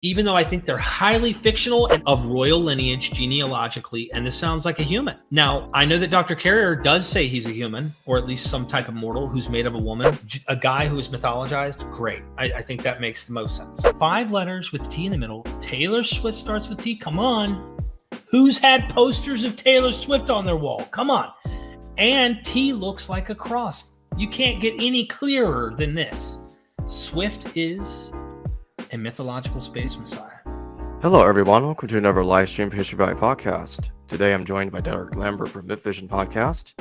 even though I think they're highly fictional and of royal lineage genealogically, and this sounds like a human. Now, I know that Dr. Carrier does say he's a human, or at least some type of mortal who's made of a woman. A guy who is mythologized, great. I think that makes the most sense. 5 letters with T in the middle. Taylor Swift starts with T. Come on. Who's had posters of Taylor Swift on their wall? Come on. And T looks like a cross. You can't get any clearer than this. Swift is a mythological space messiah. Hello, everyone. Welcome to another live stream History Valley podcast. Today, I'm joined by Derek Lambert from MythVision podcast.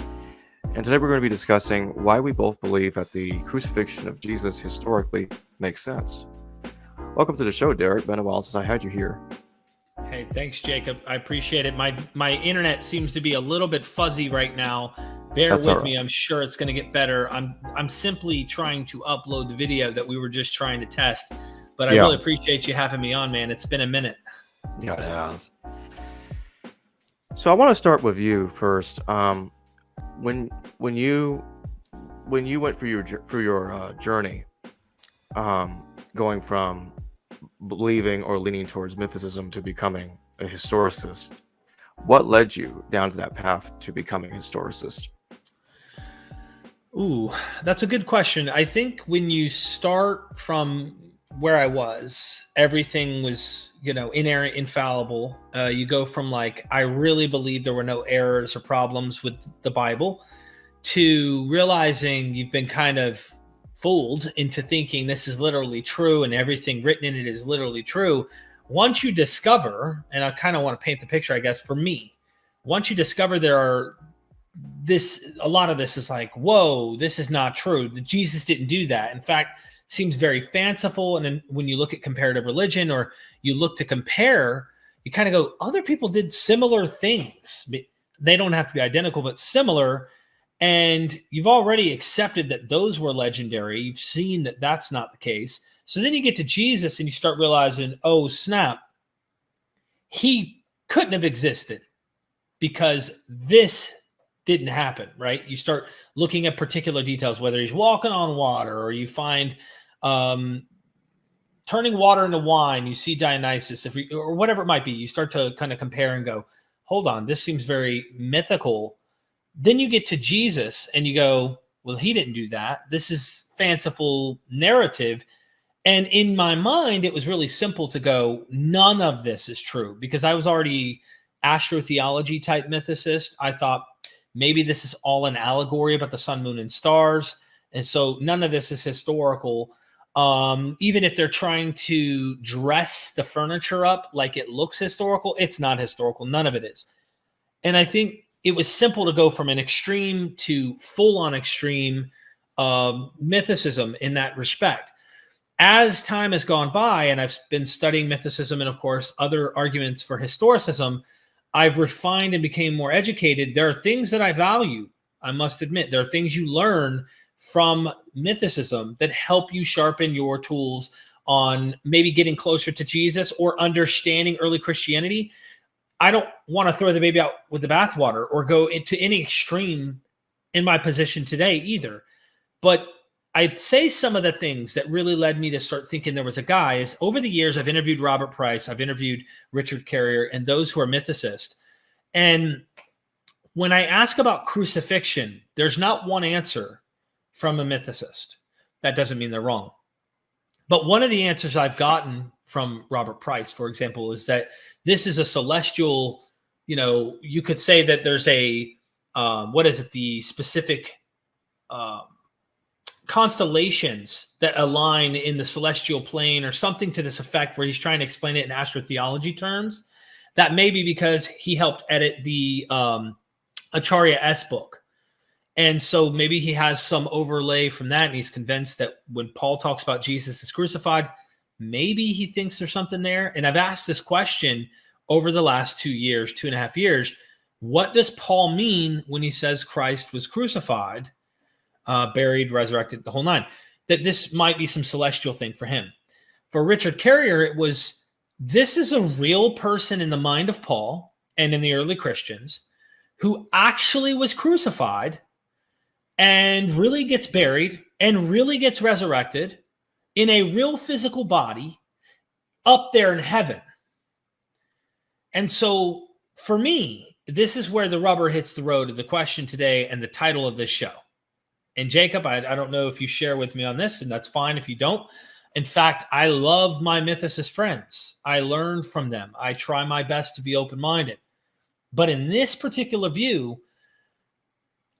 And today, we're going to be discussing why we both believe that the crucifixion of Jesus historically makes sense. Welcome to the show, Derek. Been a while since I had you here. Hey, thanks, Jacob. I appreciate it. My internet seems to be a little bit fuzzy right now. Bear with me. I'm sure it's going to get better. I'm simply trying to upload the video that we were just trying to test. But I really appreciate you having me on, man. It's been a minute. Yeah, it has. So I want to start with you first. When you went through your journey, going from believing or leaning towards mythicism to becoming a historicist, what led you down to that path to becoming a historicist? Ooh, that's a good question. I think when you start from where I was, everything was, inerrant, infallible. You go from I really believe there were no errors or problems with the Bible, to realizing you've been kind of fooled into thinking this is literally true and everything written in it is literally true. Once you discover, and I kind of want to paint the picture, I guess, for me, once you discover a lot of this is whoa, this is not true. Jesus didn't do that. In fact, seems very fanciful. And then when you look at comparative religion, or you look to compare, you kind of go, other people did similar things. They don't have to be identical, but similar. And you've already accepted that those were legendary. You've seen that that's not the case. So then you get to Jesus and you start realizing, oh, snap, he couldn't have existed because this didn't happen, right? You start looking at particular details, whether he's walking on water, or you find turning water into wine, you see Dionysus, or whatever it might be. You start to kind of compare and go, hold on, this seems very mythical. Then you get to Jesus and you go, well, he didn't do that. This is fanciful narrative. And in my mind, it was really simple to go, none of this is true, because I was already astrotheology type mythicist. I thought maybe this is all an allegory about the sun, moon, and stars. And so none of this is historical. Even if they're trying to dress the furniture up like it looks historical, it's not historical. None of it is. And I think it was simple to go from an extreme to full-on extreme mythicism in that respect. As time has gone by, and I've been studying mythicism and, of course, other arguments for historicism, I've refined and became more educated. There are things that I value, I must admit. There are things you learn from mythicism that help you sharpen your tools on maybe getting closer to Jesus or understanding early Christianity. I don't want to throw the baby out with the bathwater or go into any extreme in my position today either. But I'd say some of the things that really led me to start thinking there was a guy is, over the years, I've interviewed Robert Price, I've interviewed Richard Carrier, and those who are mythicists. And when I ask about crucifixion, there's not one answer from a mythicist. That doesn't mean they're wrong. But one of the answers I've gotten from Robert Price, for example, is that this is a celestial, you could say that there's the specific constellations that align in the celestial plane, or something to this effect, where he's trying to explain it in astrotheology terms. That may be because he helped edit the Acharya S book. And so maybe he has some overlay from that, and he's convinced that when Paul talks about Jesus is crucified, maybe he thinks there's something there. And I've asked this question over the last 2.5 years. What does Paul mean when he says Christ was crucified, buried, resurrected, the whole nine? That this might be some celestial thing for him. For Richard Carrier, it was, this is a real person in the mind of Paul and in the early Christians who actually was crucified and really gets buried and really gets resurrected in a real physical body up there in heaven. And so for me, this is where the rubber hits the road of the question today and the title of this show. And Jacob, I don't know if you share with me on this, and that's fine if you don't. In fact, I love my mythicist friends. I learn from them. I try my best to be open-minded. But in this particular view,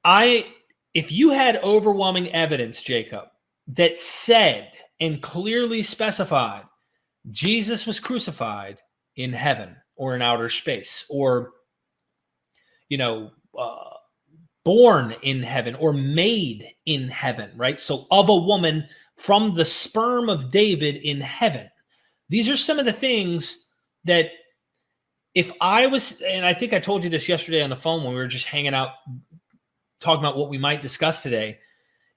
if you had overwhelming evidence, Jacob, that said and clearly specified Jesus was crucified in heaven or in outer space, or, born in heaven or made in heaven, right? So of a woman from the sperm of David in heaven. These are some of the things that if I was, and I think I told you this yesterday on the phone when we were just hanging out, talking about what we might discuss today.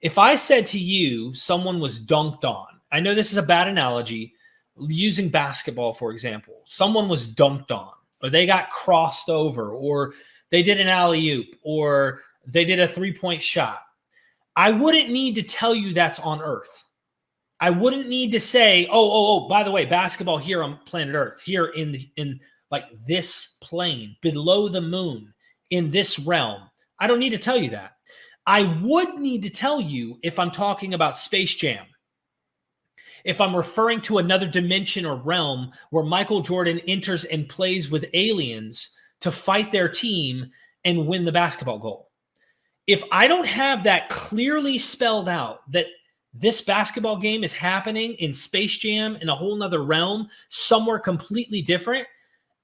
If I said to you, someone was dunked on, I know this is a bad analogy, using basketball, for example, someone was dunked on, or they got crossed over, or they did an alley-oop, or they did a three-point shot. I wouldn't need to tell you that's on Earth. I wouldn't need to say, oh, by the way, basketball here on planet Earth, here in like this plane, below the moon, in this realm. I don't need to tell you that. I would need to tell you if I'm talking about Space Jam, if I'm referring to another dimension or realm where Michael Jordan enters and plays with aliens to fight their team and win the basketball goal. If I don't have that clearly spelled out, that this basketball game is happening in Space Jam in a whole nother realm, somewhere completely different,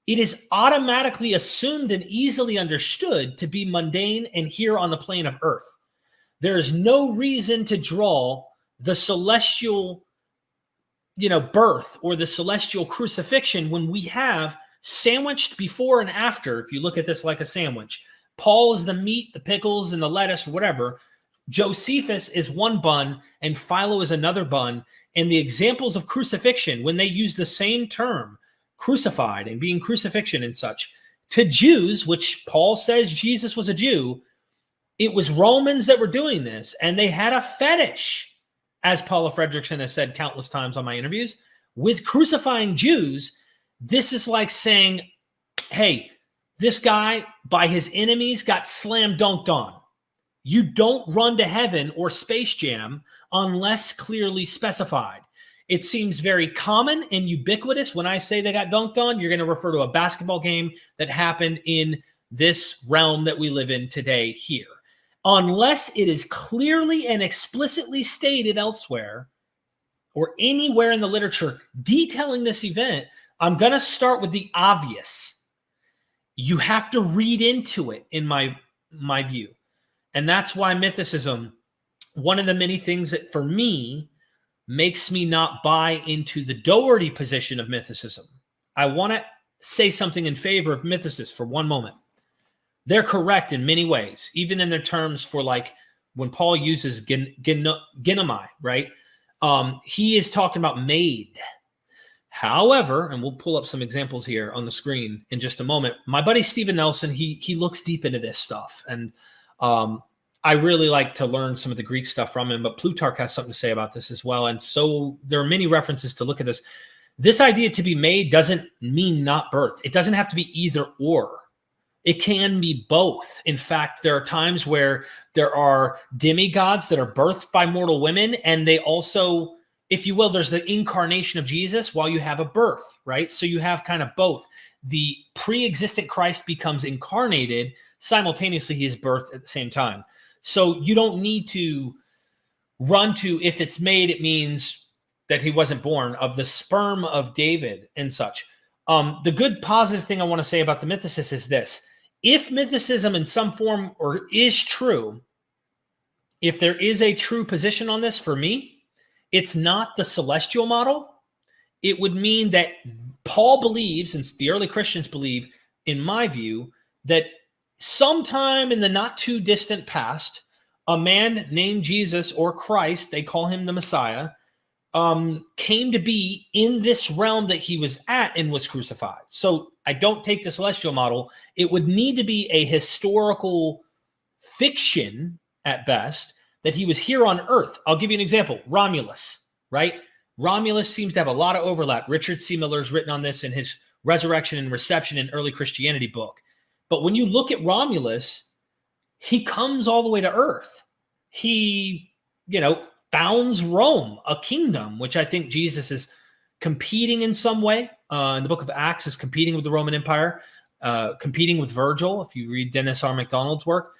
it is automatically assumed and easily understood to be mundane and here on the plane of Earth. There is no reason to draw the celestial, birth or the celestial crucifixion when we have sandwiched before and after. If you look at this like a sandwich, Paul is the meat, the pickles, and the lettuce, or whatever. Josephus is one bun and Philo is another bun. And the examples of crucifixion, when they use the same term, crucified and being crucifixion and such, to Jews, which Paul says Jesus was a Jew, it was Romans that were doing this, and they had a fetish, as Paula Fredrickson has said countless times on my interviews, with crucifying Jews. This is like saying, hey, this guy, by his enemies, got slam dunked on. You don't run to heaven or Space Jam unless clearly specified. It seems very common and ubiquitous. When I say they got dunked on, you're going to refer to a basketball game that happened in this realm that we live in today here. Unless it is clearly and explicitly stated elsewhere or anywhere in the literature detailing this event, I'm going to start with the obvious. You have to read into it, in my view. And that's why mythicism, one of the many things that for me makes me not buy into the Doherty position of mythicism. I want to say something in favor of mythicists for one moment. They're correct in many ways, even in their terms for like when Paul uses genomai, right? He is talking about made. However, and we'll pull up some examples here on the screen in just a moment. My buddy Stephen Nelson, he looks deep into this stuff, and I really like to learn some of the Greek stuff from him, but Plutarch has something to say about this as well. And so there are many references to look at this. This idea to be made doesn't mean not birth. It doesn't have to be either or. It can be both. In fact, there are times where there are demigods that are birthed by mortal women, and they also, if you will, there's the incarnation of Jesus while you have a birth, right? So you have kind of both. The pre-existent Christ becomes incarnated, simultaneously he is birthed at the same time. So you don't need to run to, if it's made, it means that he wasn't born, of the sperm of David and such. The good positive thing I want to say about the mythicists is this. If mythicism in some form or is true, if there is a true position on this for me, it's not the celestial model. It would mean that Paul believes, and the early Christians believe, in my view, that sometime in the not too distant past, a man named Jesus or Christ, they call him the Messiah, came to be in this realm that he was at and was crucified. So I don't take the celestial model. It would need to be a historical fiction at best that he was here on earth. I'll give you an example. Romulus, right? Romulus seems to have a lot of overlap. Richard C. Miller's written on this in his Resurrection and Reception in Early Christianity book. But when you look at Romulus, he comes all the way to Earth. He, founds Rome, a kingdom, which I think Jesus is competing in some way. In the book of Acts is competing with the Roman Empire, competing with Virgil. If you read Dennis R. MacDonald's work,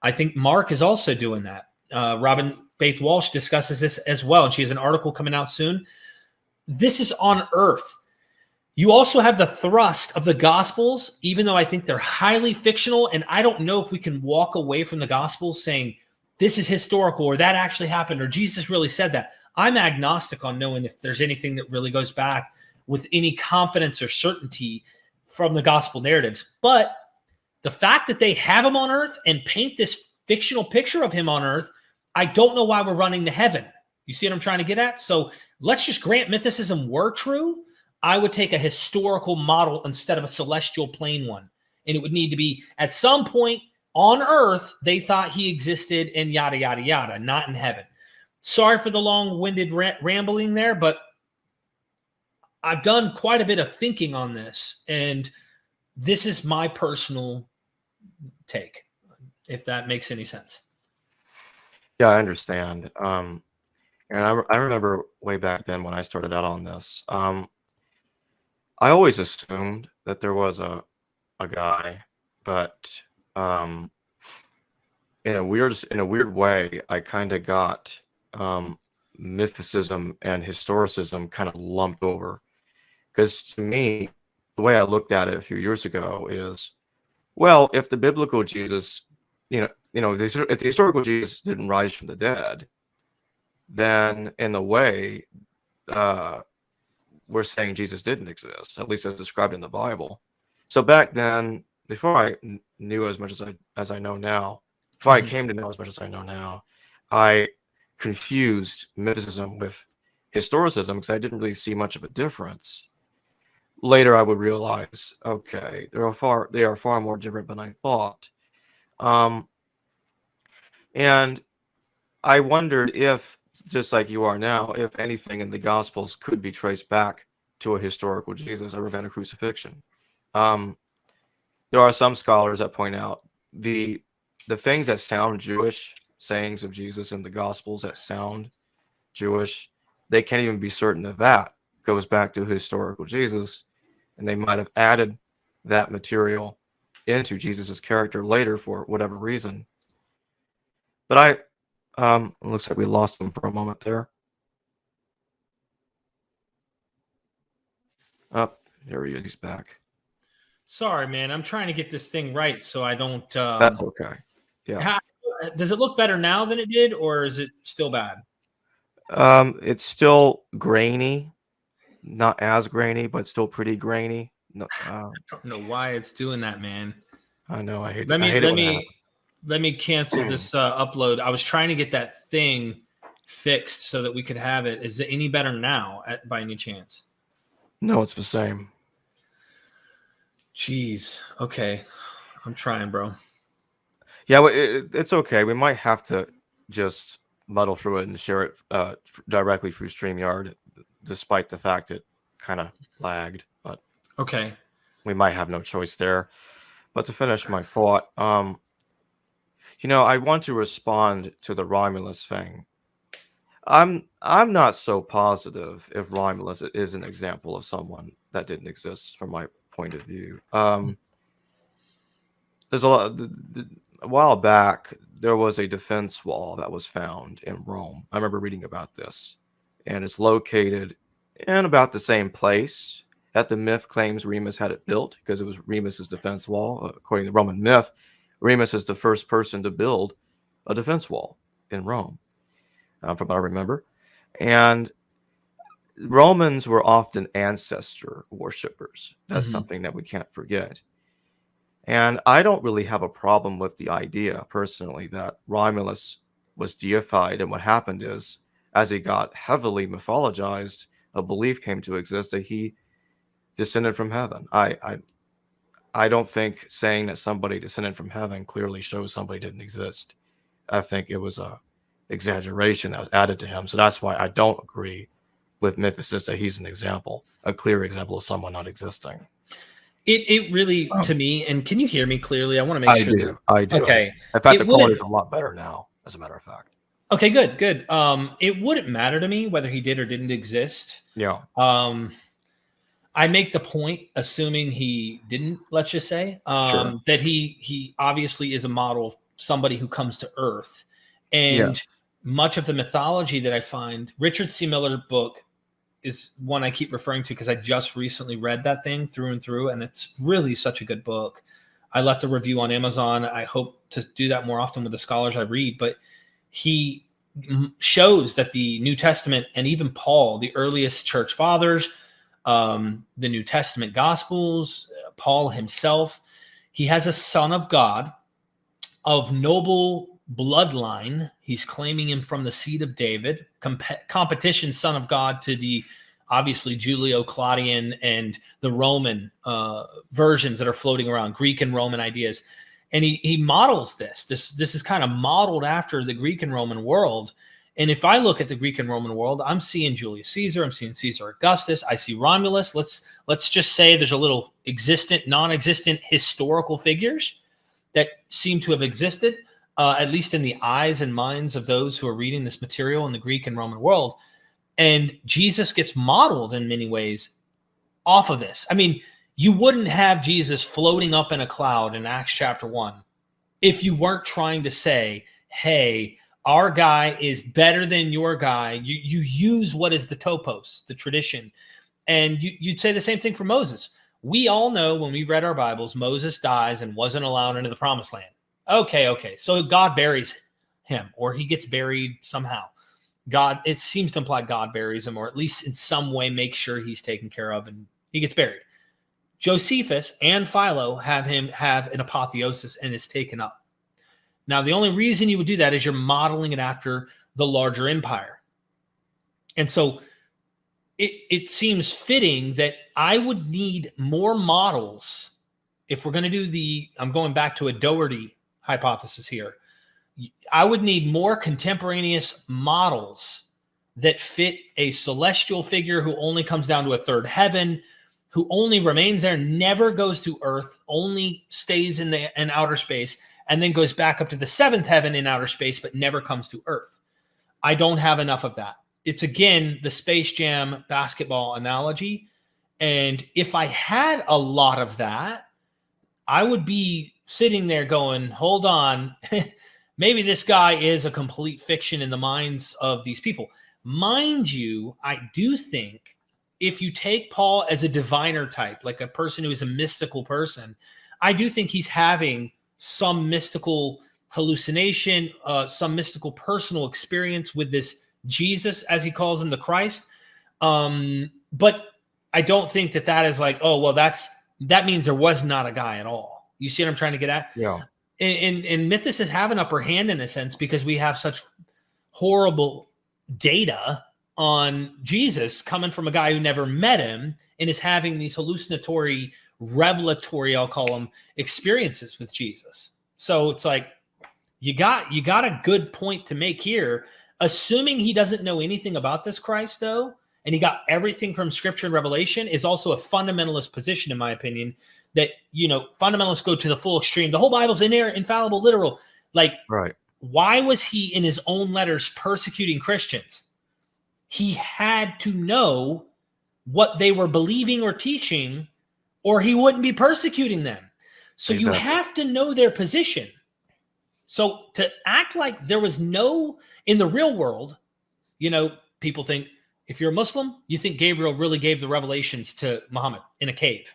I think Mark is also doing that. Robin Faith Walsh discusses this as well, and she has an article coming out soon. This is on Earth. You also have the thrust of the Gospels, even though I think they're highly fictional, and I don't know if we can walk away from the Gospels saying this is historical or that actually happened or Jesus really said that. I'm agnostic on knowing if there's anything that really goes back with any confidence or certainty from the Gospel narratives. But the fact that they have him on Earth and paint this fictional picture of him on Earth, I don't know why we're running to heaven. You see what I'm trying to get at? So let's just grant mythicism were true. I would take a historical model instead of a celestial plane one. And it would need to be at some point on Earth, they thought he existed and yada, yada, yada, not in heaven. Sorry for the long-winded rambling there, but I've done quite a bit of thinking on this. And this is my personal take, if that makes any sense. Yeah, I understand. And I remember way back then when I started out on this, I always assumed that there was a guy, but in a weird way, I kind of got mythicism and historicism kind of lumped over. Because to me, the way I looked at it a few years ago is, well, if the biblical Jesus, if the historical Jesus didn't rise from the dead, then in a way, we're saying Jesus didn't exist, at least as described in the Bible. So back then, before I knew as much as I know now, before I came to know as much as I know now, I confused mythicism with historicism because I didn't really see much of a difference. Later, I would realize, okay, they are far more different than I thought. And I wondered if, just like you are now, if anything in the Gospels could be traced back to a historical Jesus or event of crucifixion. There are some scholars that point out the things that sound Jewish, sayings of Jesus in the Gospels that sound Jewish, they can't even be certain of that goes back to historical Jesus, and they might have added that material into Jesus's character later for whatever reason. But it looks like we lost him for a moment there. Oh, there he is. He's back. Sorry, man. I'm trying to get this thing right so I don't. That's okay. Yeah. Does it look better now than it did, or is it still bad? It's still grainy, not as grainy, but still pretty grainy. No, I don't know why it's doing that, man. I know. I hate Let it. Let me cancel this upload. I was trying to get that thing fixed so that we could have it. Is it any better now, by any chance? No, it's the same. Jeez. Okay. I'm trying, bro. Yeah, well, it's okay. We might have to just muddle through it and share it directly through StreamYard, despite the fact it kind of lagged. But okay, we might have no choice there. But to finish my thought, I want to respond to the Romulus thing. I'm not so positive if Romulus is an example of someone that didn't exist from my point of view. There's a while back, there was a defense wall that was found in Rome. I remember reading about this, and it's located in about the same place that the myth claims Remus had it built, because it was Remus's defense wall. According to the Roman myth, Remus is the first person to build a defense wall in Rome, from what I remember. And Romans were often ancestor worshippers. That's something that we can't forget. And I don't really have a problem with the idea, personally, that Romulus was deified. And what happened is, as he got heavily mythologized, a belief came to exist that he descended from heaven. I don't think saying that somebody descended from heaven clearly shows somebody didn't exist. I think it was a exaggeration that was added to him. So that's why I don't agree with Mythicists that he's an example, a clear example of someone not existing. It really, to me, and can you hear me clearly? I want to make I sure do. I do. okay. In fact, It the wouldn't quality is a lot better now, as a matter of fact. Okay, good, good. It wouldn't matter to me whether he did or didn't exist. Yeah. I make the point, assuming he didn't, let's just say, Sure. that he obviously is a model of somebody who comes to Earth. And Yes. much of the mythology that I find, Richard C. Miller's book is one I keep referring to because I just recently read that thing through and through, and it's really such a good book. I left a review on Amazon. I hope to do that more often with the scholars I read, but he shows that the New Testament and even Paul, the earliest church fathers, the New Testament Gospels, Paul himself, he has a son of God of noble bloodline. He's claiming him from the seed of David, competition son of God to the obviously Julio-Claudian and the Roman versions that are floating around, Greek and Roman ideas. And he models this. This is kind of modeled after the Greek and Roman world. And if I look at the Greek and Roman world, I'm seeing Julius Caesar, I'm seeing Caesar Augustus, I see Romulus. Let's just say there's a little existent, non-existent historical figures that seem to have existed, at least in the eyes and minds of those who are reading this material in the Greek and Roman world. And Jesus gets modeled in many ways off of this. I mean, you wouldn't have Jesus floating up in a cloud in Acts chapter 1 if you weren't trying to say, hey, our guy is better than your guy. You use what is the topos, the tradition. And you'd say the same thing for Moses. We all know when we read our Bibles, Moses dies and wasn't allowed into the promised land. Okay. So God buries him, or he gets buried somehow. God, it seems to imply God buries him, or at least in some way make sure he's taken care of and he gets buried. Josephus and Philo have him have an apotheosis and is taken up. Now, the only reason you would do that is you're modeling it after the larger empire. And so it seems fitting that I would need more models if we're going to do I'm going back to a Doherty hypothesis here. I would need more contemporaneous models that fit a celestial figure who only comes down to a third heaven, who only remains there, never goes to earth, only stays in outer space, and then goes back up to the seventh heaven in outer space, but never comes to earth. I don't have enough of that. It's, again, the Space Jam basketball analogy. And if I had a lot of that, I would be sitting there going, hold on, maybe this guy is a complete fiction in the minds of these people. Mind you, I do think if you take Paul as a diviner type, like a person who is a mystical person, I do think he's having some mystical hallucination, some mystical personal experience with this Jesus, as he calls him, the Christ. But I don't think that is like, oh, well, that means there was not a guy at all. You see what I'm trying to get at? Yeah. And mythicists have an upper hand in a sense because we have such horrible data on Jesus coming from a guy who never met him and is having these hallucinatory, revelatory, I'll call them, experiences with Jesus. So it's like, you got a good point to make here. Assuming he doesn't know anything about this Christ, though, and he got everything from Scripture and Revelation, is also a fundamentalist position, in my opinion, that, fundamentalists go to the full extreme. The whole Bible's inerrant, infallible, literal. Like, right. Why was he in his own letters persecuting Christians? He had to know what they were believing or teaching, or he wouldn't be persecuting them. So exactly. You have to know their position. So to act like there was in the real world, people think if you're a Muslim, you think Gabriel really gave the revelations to Muhammad in a cave.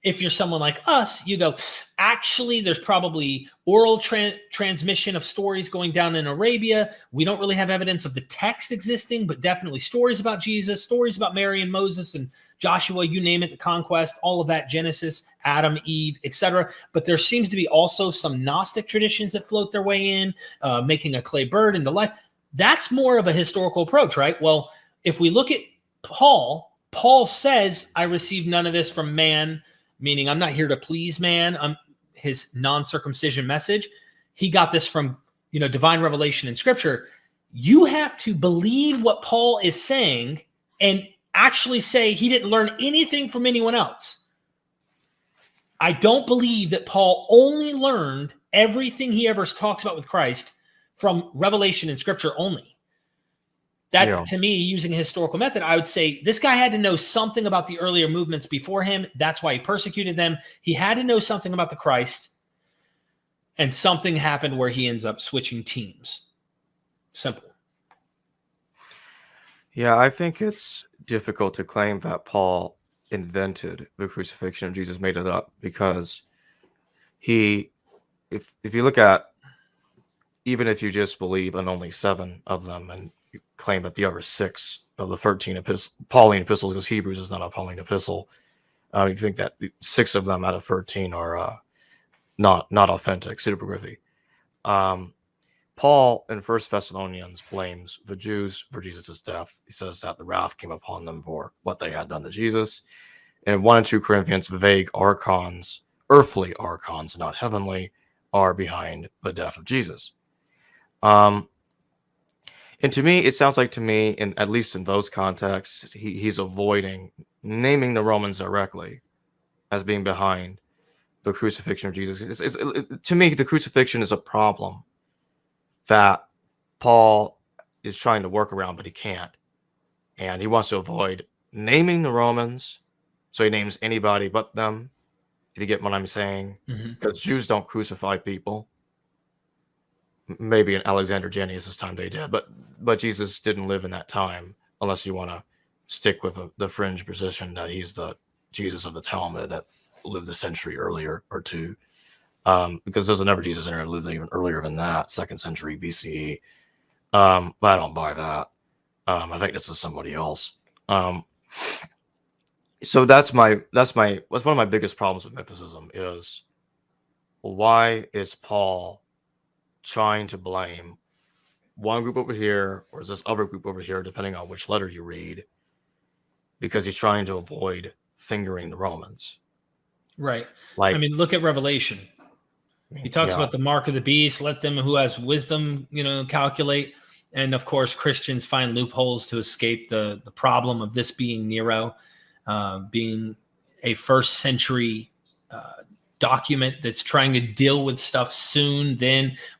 If you're someone like us, you go, actually, there's probably oral transmission of stories going down in Arabia. We don't really have evidence of the text existing, but definitely stories about Jesus, stories about Mary and Moses and Joshua, you name it, the conquest, all of that, Genesis, Adam, Eve, etc. But there seems to be also some Gnostic traditions that float their way in, making a clay bird into life. That's more of a historical approach, right? Well, if we look at Paul says, I received none of this from man, meaning I'm not here to please man. I'm his non-circumcision message. He got this from, divine revelation in Scripture. You have to believe what Paul is saying and actually say he didn't learn anything from anyone else. I don't believe that Paul only learned everything he ever talks about with Christ from revelation and scripture only. That, to me, using a historical method, I would say this guy had to know something about the earlier movements before him. That's why he persecuted them. He had to know something about the Christ, and something happened where he ends up switching teams. Simple. Yeah, I think it's difficult to claim that Paul invented the crucifixion of Jesus, made it up, because if you look at, even if you just believe in only 7 of them and you claim that the other 6 of the 13 Pauline epistles, because Hebrews is not a Pauline epistle, you think that 6 of them out of 13 are not authentic, pseudepigraphy. Paul in 1 Thessalonians blames the Jews for Jesus' death. He says that the wrath came upon them for what they had done to Jesus. And in 1 and 2 Corinthians, vague archons, earthly archons, not heavenly, are behind the death of Jesus. And to me, it sounds like in at least in those contexts, he's avoiding naming the Romans directly as being behind the crucifixion of Jesus. To me, the crucifixion is a problem that Paul is trying to work around, but he can't. And he wants to avoid naming the Romans, so he names anybody but them, if you get what I'm saying. Because Jews don't crucify people. Maybe in Alexander Junius' time they did, but Jesus didn't live in that time, unless you want to stick with the fringe position that he's the Jesus of the Talmud that lived a century earlier or two. Because there's another Jesus in there that lived even earlier than that, 2nd century BCE. But I don't buy that. I think this is somebody else. So that's one of my biggest problems with mythicism is, why is Paul trying to blame one group over here or this other group over here, depending on which letter you read, because he's trying to avoid fingering the Romans. Right. Like, I mean, look at Revelation. He talks about the mark of the beast. Let them who has wisdom, calculate. And of course, Christians find loopholes to escape the problem of this being Nero, being a 1st century document that's trying to deal with stuff soon,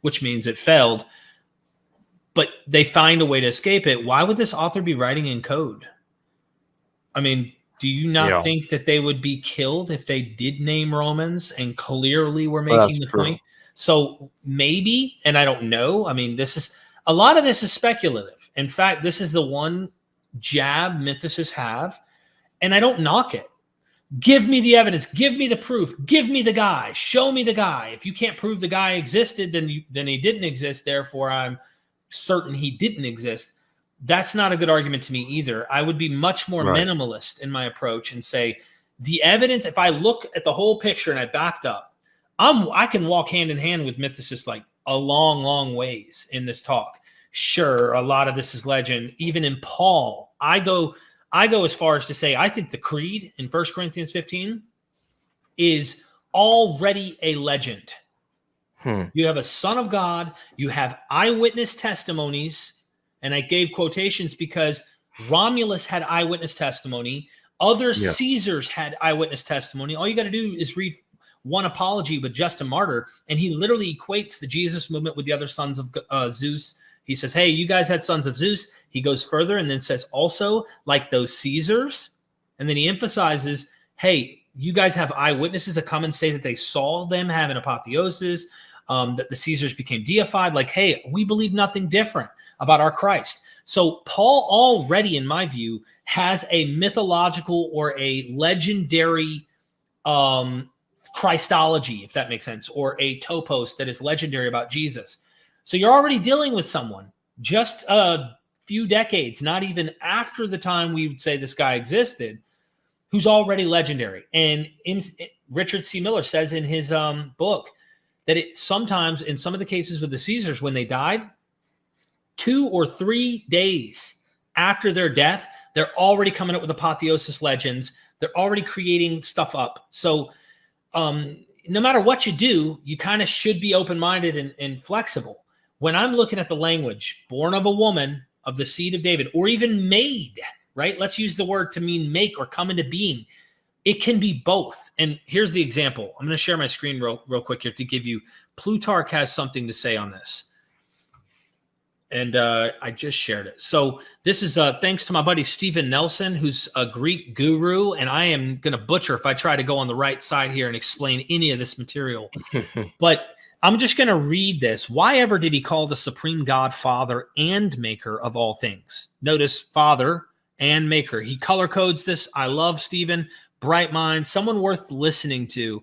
which means it failed. But they find a way to escape it. Why would this author be writing in code? I mean, do you not think that they would be killed if they did name Romans and clearly were making the point? So maybe, and I don't know. I mean, a lot of this is speculative. In fact, this is the one jab mythicists have, and I don't knock it. Give me the evidence. Give me the proof. Give me the guy. Show me the guy. If you can't prove the guy existed, then he didn't exist. Therefore, I'm certain he didn't exist. That's not a good argument to me either. I would be much more minimalist in my approach and say the evidence, if I look at the whole picture and I backed up, I can walk hand in hand with mythicists like a long, long ways in this talk. Sure, a lot of this is legend. Even in Paul, I go as far as to say I think the creed in 1 Corinthians 15 is already a legend. You have a son of God. You have eyewitness testimonies. And I gave quotations because Romulus had eyewitness testimony. Other Caesars had eyewitness testimony. All you got to do is read one apology with Justin Martyr, and he literally equates the Jesus movement with the other sons of Zeus. He says, hey, you guys had sons of Zeus. He goes further and then says also like those Caesars. And then he emphasizes, hey, you guys have eyewitnesses that come and say that they saw them have an apotheosis, that the Caesars became deified. Like, hey, we believe nothing different about our Christ. So Paul already, in my view, has a mythological or a legendary Christology, if that makes sense, or a topos that is legendary about Jesus. So you're already dealing with someone just a few decades, not even after the time we would say this guy existed, who's already legendary. And Richard C. Miller says in his book that sometimes in some of the cases with the Caesars, when they died, 2 or 3 days after their death, they're already coming up with apotheosis legends. They're already creating stuff up. So no matter what you do, you kind of should be open-minded and flexible. When I'm looking at the language, born of a woman of the seed of David, or even made right? Let's use the word to mean make or come into being. It can be both. And here's the example. I'm going to share my screen real quick here to give you, Plutarch has something to say on this. And I just shared it. So this is thanks to my buddy Stephen Nelson, who's a Greek guru. And I am going to butcher if I try to go on the right side here and explain any of this material. But I'm just going to read this. Why ever did he call the supreme God Father and Maker of all things? Notice Father and Maker. He color codes this. I love Stephen. Bright mind, someone worth listening to.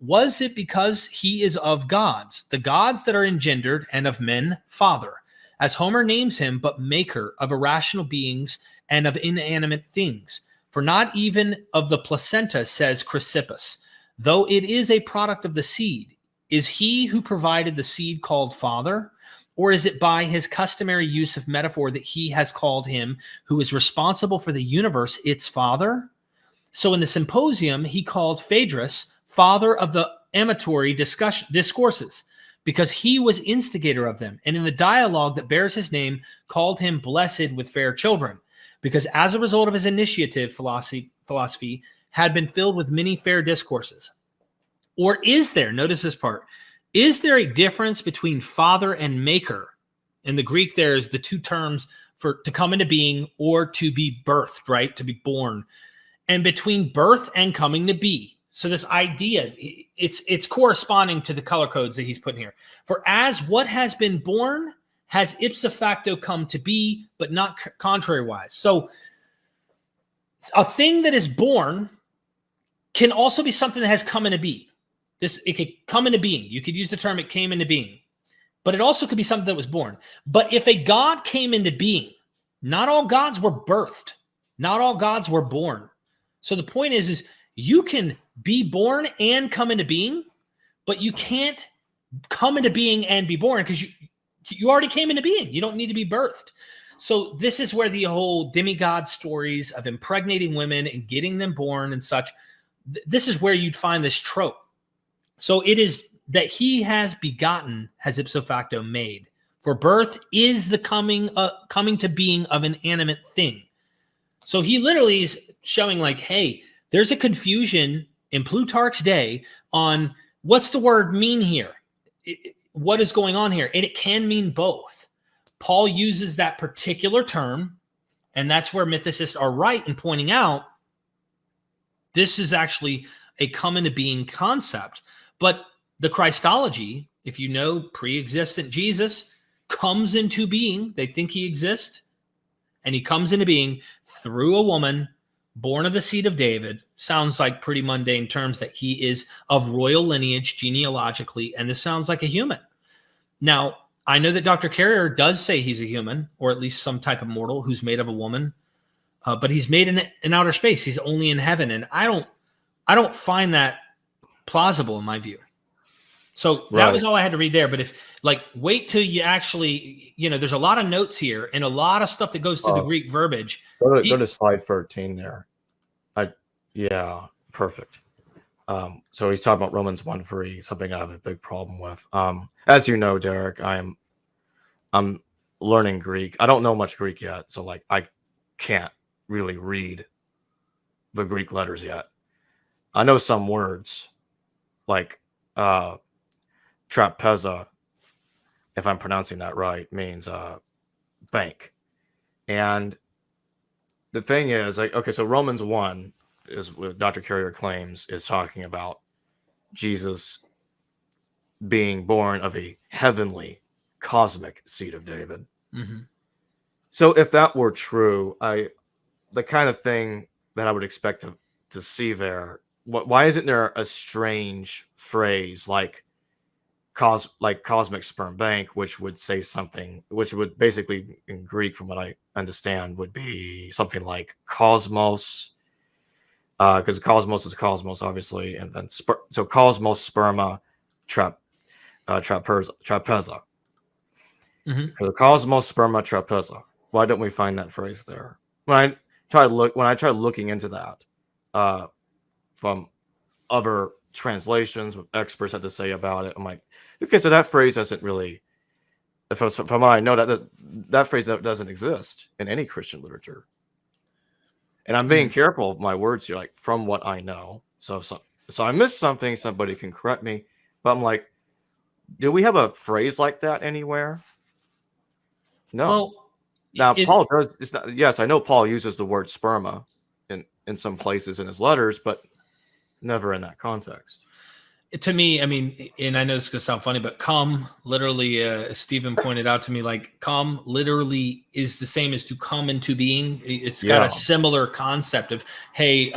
Was it because he is of gods, the gods that are engendered, and of men, Father, as Homer names him, but Maker of irrational beings and of inanimate things? For not even of the placenta, says Chrysippus, though it is a product of the seed. Is he who provided the seed called Father? Or is it by his customary use of metaphor that he has called him who is responsible for the universe its Father? So in the Symposium, he called Phaedrus father of the amatory discourses, because he was instigator of them. And in the dialogue that bears his name, called him blessed with fair children, because as a result of his initiative, philosophy had been filled with many fair discourses. Or is there, notice this part, is there a difference between father and maker? In the Greek, there's the two terms for to come into being or to be birthed, right? To be born. And between birth and coming to be. So this idea, it's corresponding to the color codes that he's putting here. For as what has been born has ipso facto come to be, but not contrariwise. So a thing that is born can also be something that has come into being. It could come into being. You could use the term it came into being. But it also could be something that was born. But if a God came into being, not all gods were birthed. Not all gods were born. So the point is you can be born and come into being, but you can't come into being and be born because you already came into being. You don't need to be birthed. So this is where the whole demigod stories of impregnating women and getting them born and such, this is where you'd find this trope. So it is that he has begotten, has ipso facto made. For birth is the coming to being of an animate thing. So he literally is showing like, hey, there's a confusion in Plutarch's day on what's the word mean here? What is going on here? And it can mean both. Paul uses that particular term, and that's where mythicists are right in pointing out this is actually a come into being concept. But the Christology, if you know pre-existent Jesus, comes into being. They think he exists, and he comes into being through a woman born of the seed of David. Sounds like pretty mundane terms that he is of royal lineage genealogically, and this sounds like a human. Now, I know that Dr. Carrier does say he's a human, or at least some type of mortal who's made of a woman, but he's made in outer space. He's only in heaven, and I don't find that plausible in my view. So that was all I had to read there. But wait till you actually, there's a lot of notes here and a lot of stuff that goes to the Greek verbiage. Go to slide 13 there. Yeah, perfect. So he's talking about Romans 1:3, something I have a big problem with. As you know, Derek, I'm learning Greek. I don't know much Greek yet, so I can't really read the Greek letters yet. I know some words, like trapeza, if I'm pronouncing that right, means bank. And the thing is, okay, so Romans 1 is what Dr. Carrier claims is talking about Jesus being born of a heavenly, cosmic seed of David. Mm-hmm. So if that were true, the kind of thing that I would expect to see there, why isn't there a strange phrase like cosmic sperm bank, which would say something, which would basically in Greek, from what I understand, would be something like cosmos, because cosmos is cosmos, obviously, and then so cosmos sperma trapeza. Mm-hmm. So cosmos sperma trapeza. Why don't we find that phrase there? When I tried looking into that from other translations, what experts had to say about it, I'm like, okay, so that phrase doesn't really, from what I know, that phrase doesn't exist in any Christian literature. And I'm being careful of my words here, like from what I know. So I missed something, somebody can correct me. But I'm like, do we have a phrase like that anywhere? No. Well, Now Paul does. It's not. Yes, I know Paul uses the word sperma in some places in his letters, but never in that context. to me, I mean, and I know this is going to sound funny, but come literally, as Stephen pointed out to me, like come literally is the same as to come into being. It's got a similar concept of, hey,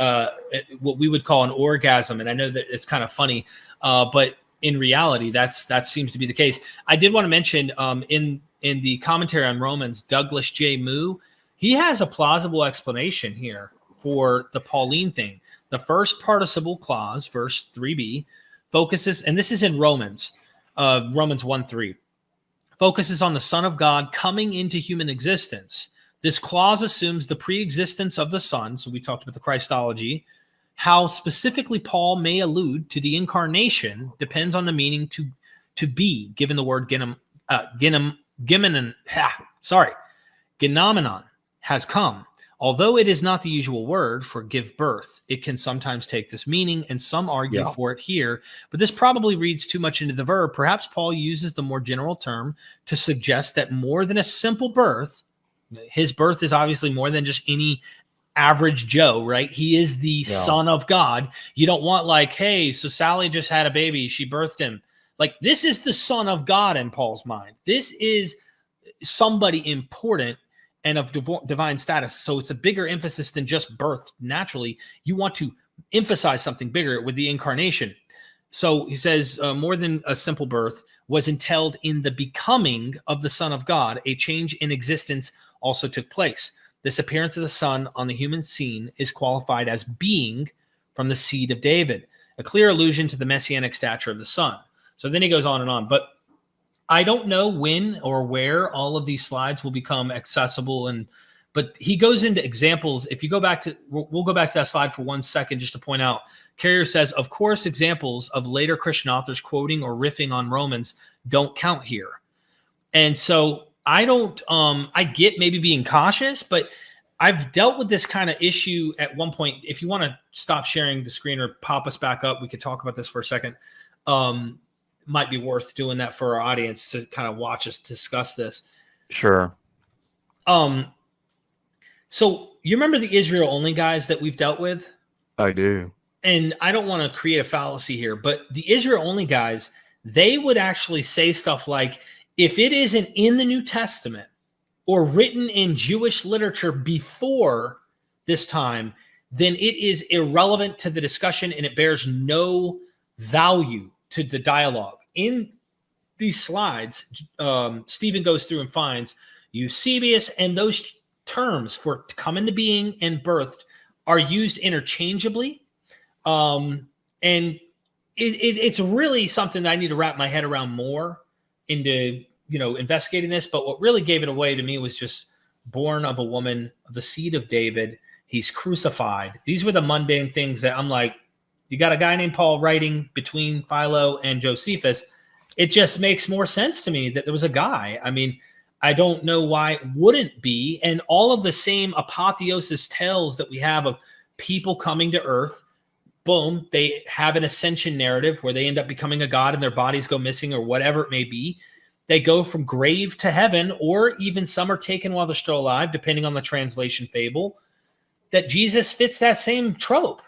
what we would call an orgasm. And I know that it's kind of funny, but in reality, that seems to be the case. I did want to mention in the commentary on Romans, Douglas J. Moo, he has a plausible explanation here for the Pauline thing. The first participle clause, verse 3b, focuses, and this is in Romans 1:3, focuses on the Son of God coming into human existence. This clause assumes the pre-existence of the Son. So we talked about the Christology. How specifically Paul may allude to the incarnation depends on the meaning to be, given the word genomenon has come. Although it is not the usual word for give birth, it can sometimes take this meaning, and some argue for it here. But this probably reads too much into the verb. Perhaps Paul uses the more general term to suggest that more than a simple birth, his birth is obviously more than just any average Joe, right? He is the Son of God. You don't want like, hey, so Sally just had a baby, she birthed him. Like, this is the Son of God in Paul's mind. This is somebody important and of divine status. So it's a bigger emphasis than just birth. Naturally, you want to emphasize something bigger with the incarnation. So he says, more than a simple birth was entailed in the becoming of the Son of God. A change in existence also took place. This appearance of the Son on the human scene is qualified as being from the seed of David, a clear allusion to the messianic stature of the Son. So then he goes on and on. But I don't know when or where all of these slides will become accessible, but he goes into examples. If you go back to, we'll go back to that slide for 1 second just to point out. Carrier says, of course, examples of later Christian authors quoting or riffing on Romans don't count here. And so I don't, I get maybe being cautious, but I've dealt with this kind of issue at one point. If you want to stop sharing the screen or pop us back up, we could talk about this for a second. Might be worth doing that for our audience to kind of watch us discuss this. Sure. So you remember the Israel only guys that we've dealt with? I do. And I don't want to create a fallacy here, but the Israel only guys, they would actually say stuff like, if it isn't in the New Testament or written in Jewish literature before this time, then it is irrelevant to the discussion and it bears no value to the dialogue. In these slides, Stephen goes through and finds Eusebius, and those terms for come into being and birthed are used interchangeably. And it's really something that I need to wrap my head around more into, investigating this. But what really gave it away to me was just born of a woman of the seed of David. He's crucified. These were the mundane things that I'm like, you got a guy named Paul writing between Philo and Josephus. It just makes more sense to me that there was a guy. I mean, I don't know why it wouldn't be. And all of the same apotheosis tales that we have of people coming to earth, boom, they have an ascension narrative where they end up becoming a god and their bodies go missing or whatever it may be. They go from grave to heaven, or even some are taken while they're still alive, depending on the translation fable, that Jesus fits that same trope.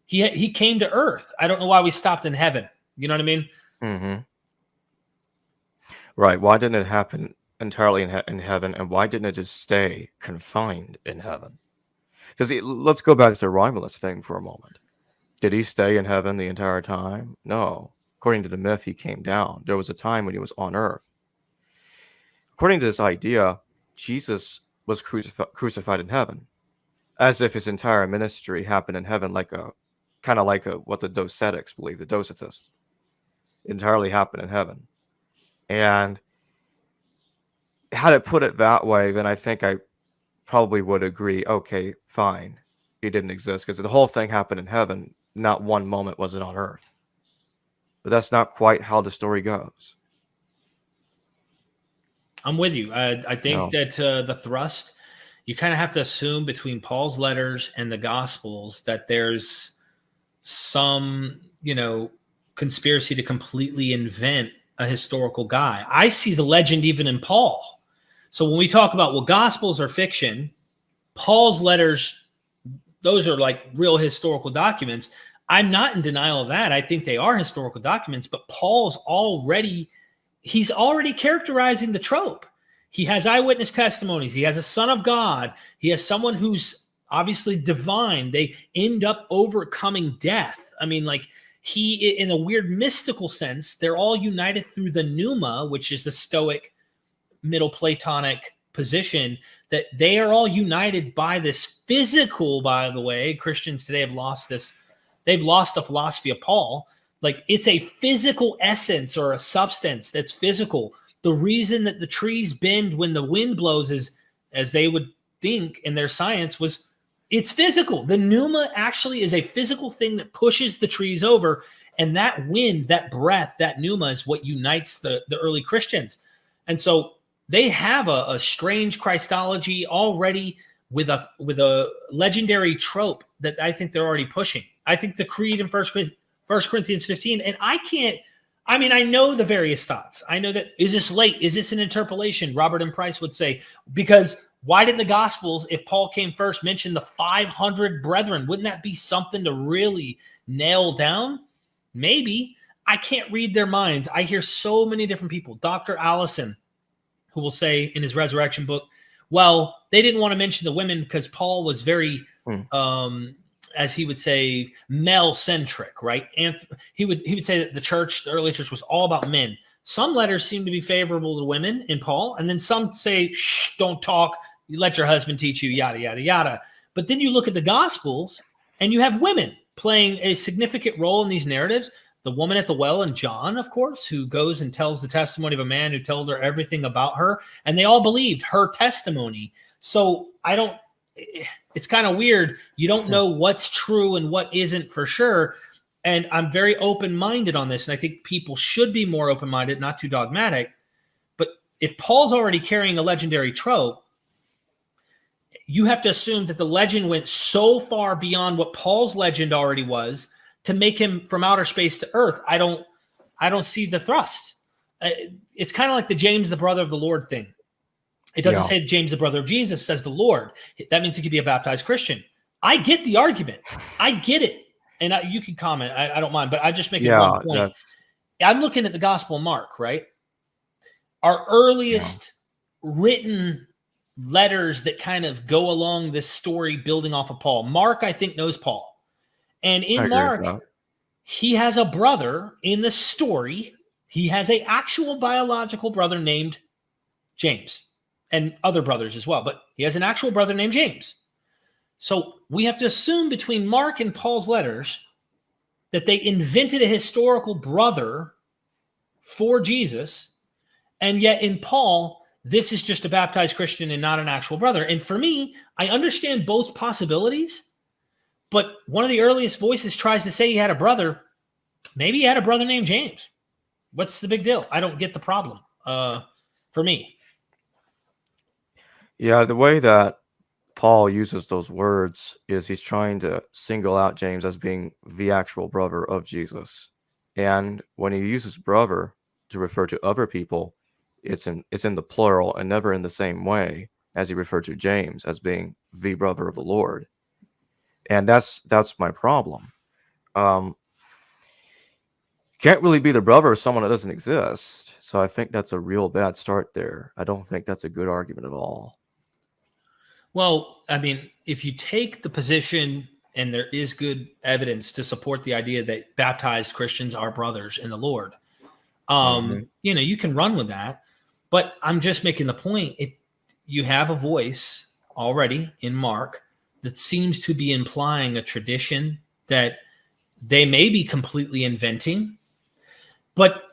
He came to earth. I don't know why we stopped in heaven. You know what I mean? Mm-hmm. Right. Why didn't it happen entirely in heaven, and why didn't it just stay confined in heaven? Because let's go back to the Romulus thing for a moment. Did he stay in heaven the entire time? No. According to the myth, he came down. There was a time when he was on earth. According to this idea, Jesus was crucified in heaven, as if his entire ministry happened in heaven, like what the Docetics believe, the Docetists. Entirely happened in heaven. And had it put it that way, then I think I probably would agree, okay, fine, he didn't exist, because the whole thing happened in heaven. Not one moment was it on earth. But that's not quite how the story goes. I'm with you. I think that the thrust you kind of have to assume between Paul's letters and the Gospels that there's some, conspiracy to completely invent a historical guy. I see the legend even in Paul. So when we talk about, well, Gospels are fiction, Paul's letters, those are like real historical documents. I'm not in denial of that. I think they are historical documents, but he's already characterizing the trope. He has eyewitness testimonies. He has a son of God. He has someone who's obviously divine. They end up overcoming death. I mean, like in a weird mystical sense, they're all united through the pneuma, which is the Stoic Middle Platonic position, that they are all united by this physical, by the way, Christians today have lost this. They've lost the philosophy of Paul. Like it's a physical essence or a substance that's physical. The reason that the trees bend when the wind blows is, as they would think in their science, was it's physical. The pneuma actually is a physical thing that pushes the trees over. And that wind, that breath, that pneuma is what unites the early Christians. And so they have a strange Christology already with a legendary trope that I think they're already pushing. I think the creed in 1 Corinthians 15, and I know the various thoughts. I know that, is this late? Is this an interpolation? Robert M. Price would say, because why didn't the Gospels, if Paul came first, mention the 500 brethren? Wouldn't that be something to really nail down? Maybe. I can't read their minds. I hear so many different people. Dr. Allison, who will say in his resurrection book, well, they didn't want to mention the women because Paul was very, as he would say, male-centric, right? And he would say that the early church was all about men. Some letters seem to be favorable to women in Paul, and then some say, shh, don't talk, you let your husband teach you, yada, yada, yada. But then you look at the Gospels, and you have women playing a significant role in these narratives. The woman at the well in John, of course, who goes and tells the testimony of a man who told her everything about her, and they all believed her testimony. So it's kind of weird. You don't know what's true and what isn't for sure. And I'm very open-minded on this, and I think people should be more open-minded, not too dogmatic. But if Paul's already carrying a legendary trope, you have to assume that the legend went so far beyond what Paul's legend already was to make him from outer space to earth. I don't see the thrust. It's kind of like the James, the brother of the Lord thing. It doesn't say James, the brother of Jesus, says the Lord. That means he could be a baptized Christian. I get the argument. I get it. And you can comment. I don't mind, but I just make one point. I'm looking at the Gospel of Mark, right? Our earliest written letters that kind of go along this story building off of Paul. Mark, I think, knows Paul. And in Mark, he has a brother in the story. He has an actual biological brother named James and other brothers as well. But he has an actual brother named James. So we have to assume between Mark and Paul's letters that they invented a historical brother for Jesus. And yet in Paul, this is just a baptized Christian and not an actual brother. And for me, I understand both possibilities. But one of the earliest voices tries to say he had a brother. Maybe he had a brother named James. What's the big deal? I don't get the problem for me. Yeah, the way that Paul uses those words is he's trying to single out James as being the actual brother of Jesus. And when he uses brother to refer to other people, it's in the plural and never in the same way as he referred to James as being the brother of the Lord. And that's my problem. Can't really be the brother of someone that doesn't exist. So I think that's a real bad start there. I don't think that's a good argument at all. Well, I mean, if you take the position, and there is good evidence to support the idea that baptized Christians are brothers in the Lord, you can run with that. But I'm just making the point. You have a voice already in Mark that seems to be implying a tradition that they may be completely inventing. But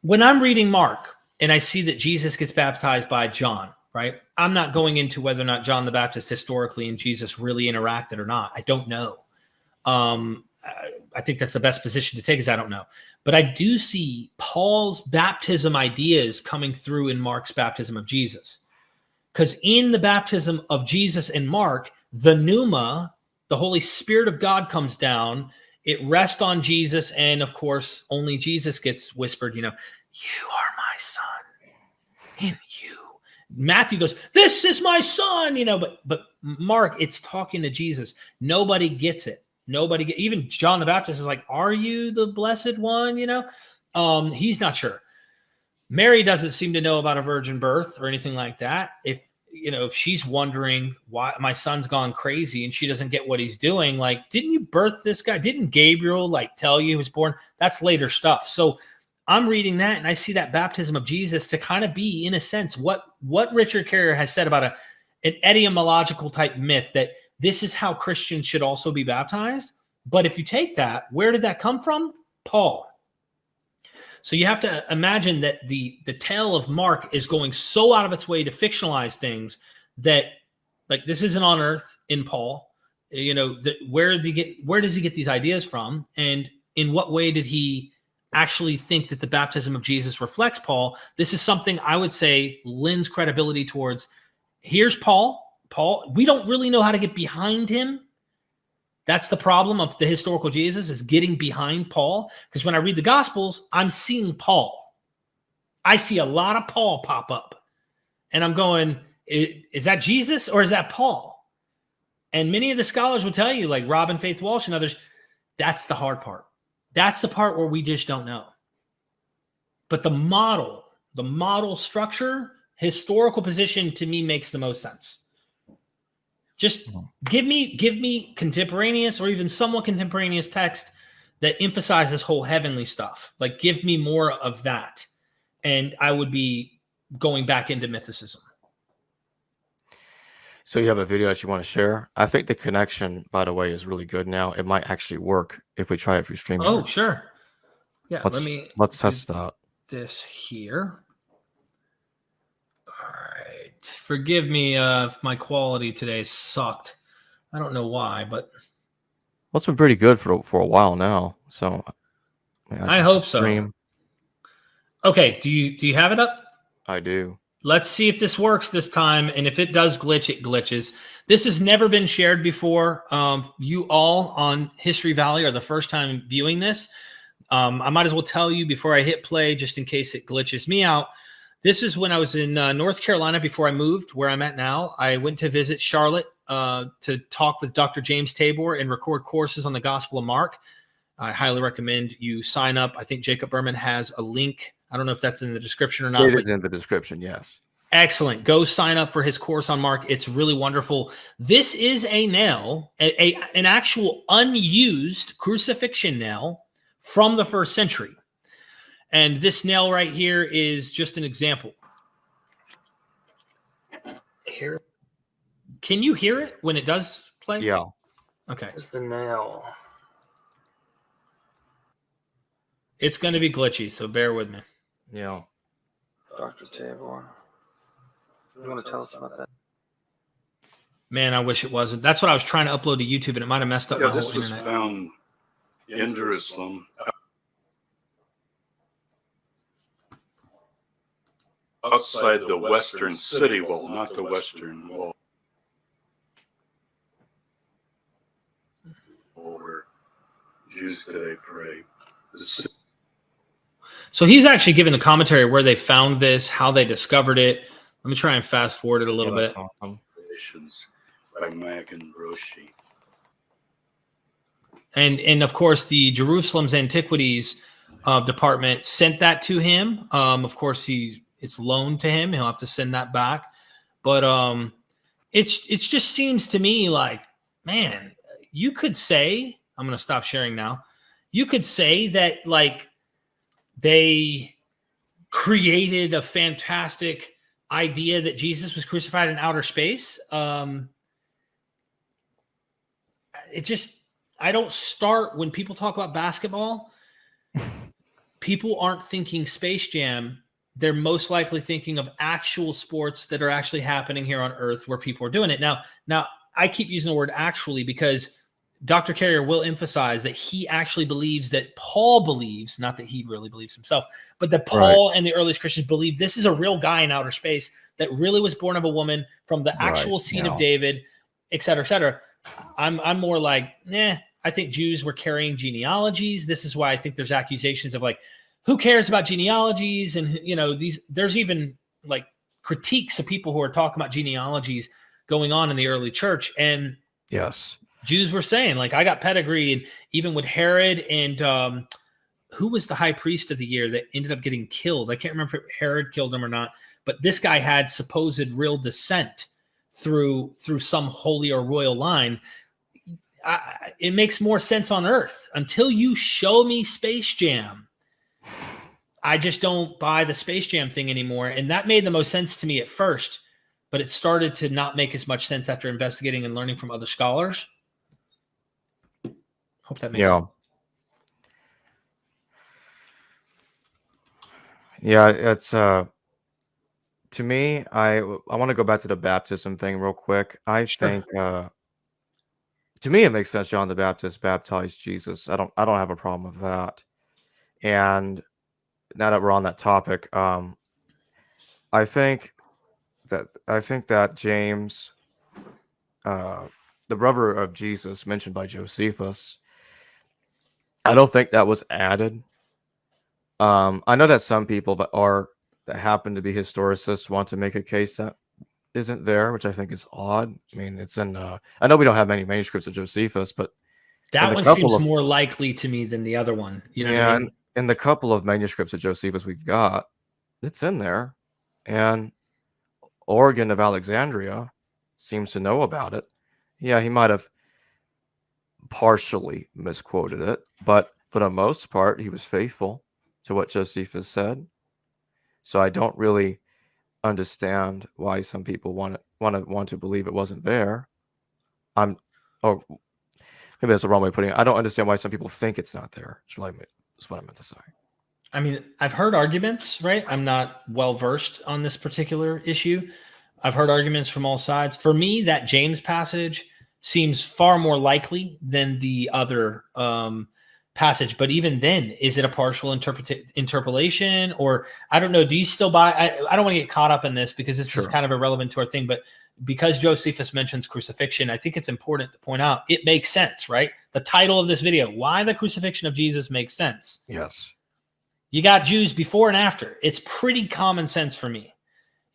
when I'm reading Mark and I see that Jesus gets baptized by John, right? I'm not going into whether or not John the Baptist historically and Jesus really interacted or not. I don't know. I think that's the best position to take, is I don't know. But I do see Paul's baptism ideas coming through in Mark's baptism of Jesus. Because in the baptism of Jesus and Mark, the pneuma, the Holy Spirit of God comes down. It rests on Jesus. And of course, only Jesus gets whispered, you are my son. And you. Matthew goes, this is my son, but Mark, it's talking to Jesus. Nobody gets it. Even John the Baptist is like, are you the blessed one? He's not sure. Mary doesn't seem to know about a virgin birth or anything like that. If she's wondering why my son's gone crazy and she doesn't get what he's doing, like, didn't you birth this guy? Didn't Gabriel tell you he was born? That's later stuff. So I'm reading that and I see that baptism of Jesus to kind of be, in a sense, what Richard Carrier has said about an etymological type myth, that this is how Christians should also be baptized. But if you take that, where did that come from? Paul. So you have to imagine that the tale of Mark is going so out of its way to fictionalize things that, like, this isn't on earth in Paul. Where does he get these ideas from? And in what way did he actually think that the baptism of Jesus reflects Paul? This is something I would say lends credibility towards, here's Paul. We don't really know how to get behind him. That's the problem of the historical Jesus, is getting behind Paul. Because when I read the Gospels, I'm seeing Paul. I see a lot of Paul pop up. And I'm going, is that Jesus or is that Paul? And many of the scholars will tell you, like Robin Faith Walsh and others, that's the hard part. That's the part where we just don't know. But the model structure, historical position, to me makes the most sense. Just give me contemporaneous or even somewhat contemporaneous text that emphasizes whole heavenly stuff. Like, give me more of that, and I would be going back into mythicism. So you have a video that you want to share? I think the connection, by the way, is really good now. It might actually work if we try it through StreamYard. Oh, sure. Yeah, let's test that. This here. All right. Forgive me if my quality today sucked. I don't know why, but well, it's been pretty good for a while now. So I hope so. Okay, do you have it up? I do. Let's see if this works this time, and if it does glitch, it glitches. This has never been shared before. You all on History Valley are the first time viewing this. I might as well tell you before I hit play, just in case it glitches me out. This is when I was in North Carolina before I moved where I'm at now. I went to visit Charlotte to talk with Dr. James Tabor and record courses on the Gospel of Mark. I highly recommend you sign up. I think Jacob Ehrman has a link. I don't know if that's in the description or not. It is in the description, yes. Excellent. Go sign up for his course on Mark. It's really wonderful. This is a nail, an actual unused crucifixion nail from the 1st century. And this nail right here is just an example. Here. Can you hear it when it does play? Yeah. Okay. It's the nail. It's going to be glitchy, so bear with me. Yeah. Dr. Tabor. You want to tell us about that? Man, I wish it wasn't. That's what I was trying to upload to YouTube, and it might have messed up my whole this was internet. Found in Jerusalem, outside the western city wall, not the western wall, where Jews today pray. So he's actually given the commentary where they found this, how they discovered it. Let me try and fast forward it a little bit. Awesome. By Mack and Broshi. And of course, the Jerusalem's Antiquities department sent that to him. Of course, it's loaned to him. He'll have to send that back. But it just seems to me like, man, you could say, I'm going to stop sharing now. You could say that, like, they created a fantastic idea that Jesus was crucified in outer space. I don't start when people talk about basketball. People aren't thinking Space Jam. They're most likely thinking of actual sports that are actually happening here on Earth where people are doing it. Now I keep using the word actually because Dr. Carrier will emphasize that he actually believes that Paul believes, not that he really believes himself, but that Paul and the earliest Christians believe this is a real guy in outer space that really was born of a woman from the actual seed of David, et cetera, et cetera. I'm more like, I think Jews were carrying genealogies. This is why I think there's accusations of like, who cares about genealogies? And, there's even like critiques of people who are talking about genealogies going on in the early church. And yes, Jews were saying, like, I got pedigree, and even with Herod and who was the high priest of the year that ended up getting killed? I can't remember if Herod killed him or not, but this guy had supposed real descent through some holy or royal line. It makes more sense on Earth. Until you show me Space Jam, I just don't buy the Space Jam thing anymore. And that made the most sense to me at first, but it started to not make as much sense after investigating and learning from other scholars. Hope that makes sense. Yeah, it's to me, I want to go back to the baptism thing real quick. I think to me it makes sense John the Baptist baptized Jesus. I don't have a problem with that. And now that we're on that topic, I think that James, the brother of Jesus mentioned by Josephus, I don't think that was added. I know that some people that happen to be historicists want to make a case that isn't there, which I think is odd. I mean, it's in. I know we don't have many manuscripts of Josephus, but that one seems more likely to me than the other one. You know what I mean? In the couple of manuscripts of Josephus we've got, it's in there, and Origen of Alexandria seems to know about it. Yeah, he might have partially misquoted it, but for the most part, he was faithful to what Josephus said. So I don't really understand why some people want to believe it wasn't there. Maybe that's the wrong way of putting it. I don't understand why some people think it's not there. That's what I meant to say. I mean, I've heard arguments, right? I'm not well versed on this particular issue. I've heard arguments from all sides. For me, that James passage seems far more likely than the other passage. But even then, is it a partial interpolation? Or I don't know. Do you still buy? I don't want to get caught up in this because this is kind of irrelevant to our thing. But because Josephus mentions crucifixion, I think it's important to point out it makes sense, right? The title of this video, why the crucifixion of Jesus makes sense. Yes. You got Jews before and after. It's pretty common sense for me.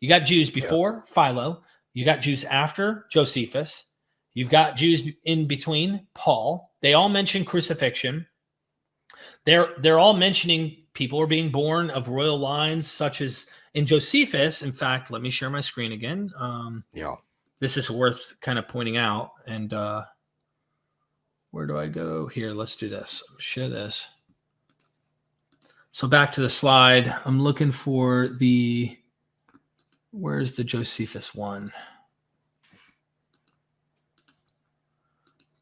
You got Jews before Philo. You got Jews after Josephus. You've got Jews in between Paul. They all mention crucifixion. They're all mentioning people are being born of royal lines, such as in Josephus. In fact, let me share my screen again. This is worth kind of pointing out. And where do I go here? Let's do this. Share this. So back to the slide. I'm looking for where's the Josephus one?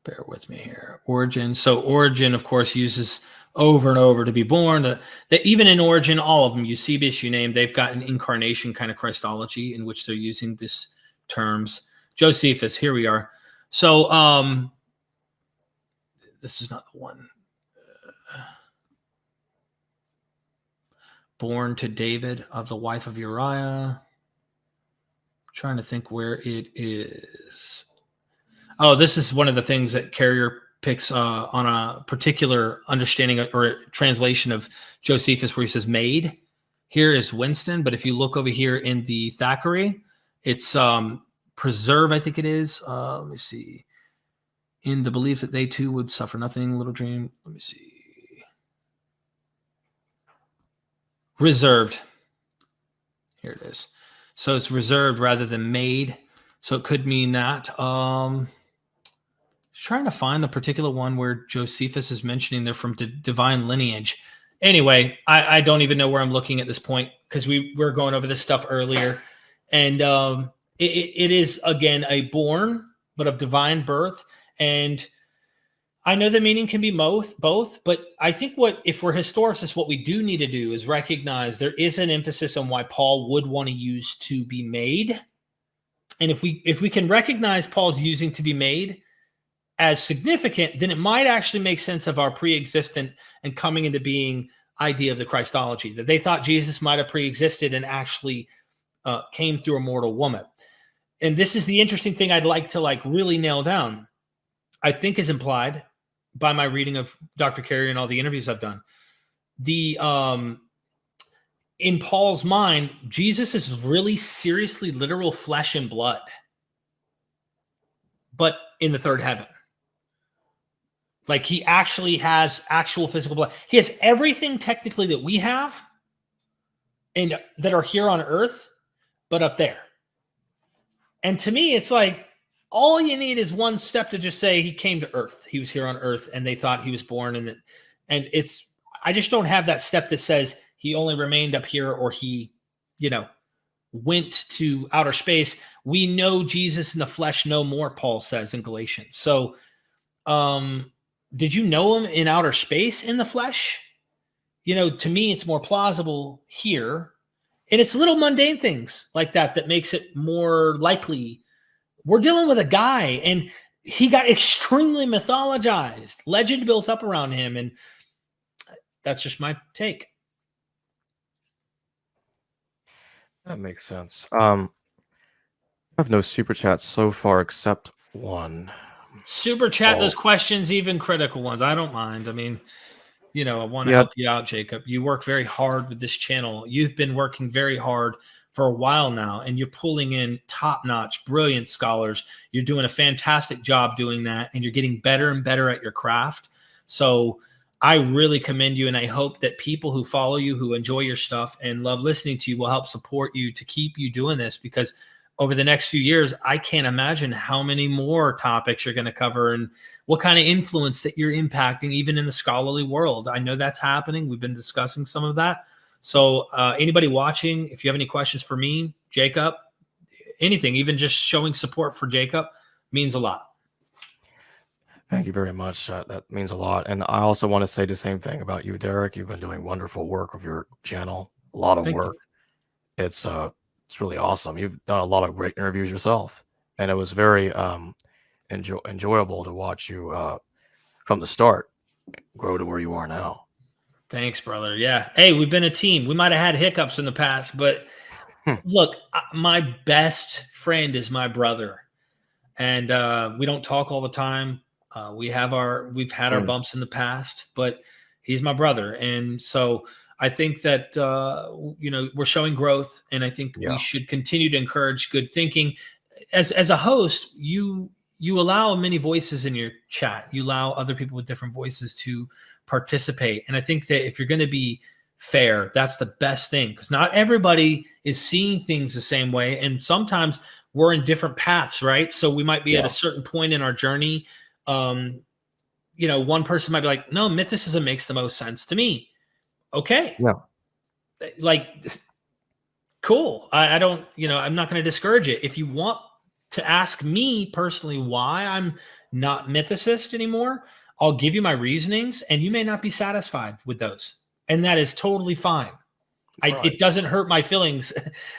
Bear with me here. Origen. So Origen, of course, uses over and over to be born. That even in Origen, all of them, Eusebius, you name, they've got an incarnation kind of Christology in which they're using these terms. Josephus, here we are. So this is not the one. Born to David of the wife of Uriah. Trying to think where it is. Oh, this is one of the things that Carrier picks on a particular understanding or translation of Josephus where he says maid. Here is Winston, but if you look over here in the Thackeray, it's preserve, I think it is. Let me see. In the belief that they too would suffer nothing, little dream. Let me see. Reserved. Here it is. So it's reserved rather than made. So it could mean that. Trying to find the particular one where Josephus is mentioning they're from divine lineage. Anyway, I don't even know where I'm looking at this point because we were going over this stuff earlier. And it is, again, a born, but of divine birth. And I know the meaning can be both, but I think if we're historicists, what we do need to do is recognize there is an emphasis on why Paul would want to use to be made. And if we can recognize Paul's using to be made as significant, then it might actually make sense of our pre-existent and coming into being idea of the Christology, that they thought Jesus might have pre-existed and actually came through a mortal woman. And this is the interesting thing I'd like to really nail down. I think is implied by my reading of Dr. Carey and all the interviews I've done. In Paul's mind, Jesus is really seriously literal flesh and blood, but in the third heaven. Like he actually has actual physical blood. He has everything technically that we have and that are here on earth, but up there. And to me, it's like all you need is one step to just say he came to earth. He was here on earth and they thought he was born. And I just don't have that step that says he only remained up here or he, went to outer space. We know Jesus in the flesh no more, Paul says in Galatians. So, did you know him in outer space in the flesh? To me, it's more plausible here. And it's little mundane things like that makes it more likely. We're dealing with a guy, and he got extremely mythologized, legend built up around him. And that's just my take. That makes sense. I have no super chats so far except one. Super chat those questions, even critical ones. I don't mind. I mean, I want to help you out, Jacob. You work very hard with this channel. You've been working very hard for a while now, and you're pulling in top-notch, brilliant scholars. You're doing a fantastic job doing that, and you're getting better and better at your craft. So I really commend you, and I hope that people who follow you, who enjoy your stuff and love listening to you, will help support you to keep you doing this, because over the next few years, I can't imagine how many more topics you're going to cover and what kind of influence that you're impacting even in the scholarly world. I know that's happening. We've been discussing some of that. So anybody watching, if you have any questions for me, Jacob, anything, even just showing support for Jacob means a lot. Thank you very much. That means a lot. And I also want to say the same thing about you, Derek. You've been doing wonderful work with your channel, a lot of work. It's really awesome. You've done a lot of great interviews yourself, and it was very enjoyable to watch you from the start grow to where you are now. Thanks, brother. Yeah. Hey, we've been a team. We might have had hiccups in the past, but look, my best friend is my brother, and we don't talk all the time. We've had our bumps in the past, but he's my brother, and so I think that, we're showing growth, and I think we should continue to encourage good thinking. As a host, you allow many voices in your chat. You allow other people with different voices to participate. And I think that if you're going to be fair, that's the best thing, because not everybody is seeing things the same way. And sometimes we're in different paths, right? So we might be at a certain point in our journey. One person might be like, no, mythicism makes the most sense to me. Okay. Yeah. Cool. I don't, I'm not going to discourage it. If you want to ask me personally why I'm not mythicist anymore, I'll give you my reasonings, and you may not be satisfied with those. And that is totally fine. Right. It doesn't hurt my feelings.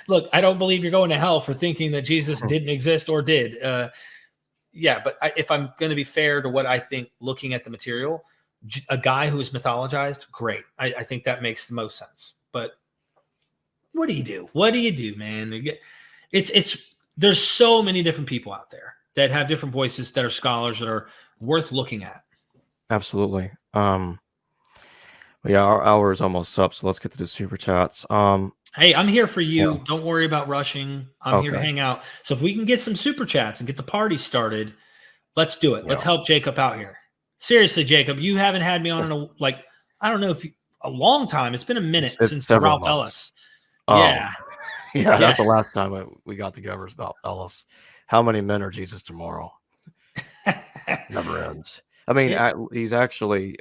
Look, I don't believe you're going to hell for thinking that Jesus didn't exist or did. But if I'm going to be fair to what I think, looking at the material, a guy who is mythologized, great. I think that makes the most sense. But what do you do? What do you do, man? There's so many different people out there that have different voices, that are scholars, that are worth looking at. Absolutely. Our hour is almost up, so let's get to the super chats. Hey, I'm here for you. Yeah. Don't worry about rushing. I'm here to hang out. So if we can get some super chats and get the party started, let's do it. Yeah. Let's help Jacob out here. Seriously, Jacob, you haven't had me on in I don't know if a long time. It's been a minute since Ralph Ellis. Yeah, that's the last time we got together about Ellis. How many men are Jesus tomorrow? Never ends. I mean, he's actually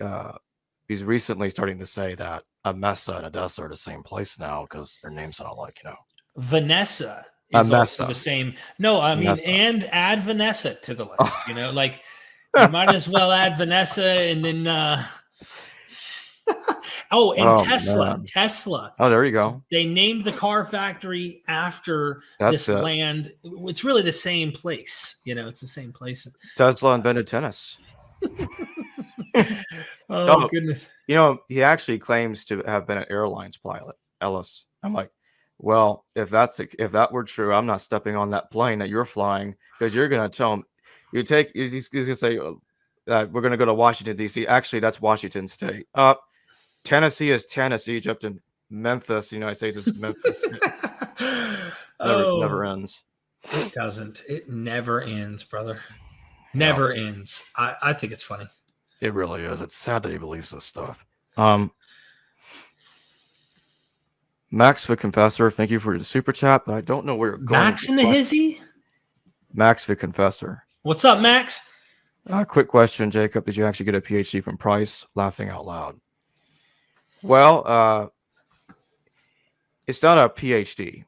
he's recently starting to say that Emesa and Edessa are the same place now because their names sound like, Vanessa is also the same. No, I mean, and add Vanessa to the list. You might as well add Vanessa, and then Oh, and Oh, Tesla. man. Tesla. Oh, there you go. They named the car factory after That's this it. land. It's really the same place. It's the same place. Tesla invented tennis. Oh, No, goodness. he actually claims to have been an airlines pilot, Ellis. I'm like, well, if that were true, I'm not stepping on that plane that you're flying, because you're gonna tell him he's gonna say we're gonna go to Washington D.C. Actually, that's Washington State. Tennessee is Tennessee, Egypt, and Memphis, United States is Memphis. Never ends. It doesn't. It never ends, brother. Never ends. I think it's funny. It really is. It's sad that he believes this stuff. Max the Confessor, thank you for the super chat, but I don't know where you're going. Max in the hizzy? Max the Confessor. What's up, Max? Quick question, Jacob. Did you actually get a PhD from Price? Laughing out loud. Well, it's not a PhD.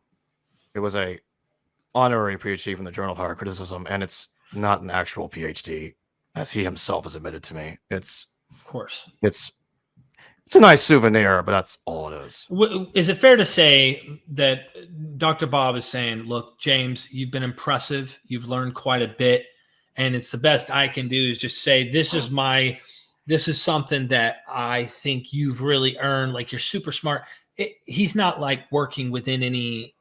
It was a honorary PhD from the Journal of Higher Criticism, and it's not an actual PhD, as he himself has admitted to me. Of course. It's a nice souvenir, but that's all it is. Is it fair to say that Dr. Bob is saying, look, James, you've been impressive. You've learned quite a bit. And it's the best I can do is just say, this is something that I think you've really earned. Like, you're super smart. He's not like working within any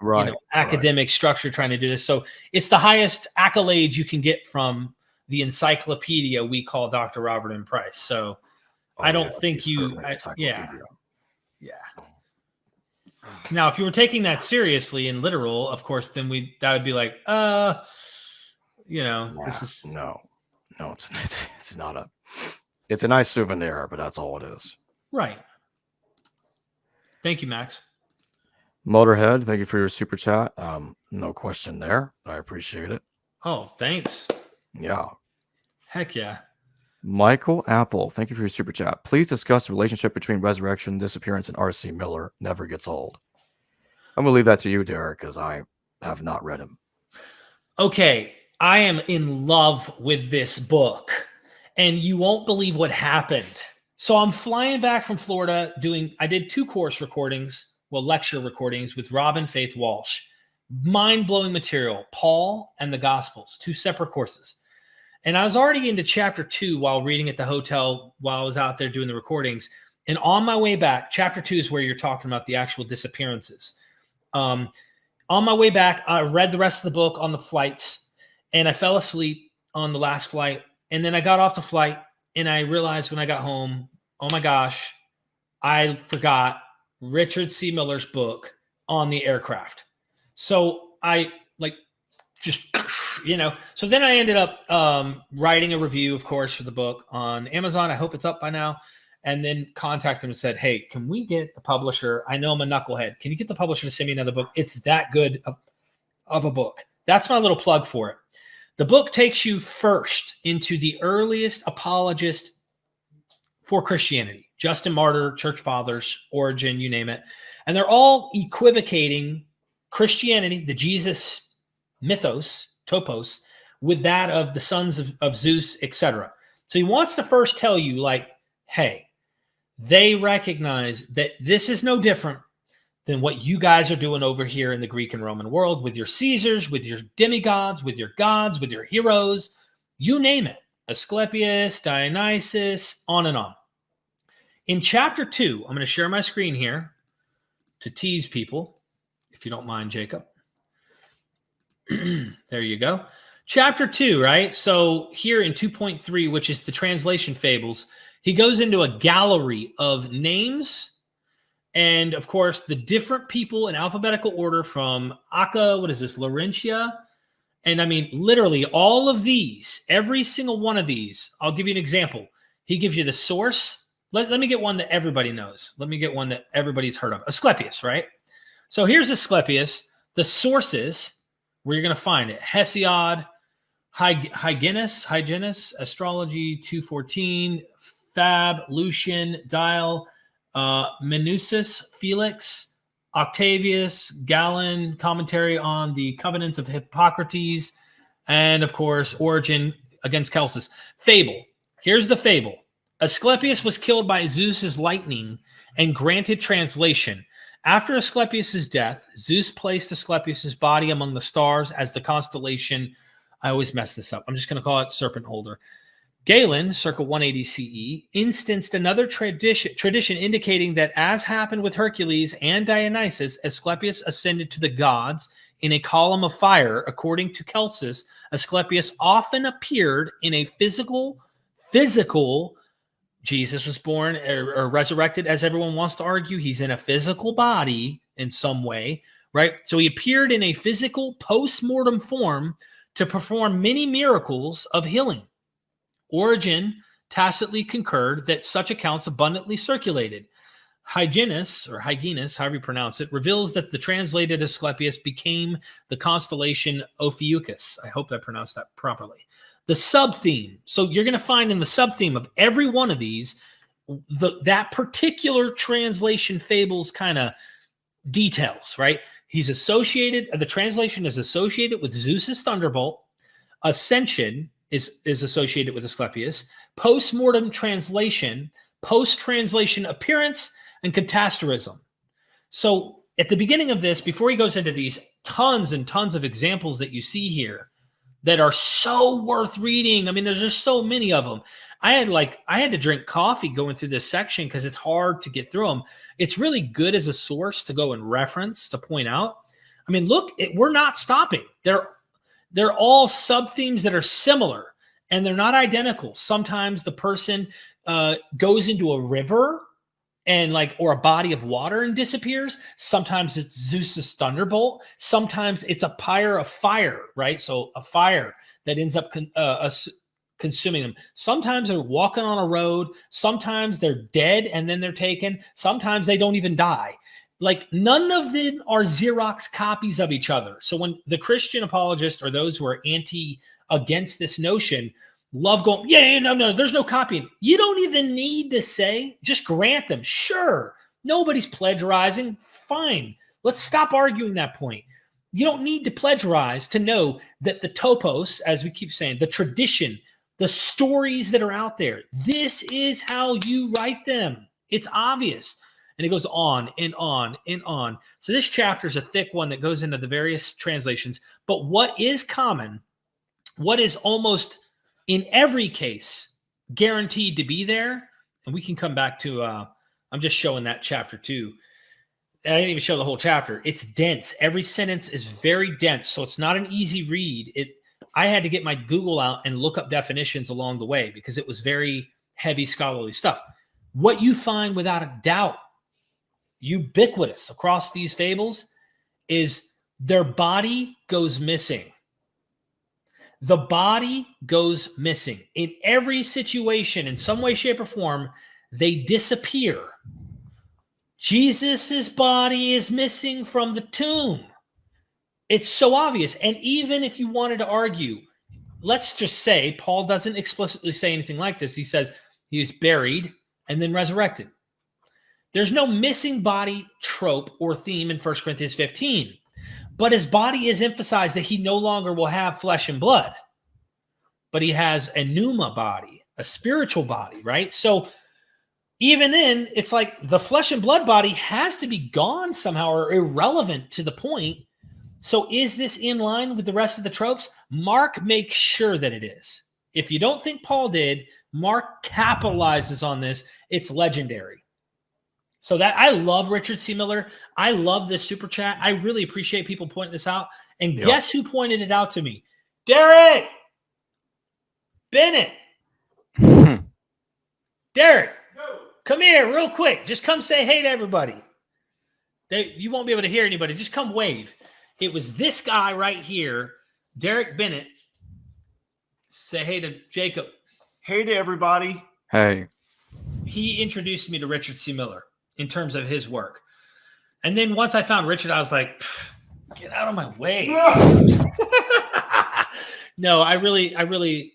academic structure trying to do this. So it's the highest accolade you can get from the encyclopedia we call Dr. Robert M. Price. So I don't think Now, if you were taking that seriously and literal, of course, then that would be like, this is no, it's not it's a nice souvenir, but that's all it is. Right. Thank you, Max. Motorhead, thank you for your super chat. No question there. I appreciate it. Oh, thanks. Yeah. Heck yeah. Michael Apple, thank you for your super chat. Please discuss the relationship between resurrection, disappearance, and R.C. Miller. Never gets old. I'm going to leave that to you, Derek, because I have not read him. Okay. I am in love with this book, and you won't believe what happened. So I'm flying back from Florida I did 2 lecture recordings with Robin Faith Walsh. Mind-blowing material, Paul and the Gospels, 2 separate courses. And I was already into chapter 2 while reading at the hotel while I was out there doing the recordings. And on my way back, chapter 2 is where you're talking about the actual disappearances. On my way back, I read the rest of the book on the flights, and I fell asleep on the last flight. And then I got off the flight, and I realized when I got home, oh my gosh, I forgot Richard C. Miller's book on the aircraft. So I so then I ended up writing a review, of course, for the book on Amazon. I hope it's up by now. And then contacted him and said, hey, can we get the publisher? I know I'm a knucklehead. Can you get the publisher to send me another book? It's that good of a book. That's my little plug for it. The book takes you first into the earliest apologist for Christianity. Justin Martyr, Church Fathers, Origen, you name it. And they're all equivocating Christianity, the Jesus mythos, topos, with that of the sons of Zeus, etc. So he wants to first tell you, like, hey, they recognize that this is no different than what you guys are doing over here in the Greek and Roman world with your Caesars, with your demigods, with your gods, with your heroes, you name it. Asclepius, Dionysus, on and on. In chapter 2, I'm going to share my screen here to tease people, if you don't mind, Jacob. There you go. Chapter 2, right? So here in 2.3, which is the translation fables, he goes into a gallery of names and, of course, the different people in alphabetical order from Laurentia. And I mean, literally all of these, every single one of these, I'll give you an example. He gives you the source. Let me get one that everybody knows. Let me get one that everybody's heard of. Asclepius, right? So here's Asclepius. The sources, where you're going to find it. Hesiod, Hyginus, Astrology 214, Fab, Lucian, Dial, Minucius, Felix, Octavius, Galen, commentary on the covenants of Hippocrates, and of course, Origen against Celsus. Fable. Here's the fable. Asclepius was killed by Zeus's lightning and granted translation. After Asclepius's death, Zeus placed Asclepius's body among the stars as the constellation. I always mess this up. I'm just going to call it Serpent Holder. Galen, circa 180 CE, instanced another tradition indicating that, as happened with Hercules and Dionysus, Asclepius ascended to the gods in a column of fire. According to Celsus, Asclepius often appeared in a physical. Jesus was born or resurrected, as everyone wants to argue. He's in a physical body in some way, right? So he appeared in a physical post-mortem form to perform many miracles of healing. Origen tacitly concurred that such accounts abundantly circulated. Hyginus, however you pronounce it, reveals that the translated Asclepius became the constellation Ophiuchus. I hope I pronounced that properly. The sub-theme. So you're going to find in the sub-theme of every one of these, that particular translation fables kind of details, right? He's associated, the translation is associated with Zeus's thunderbolt. Ascension is associated with Asclepius. Post-mortem translation, post-translation appearance, and catasterism. So at the beginning of this, before he goes into these tons and tons of examples that you see here that are so worth reading. I mean, there's just so many of them. I had to drink coffee going through this section because it's hard to get through them. It's really good as a source to go and reference, to point out. I mean, look, we're not stopping. They're all sub-themes that are similar, and they're not identical. Sometimes the person goes into a river and or a body of water and disappears. Sometimes it's Zeus's thunderbolt. Sometimes it's a pyre of fire, right? So a fire that ends up consuming them. Sometimes they're walking on a road. Sometimes they're dead and then they're taken. Sometimes they don't even die. None of them are Xerox copies of each other. So when the Christian apologists or those who are against this notion love going, no, there's no copying. You don't even need to say, just grant them. Sure, nobody's plagiarizing. Fine. Let's stop arguing that point. You don't need to plagiarize to know that the topos, as we keep saying, the tradition, the stories that are out there, this is how you write them. It's obvious. And it goes on and on and on. So this chapter is a thick one that goes into the various translations. But what is common, what is almost in every case guaranteed to be there, and we can come back to, I'm just showing that chapter too. I didn't even show the whole chapter. It's dense. Every sentence is very dense, so it's not an easy read. I had to get my Google out and look up definitions along the way because it was very heavy scholarly stuff. What you find without a doubt, ubiquitous across these fables, is their body goes missing. The body goes missing. In every situation, in some way, shape, or form, they disappear. Jesus's body is missing from the tomb. It's so obvious. And even if you wanted to argue, let's just say Paul doesn't explicitly say anything like this. He says he was buried and then resurrected. There's no missing body trope or theme in 1 Corinthians 15. But his body is emphasized that he no longer will have flesh and blood, but he has a pneuma body, a spiritual body, right? So even then, it's like the flesh and blood body has to be gone somehow or irrelevant to the point. So is this in line with the rest of the tropes? Mark makes sure that it is. If you don't think Paul did, Mark capitalizes on this. It's legendary. So that I love Richard C. Miller. I love this super chat. I really appreciate people pointing this out. And guess who pointed it out to me? Derek Bennett. Derek, come here real quick. Just come say hey to everybody. You won't be able to hear anybody. Just come wave. It was this guy right here, Derek Bennett. Say hey to Jacob. Hey to everybody. Hey. He introduced me to Richard C. Miller in terms of his work. And then once I found Richard, I was like, get out of my way. No, I really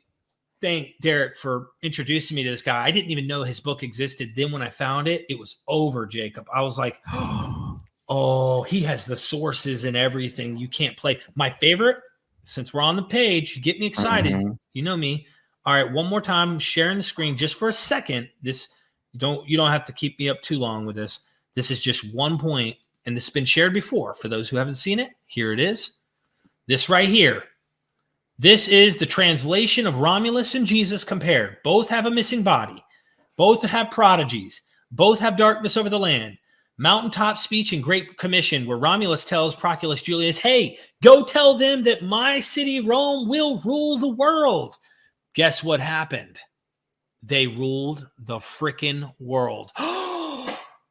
thank Derek for introducing me to this guy. I didn't even know his book existed. Then when I found it, it was over, Jacob. I was like, oh, he has the sources and everything. You can't play. My favorite, since we're on the page, you get me excited. You know me, All right, one more time, I'm sharing the screen just for a second. This you don't have to keep me up too long with this. This is just one point, and this has been shared before. For those who haven't seen it, here it is. This right here. This is the translation of Romulus and Jesus compared. Both have a missing body. Both have prodigies. Both have darkness over the land. Mountaintop speech and Great Commission, where Romulus tells Proculus Julius, hey, go tell them that my city, Rome, will rule the world. Guess what happened? They ruled the frickin' world.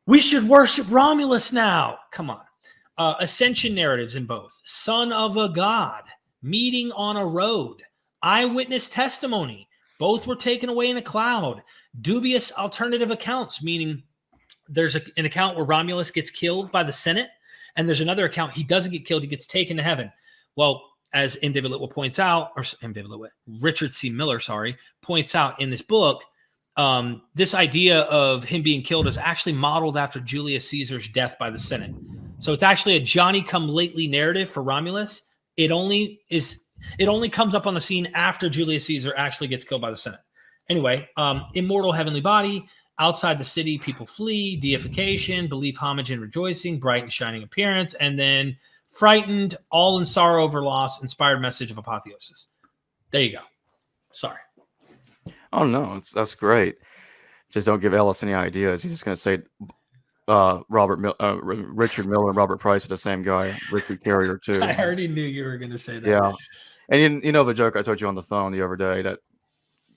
We should worship Romulus now. Come on. Ascension narratives in both. Son of a god. Meeting on a road. Eyewitness testimony. Both were taken away in a cloud. Dubious alternative accounts, meaning there's an account where Romulus gets killed by the Senate, and there's another account he doesn't get killed, he gets taken to heaven. Well, as M. David Litwa points out, or M. David Litwa, Richard C. Miller, points out in this book, this idea of him being killed is actually modeled after Julius Caesar's death by the Senate. So it's actually a Johnny-come-lately narrative for Romulus. It only comes up on the scene after Julius Caesar actually gets killed by the Senate. Anyway, immortal heavenly body. Outside the city, people flee, deification, belief, homage, and rejoicing, bright and shining appearance, and then frightened, all in sorrow over loss, inspired message of apotheosis. There you go. Sorry. Oh, no, that's great. Just don't give Ellis any ideas. He's just going to say Richard Miller and Robert Price are the same guy. Richard Carrier, too. I already knew you were going to say that. Yeah. And you know the joke I told you on the phone the other day that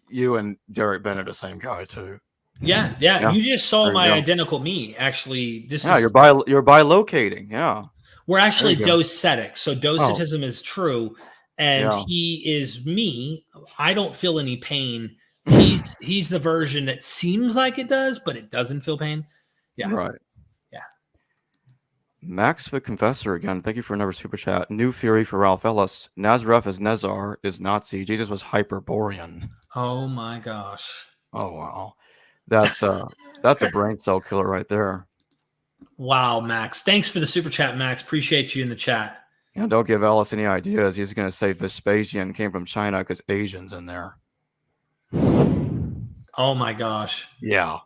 you and Derek Bennett are the same guy, too. Yeah. You just saw my identical me. Actually, you're bilocating. Yeah, we're actually docetic. So docetism is true, and he is me. I don't feel any pain. He's the version that seems like it does, but it doesn't feel pain. Yeah, right. Yeah. Max the Confessor again. Thank you for another super chat. New theory for Ralph Ellis. Nazareth is Nezar is Nazi. Jesus was Hyperborean. Oh my gosh. Oh wow. That's a brain cell killer right there. Wow, Max. Thanks for the super chat, Max. Appreciate you in the chat. Don't give Ellis any ideas. He's going to say Vespasian came from China because Asians in there. Oh my gosh. Yeah.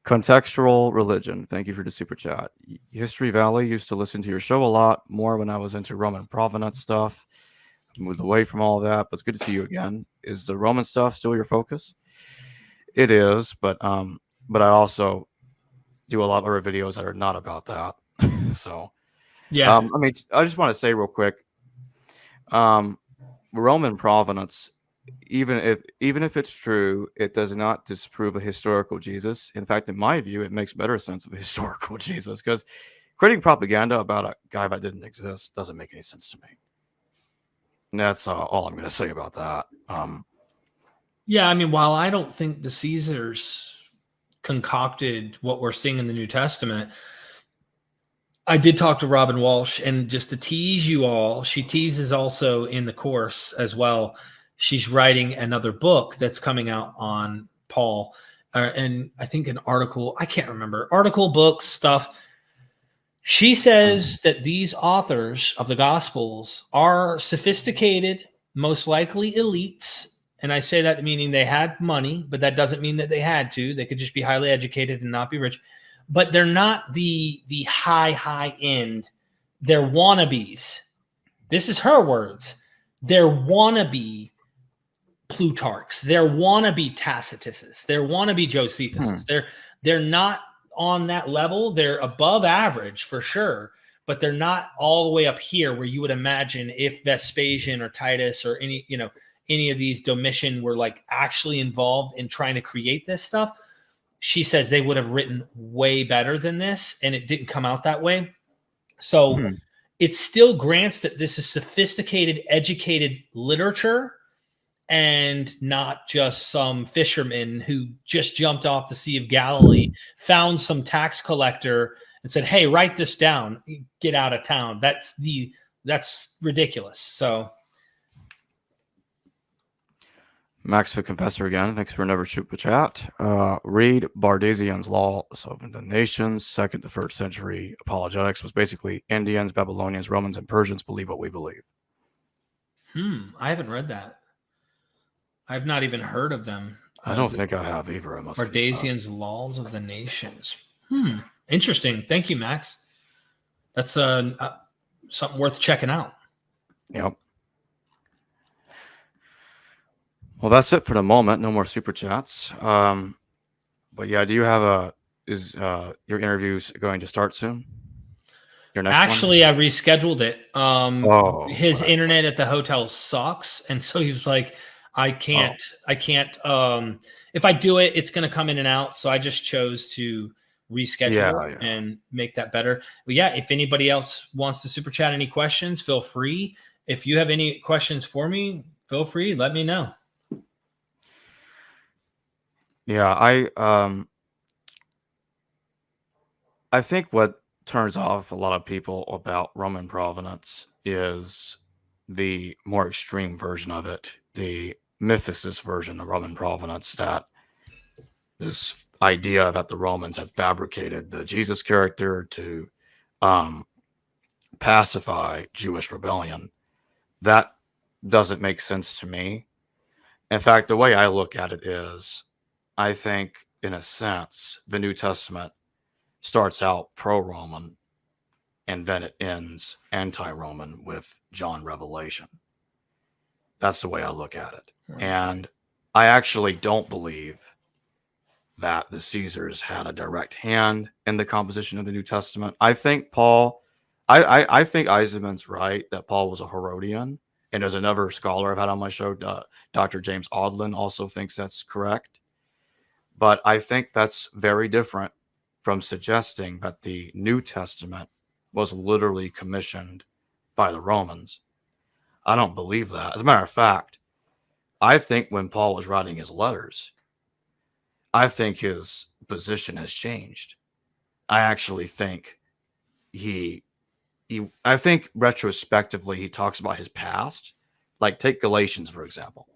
Contextual religion. Thank you for the super chat. History Valley used to listen to your show a lot more when I was into Roman provenance stuff. Moved away from all of that, but it's good to see you again. Is the Roman stuff still your focus? It is, but I also do a lot of other videos that are not about that. So, yeah. I just want to say real quick, Roman provenance, even if it's true, it does not disprove a historical Jesus. In fact, in my view, it makes better sense of a historical Jesus, because creating propaganda about a guy that didn't exist doesn't make any sense to me. And that's all I'm going to say about that. Yeah, while I don't think the Caesars concocted what we're seeing in the New Testament, I did talk to Robin Walsh, and just to tease you all, she teases also in the course as well. She's writing another book that's coming out on Paul, and I think an article, I can't remember, article, books, stuff. She says that these authors of the Gospels are sophisticated, most likely elites. And I say that meaning they had money, but that doesn't mean that they had to. They could just be highly educated and not be rich. But they're not the high end. They're wannabes. This is her words. They're wannabe Plutarchs. They're wannabe Tacituses. They're wannabe Josephuses. They're not on that level. They're above average for sure, but they're not all the way up here where you would imagine if Vespasian or Titus or any of these Domitian were like actually involved in trying to create this stuff. She says they would have written way better than this, and it didn't come out that way. So it still grants that this is sophisticated, educated literature and not just some fisherman who just jumped off the Sea of Galilee, found some tax collector and said, hey, write this down, get out of town. That's ridiculous. So Max the Confessor again. Thanks for another super chat. Read Bardasian's Laws of the Nations, 2nd to 3rd century apologetics was basically Indians, Babylonians, Romans, and Persians believe what we believe. I haven't read that. I've not even heard of them. I don't think I have either. I must be Bardasian's Laws of the Nations. Interesting. Thank you, Max. That's something worth checking out. Yep. Well, that's it for the moment. No more super chats. But yeah, do you have is your interviews going to start soon? Your next Actually, one? I rescheduled it. His internet at the hotel sucks, and so he was like, I can't. If I do it, it's going to come in and out. So I just chose to reschedule and make that better. But yeah, if anybody else wants to super chat any questions, feel free. If you have any questions for me, feel free. Let me know. Yeah, I think what turns off a lot of people about Roman provenance is the more extreme version of it, the mythicist version of Roman provenance, that this idea that the Romans had fabricated the Jesus character to pacify Jewish rebellion. That doesn't make sense to me. In fact, the way I look at it is, I think, in a sense, the New Testament starts out pro-Roman and then it ends anti-Roman with John Revelation. That's the way I look at it. Right. And I actually don't believe that the Caesars had a direct hand in the composition of the New Testament. I think I think Eisenman's right that Paul was a Herodian. And there's another scholar I've had on my show, Dr. James Audlin, also thinks that's correct. But I think that's very different from suggesting that the New Testament was literally commissioned by the Romans. I don't believe that. As a matter of fact, I think when Paul was writing his letters, I think his position has changed. I actually think I think retrospectively he talks about his past. Like, take Galatians, for example.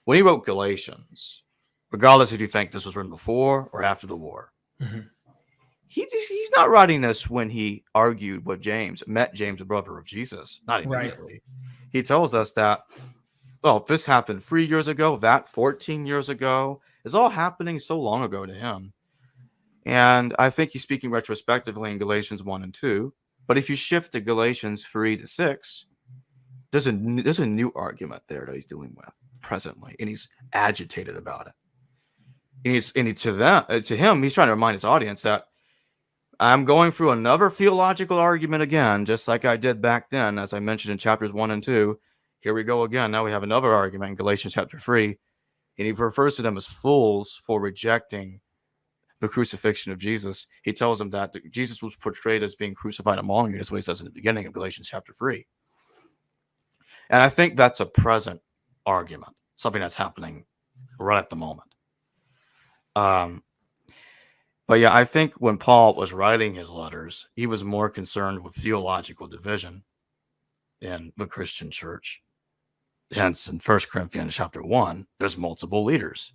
When he wrote Galatians, regardless if you think this was written before or after the war, he's not writing this when he argued with James, met James, the brother of Jesus. Not immediately. Right. He tells us that, well, if this happened 3 years ago, that 14 years ago, is all happening so long ago to him. And I think he's speaking retrospectively in Galatians 1 and 2. But if you shift to Galatians 3 to 6, there's a new argument there that he's dealing with presently, and he's agitated about it. And to him, he's trying to remind his audience that I'm going through another theological argument again, just like I did back then, as I mentioned in chapters 1 and 2. Here we go again. Now we have another argument in Galatians chapter 3, and he refers to them as fools for rejecting the crucifixion of Jesus. He tells them that Jesus was portrayed as being crucified among you, as what he says in the beginning of Galatians chapter 3. And I think that's a present argument, something that's happening right at the moment. But yeah, I think when Paul was writing his letters, he was more concerned with theological division in the Christian church. Hence, in 1 Corinthians chapter 1, there's multiple leaders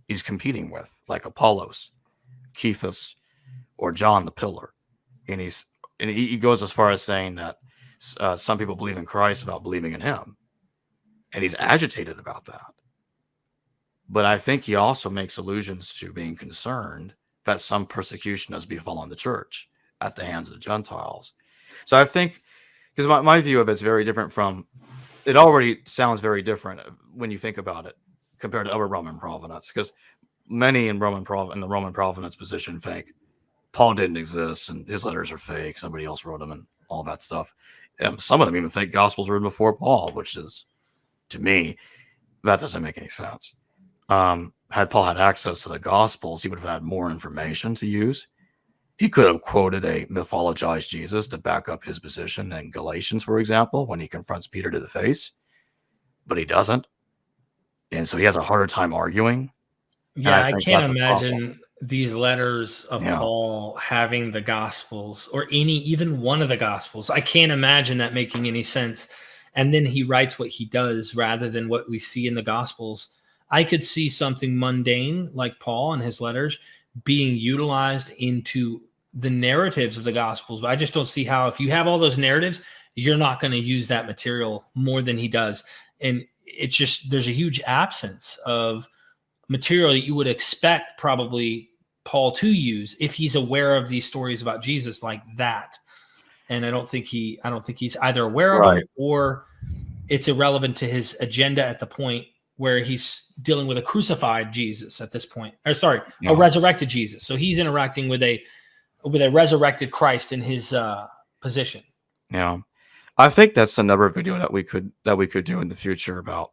he's competing with, like Apollos, Cephas, or John the Pillar. And he goes as far as saying that some people believe in Christ without believing in him. And he's agitated about that. But I think he also makes allusions to being concerned that some persecution has befallen the church at the hands of the Gentiles. So I think, because my view of it's very different from, it already sounds very different when you think about it compared to other Roman provenance, because many in the Roman provenance position think Paul didn't exist and his letters are fake, somebody else wrote them and all that stuff. And some of them even think Gospels were written before Paul, which is, to me, that doesn't make any sense. Had Paul had access to the Gospels, he would have had more information to use. He could have quoted a mythologized Jesus to back up his position in Galatians, for example, when he confronts Peter to the face, but he doesn't. And so he has a harder time arguing. Yeah, I can't imagine these letters of Paul having the Gospels or even one of the Gospels. I can't imagine that making any sense. And then he writes what he does rather than what we see in the Gospels. I could see something mundane like Paul and his letters being utilized into the narratives of the Gospels, but I just don't see how, if you have all those narratives, you're not going to use that material more than he does. And it's just there's a huge absence of material that you would expect probably Paul to use if he's aware of these stories about Jesus like that. And I don't think he's either aware of them or it's irrelevant to his agenda at the point where he's dealing with a crucified Jesus at this point. Or sorry, a resurrected Jesus. So he's interacting with a resurrected Christ in his position. Yeah. I think that's another video that we could do in the future about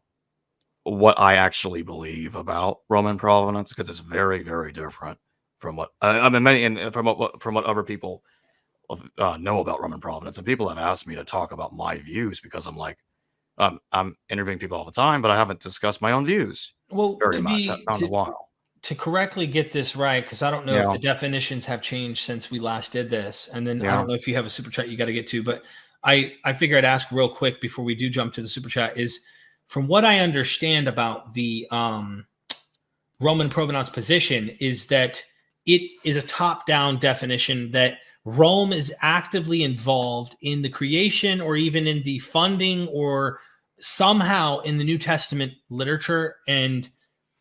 what I actually believe about Roman provenance, because it's very, very different from what from what other people know about Roman provenance. And people have asked me to talk about my views because I'm like, I'm interviewing people all the time, but I haven't discussed my own views very much. I've found a while. To correctly get this right, because I don't know if the definitions have changed since we last did this. And then I don't know if you have a super chat you got to get to, but I figure I'd ask real quick before we do jump to the super chat is, from what I understand about the Roman provenance position, is that it is a top-down definition that Rome is actively involved in the creation or even in the funding or somehow in the New Testament literature and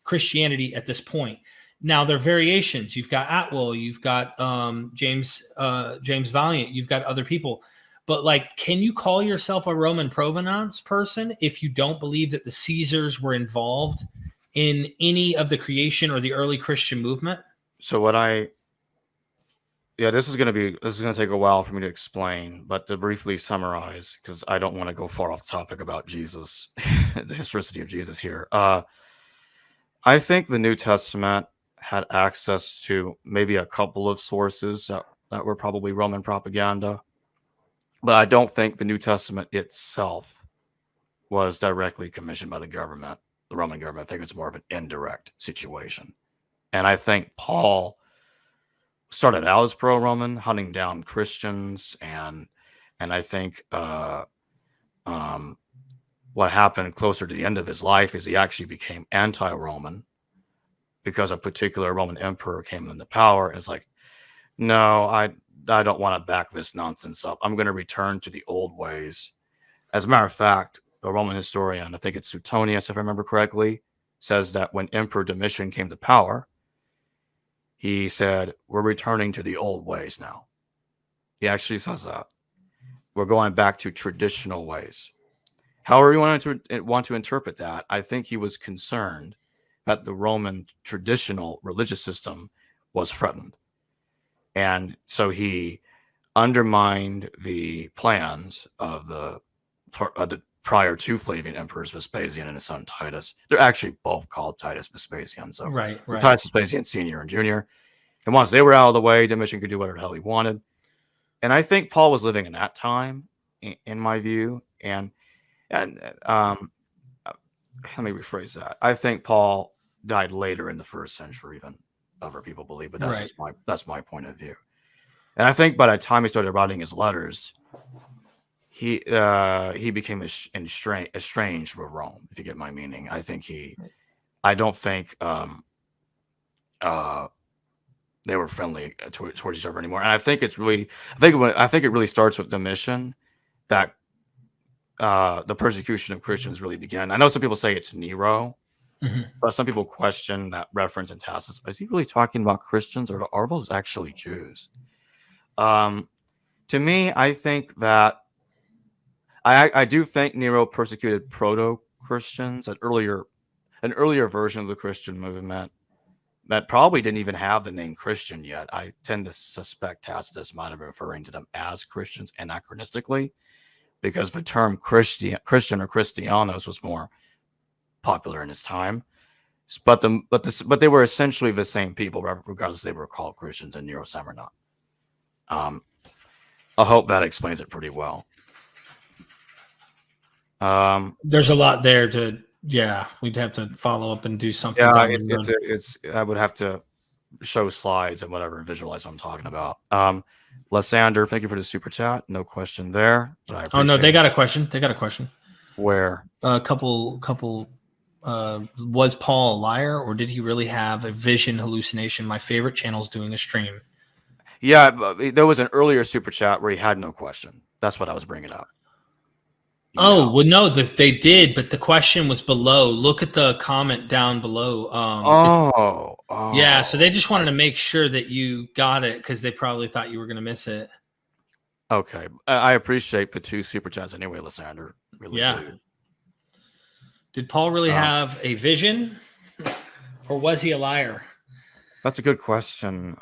Christianity at this point. Now, there are variations. You've got Atwell, you've got James Valiant, you've got other people. But like, can you call yourself a Roman provenance person if you don't believe that the Caesars were involved in any of the creation or the early Christian movement? So this is going to take a while for me to explain, but to briefly summarize, because I don't want to go far off the topic about Jesus, the historicity of Jesus here. I think the New Testament had access to maybe a couple of sources that were probably Roman propaganda, but I don't think the New Testament itself was directly commissioned by the government, the Roman government. I think it's more of an indirect situation. And I think Paul started out as pro-Roman, hunting down Christians, and I think what happened closer to the end of his life is he actually became anti-Roman because a particular Roman emperor came into power. And it's like, no, I don't want to back this nonsense up. I'm going to return to the old ways. As a matter of fact, a Roman historian, I think it's Suetonius, if I remember correctly, says that when Emperor Domitian came to power, he said, we're returning to the old ways now. He actually says that. We're going back to traditional ways. However you want to interpret that, I think he was concerned that the Roman traditional religious system was threatened. And so he undermined the plans of the prior two Flavian emperors, Vespasian and his son Titus. They're actually both called Titus Vespasian. So right. Titus Vespasian Sr. and Jr. And once they were out of the way, Domitian could do whatever the hell he wanted. And I think Paul was living in that time, in my view. And let me rephrase that. I think Paul died later in the first century than other people believe, but that's my point of view. And I think by the time he started writing his letters, he became estranged with Rome, if you get my meaning. I don't think they were friendly towards each other anymore. And I think it really starts with Domitian that the persecution of Christians really began. I know some people say it's Nero, but some people question that reference in Tacitus. Is he really talking about Christians, or are those actually Jews? To me, I think that I do think Nero persecuted proto-Christians, an earlier version of the Christian movement that probably didn't even have the name Christian yet. I tend to suspect Tacitus might have been referring to them as Christians anachronistically, because the term Christian or Christianos was more popular in his time. But they were essentially the same people, regardless if they were called Christians in Nero's time or not. I hope that explains it pretty well. There's a lot there we'd have to follow up and do something. I would have to show slides and whatever and visualize what I'm talking about. Lysander, thank you for the super chat. No question there. Oh no, they got a question. Where? A couple. Was Paul a liar, or did he really have a vision hallucination? My favorite channel's doing a stream. Yeah, there was an earlier super chat where he had no question. That's what I was bringing up. Oh, well, no, they did, but the question was below. Look at the comment down below. Yeah, so they just wanted to make sure that you got it because they probably thought you were going to miss it. Okay. I appreciate the 2 super chats anyway, Lysander. Really do. Did Paul really have a vision, or was he a liar? That's a good question.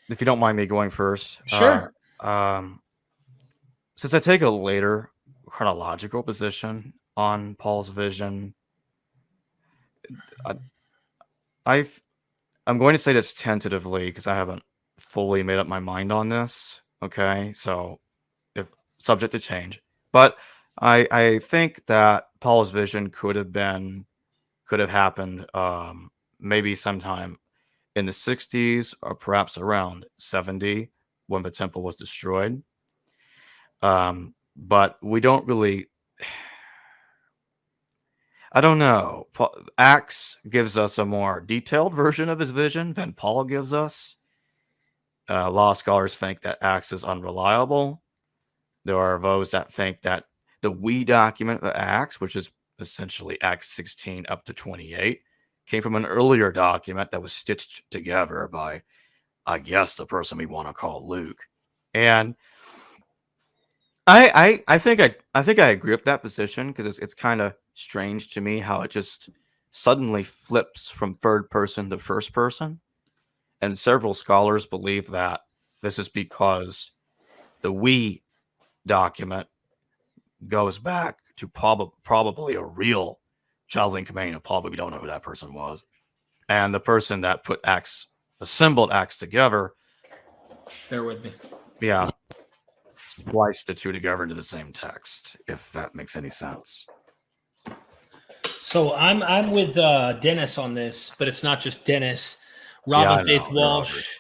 If you don't mind me going first. Sure. Since I take a later chronological position on Paul's vision, I'm going to say this tentatively because I haven't fully made up my mind on this. Okay, so if subject to change, but I think that Paul's vision could have happened maybe sometime in the 60s or perhaps around 70 when the temple was destroyed. But we don't really, I don't know. Acts gives us a more detailed version of his vision than Paul gives us. A lot of scholars think that Acts is unreliable. There are those that think that the we document of Acts, which is essentially Acts 16 up to 28, came from an earlier document that was stitched together by, I guess, the person we want to call Luke. And I think I agree with that position because it's kind of strange to me how it just suddenly flips from third person to first person. And several scholars believe that this is because the we document goes back to probably a real child companion of Paul, but we don't know who that person was. And the person that put Acts, assembled Acts together. Bear with me. Yeah. Spliced the two together into the same text, if that makes any sense. So I'm with Dennis on this, but it's not just Dennis. Robin Faith Walsh,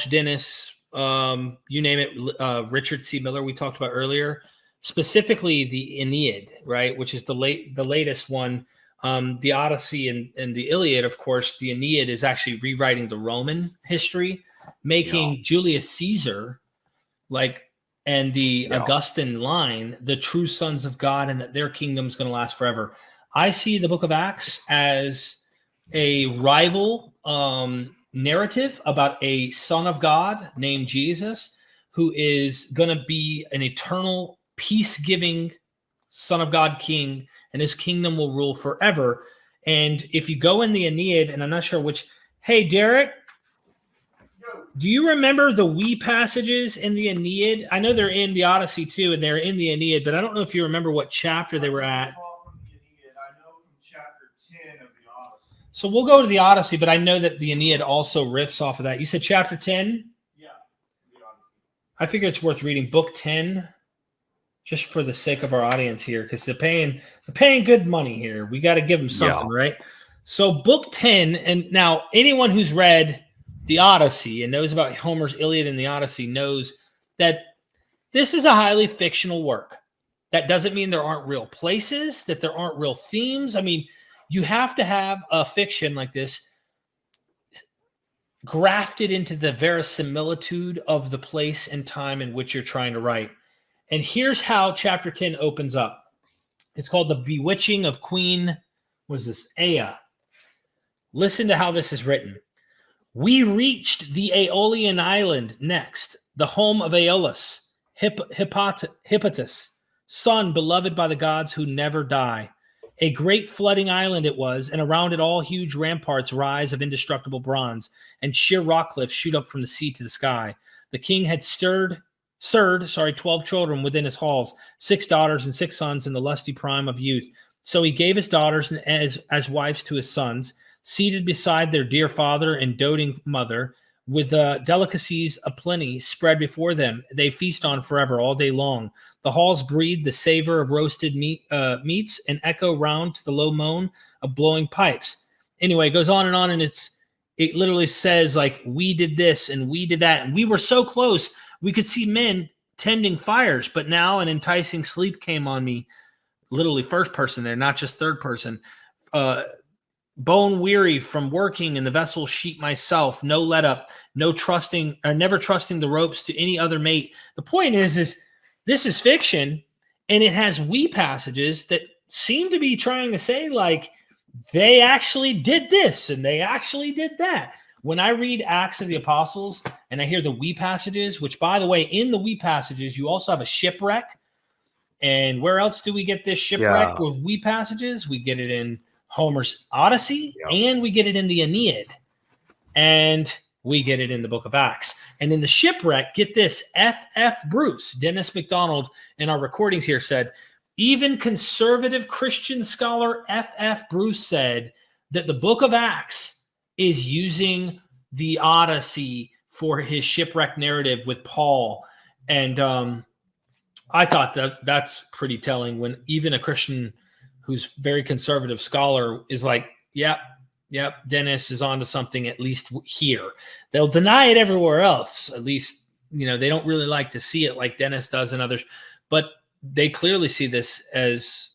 Dennis, you name it. Richard C. Miller, we talked about earlier, specifically the Aeneid, right, which is the latest one. The Odyssey and the Iliad, of course. The Aeneid is actually rewriting the Roman history, making Julius Caesar and the Augustan line the true sons of God, and that their kingdom's going to last forever. I see the Book of Acts as a rival narrative about a son of God named Jesus, who is going to be an eternal peace-giving son of God king, and his kingdom will rule forever. And if you go in the Aeneid, and I'm not sure which, hey, Derek, do you remember the we passages in the Aeneid? I know they're in the Odyssey too, and they're in the Aeneid, but I don't know if you remember what chapter they were at. So we'll go to the Odyssey, but I know that the Aeneid also riffs off of that. You said chapter 10? Yeah. I figure it's worth reading book 10 just for the sake of our audience here, because they're paying good money here. We got to give them something, right? So book 10, and now anyone who's read the Odyssey and knows about Homer's Iliad and the Odyssey knows that this is a highly fictional work. That doesn't mean there aren't real places, that there aren't real themes. I mean, you have to have a fiction like this grafted into the verisimilitude of the place and time in which you're trying to write. And here's how chapter 10 opens up. It's called The Bewitching of Queen, what is this, Ea. Listen to how this is written. We reached the Aeolian island next, the home of Aeolus, Hippotas, son beloved by the gods who never die. A great flooding island it was, and around it all huge ramparts rise of indestructible bronze, and sheer rock cliffs shoot up from the sea to the sky. The king had served 12 children within his halls, 6 daughters and 6 sons in the lusty prime of youth. So he gave his daughters as wives to his sons, seated beside their dear father and doting mother, with delicacies aplenty spread before them. They feast on forever all day long. The halls breathe the savor of roasted meats and echo round to the low moan of blowing pipes. Anyway, it goes on, and it literally says, like, we did this and we did that, and we were so close. We could see men tending fires, but now an enticing sleep came on me. Literally first person there, not just third person. Bone weary from working in the vessel sheet myself, no let up, never trusting the ropes to any other mate. The point is This is fiction, and it has we passages that seem to be trying to say, like, they actually did this and they actually did that. When I read Acts of the Apostles and I hear the we passages, which, by the way, in the we passages, you also have a shipwreck. And where else do we get this shipwreck with we passages? We get it in Homer's Odyssey, and we get it in the Aeneid, and we get it in the book of Acts. And in the shipwreck, get this, F.F. Bruce, Dennis MacDonald, in our recordings here said, even conservative Christian scholar F.F. Bruce said that the book of Acts is using the Odyssey for his shipwreck narrative with Paul. And I thought that's pretty telling when even a Christian who's very conservative scholar is like, yep, Dennis is onto something, at least here. They'll deny it everywhere else. At least, they don't really like to see it like Dennis does and others. But they clearly see this as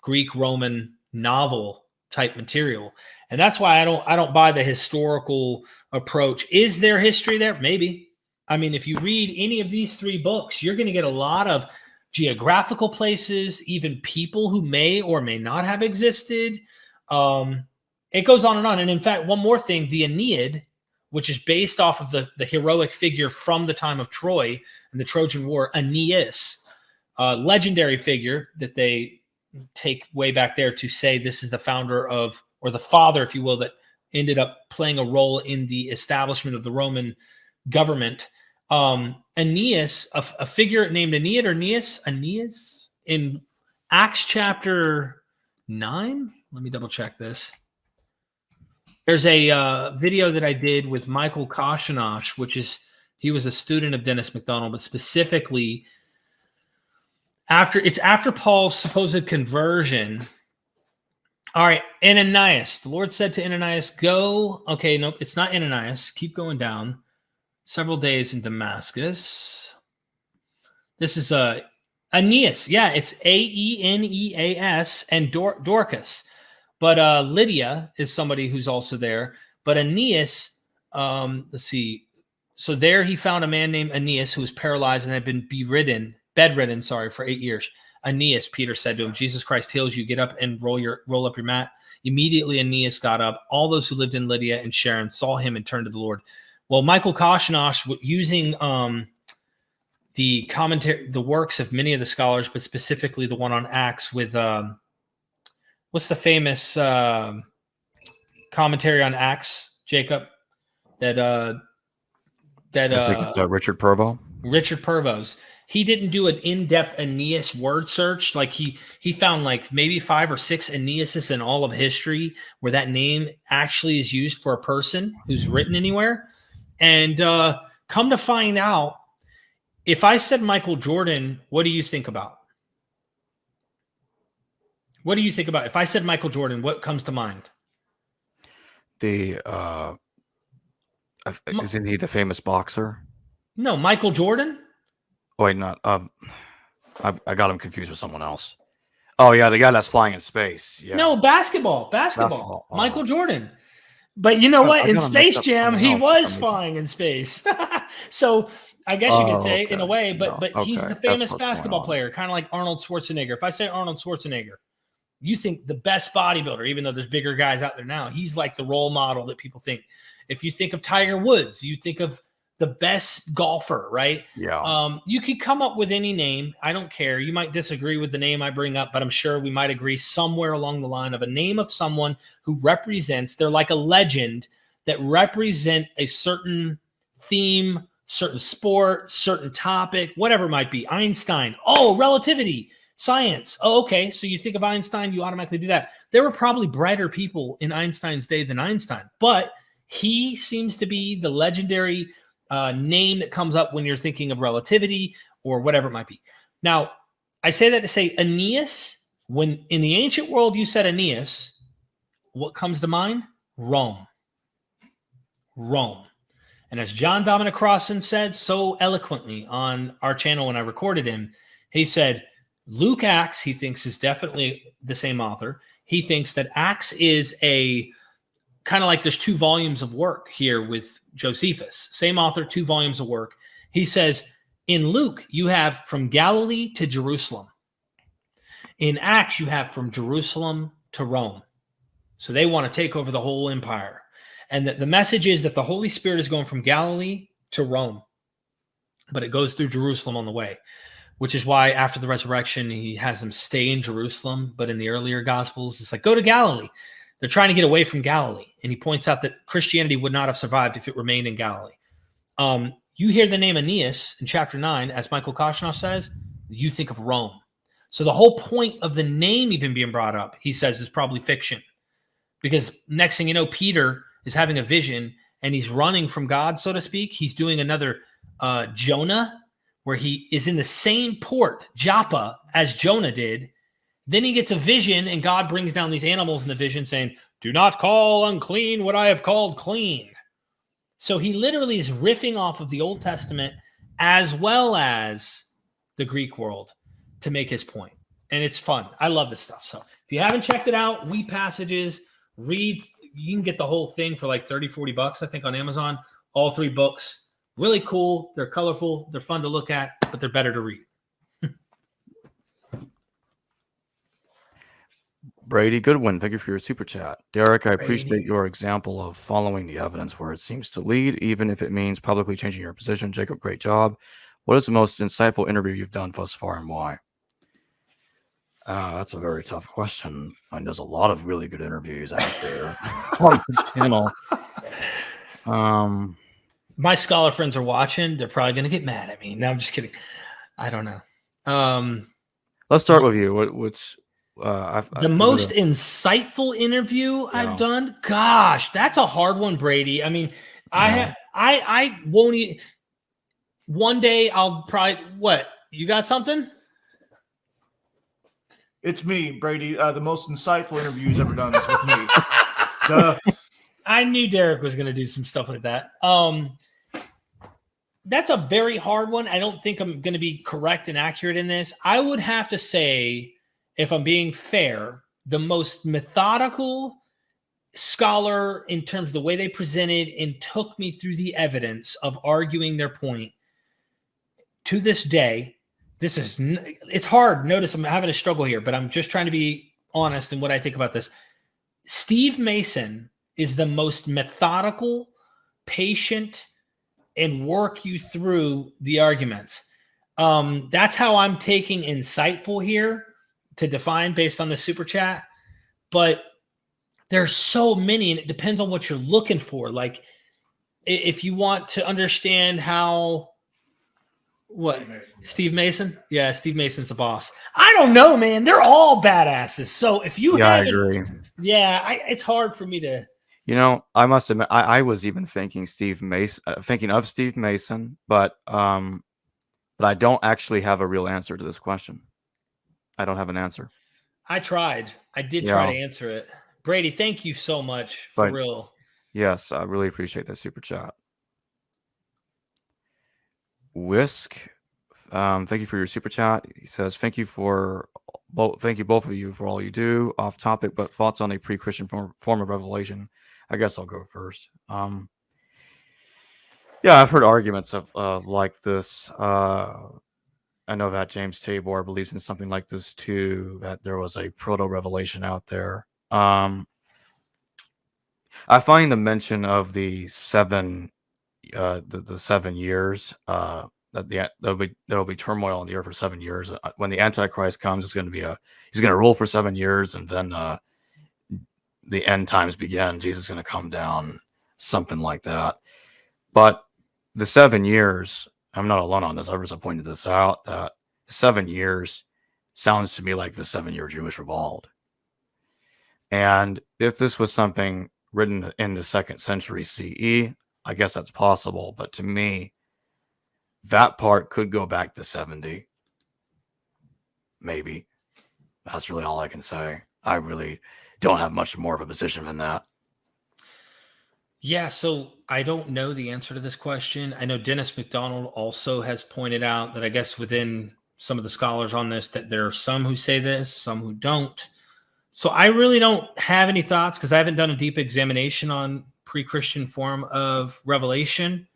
Greek-Roman novel type material. And that's why I don't buy the historical approach. Is there history there? Maybe. I mean, if you read any of these three books, you're going to get a lot of geographical places, even people who may or may not have existed. It goes on and on. And in fact, one more thing, the Aeneid, which is based off of the heroic figure from the time of Troy and the Trojan War, Aeneas, legendary figure that they take way back there to say this is the founder of, or the father, if you will, that ended up playing a role in the establishment of the Roman government. Aeneas, a figure named Aeneid or Aeneas in Acts chapter 9. Let me double check this. There's a video that I did with Michael Cashapp, he was a student of Dennis MacDonald, but specifically after Paul's supposed conversion. All right, Ananias. The Lord said to Ananias, go. Okay, nope, it's not Ananias. Keep going down. Several days in Damascus. This is Aeneas. Yeah, it's Aeneas and Dorcas. But Lydia is somebody who's also there. But Aeneas, let's see. So there he found a man named Aeneas who was paralyzed and had been bedridden, for 8 years. Aeneas, Peter said to him, Jesus Christ heals you. Get up and roll up your mat. Immediately Aeneas got up. All those who lived in Lydia and Sharon saw him and turned to the Lord. Well, Michael Cashapp, using the commentary, the works of many of the scholars, but specifically the one on Acts with what's the famous commentary on Acts, Jacob? I think it's Richard Purvo. Richard Purvo's. He didn't do an in-depth Aeneas word search. Like he found like maybe 5 or 6 Aeneases in all of history where that name actually is used for a person who's written anywhere. And come to find out, if I said Michael Jordan, what do you think about? What do you think about? If I said Michael Jordan, what comes to mind? Isn't he the famous boxer? No, Michael Jordan? Oh, wait, not. I got him confused with someone else. Oh, yeah, the guy that's flying in space. Yeah. No, basketball. Oh. Michael Jordan. But you know what? In got him Space mixed up Jam, something he else. was flying in space. So I guess you could say okay. in a way, but he's okay. the That's famous what's basketball going on. player, kind of like Arnold Schwarzenegger. If I say Arnold Schwarzenegger, you think the best bodybuilder, even though there's bigger guys out there now, he's like the role model that people think. If you think of Tiger Woods, you think of the best golfer, right? Yeah. You could come up with any name. I don't care. You might disagree with the name I bring up, but I'm sure we might agree somewhere along the line of a name of someone who represents, they're like a legend that represent a certain theme, certain sport, certain topic, whatever it might be. Einstein. Oh, relativity, science. Oh, okay. So you think of Einstein, you automatically do that. There were probably brighter people in Einstein's day than Einstein, but he seems to be the legendary name that comes up when you're thinking of relativity or whatever it might be. Now, I say that to say Aeneas, when in the ancient world you said Aeneas, what comes to mind? Rome. And as John Dominic Crossan said so eloquently on our channel when I recorded him, he said, Luke Acts, he thinks, is definitely the same author. He thinks that Acts is a kind of like there's 2 volumes of work here with Josephus. Same author, 2 volumes of work. He says In Luke, you have from Galilee to Jerusalem. In Acts, you have from Jerusalem to Rome. So they want to take over the whole empire. And the message is that the Holy Spirit is going from Galilee to Rome, but it goes through Jerusalem on the way, which is why after the resurrection, he has them stay in Jerusalem. But in the earlier Gospels, it's like, go to Galilee. They're trying to get away from Galilee. And he points out that Christianity would not have survived if it remained in Galilee. You hear the name Aeneas in chapter 9, as Michael Cashapp says, you think of Rome. So the whole point of the name even being brought up, he says, is probably fiction. Because next thing you know, Peter is having a vision and he's running from God, so to speak. He's doing another Jonah, where he is in the same port, Joppa, as Jonah did. Then he gets a vision and God brings down these animals in the vision saying, do not call unclean what I have called clean. So he literally is riffing off of the Old Testament as well as the Greek world to make his point. And it's fun. I love this stuff. So if you haven't checked it out, We Passages, read, you can get the whole thing for like 30, 40 bucks, I think, on Amazon. All 3 books. Really cool. They're colorful. They're fun to look at, but they're better to read. Brady Goodwin, thank you for your super chat. Derek, I appreciate Brady. your example of following the evidence where it seems to lead, even if it means publicly changing your position. Jacob, great job. What is the most insightful interview you've done thus far and why? That's a very tough question. And there's a lot of really good interviews out there on the channel. My scholar friends are watching. They're probably going to get mad at me. No, I'm just kidding. I don't know. Let's start with you. What's the most insightful interview I've done? Gosh, that's a hard one, Brady. I mean, I won't. One day I'll probably. What? You got something? It's me, Brady. The most insightful interview he's ever done is with me. Duh. I knew Derek was going to do some stuff like that. That's a very hard one. I don't think I'm going to be correct and accurate in this. I would have to say, if I'm being fair, the most methodical scholar in terms of the way they presented and took me through the evidence of arguing their point to this day. It's hard. Notice I'm having a struggle here, but I'm just trying to be honest in what I think about this. Steve Mason is the most methodical, patient, and work you through the arguments. That's how I'm taking insightful here to define based on the super chat. But there's so many, and it depends on what you're looking for. Like, if you want to understand how... What? Steve Mason? Yeah, Steve Mason's a boss. I don't know, man. They're all badasses. So if you I agree. Yeah, it's hard for me to... You know, I must admit, I was even thinking thinking of Steve Mason, but I don't actually have a real answer to this question. I don't have an answer. I tried. I did try to answer it. Brady, thank you so much for real. Yes, I really appreciate that super chat. Whisk, thank you for your super chat. He says, thank you both of you for all you do. Off topic, but thoughts on a pre-Christian form of revelation. I guess I'll go first. Yeah, I've heard arguments of like this. I know that James Tabor believes in something like this too, that there was a proto-revelation out there. I find the mention of the 7 years, that there'll be turmoil on the earth for 7 years. When the Antichrist comes, he's going to rule for 7 years, and then the end times begin. Jesus is going to come down, something like that. But the 7 years, I'm not alone on this. Others have pointed this out, that 7 years sounds to me like the 7-year Jewish revolt. And if this was something written in the 2nd century CE, I guess that's possible. But to me, that part could go back to 70. Maybe. That's really all I can say. I really don't have much more of a position than that. Yeah, so I don't know the answer to this question. I know Dennis McDonald also has pointed out that I guess within some of the scholars on this, that there are some who say this, some who don't. So I really don't have any thoughts because I haven't done a deep examination on pre-Christian form of revelation.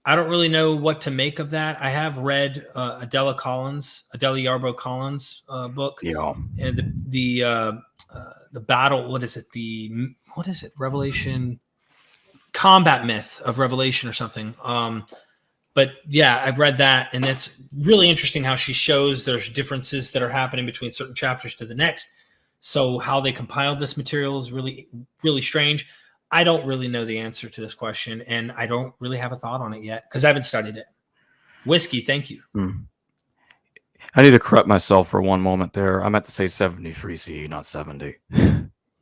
I don't really know what to make of that. I have read Adela Yarbo Collins book, Yeah. and the battle. What is it? Revelation, combat myth of Revelation or something. But yeah, I've read that, and it's really interesting how she shows there's differences that are happening between certain chapters to the next. So how they compiled this material is really, really strange. I don't really know the answer to this question, and I don't really have a thought on it yet because I haven't studied it. Whiskey, thank you. I need to correct myself for one moment there. I meant to say 73 CE, not 70.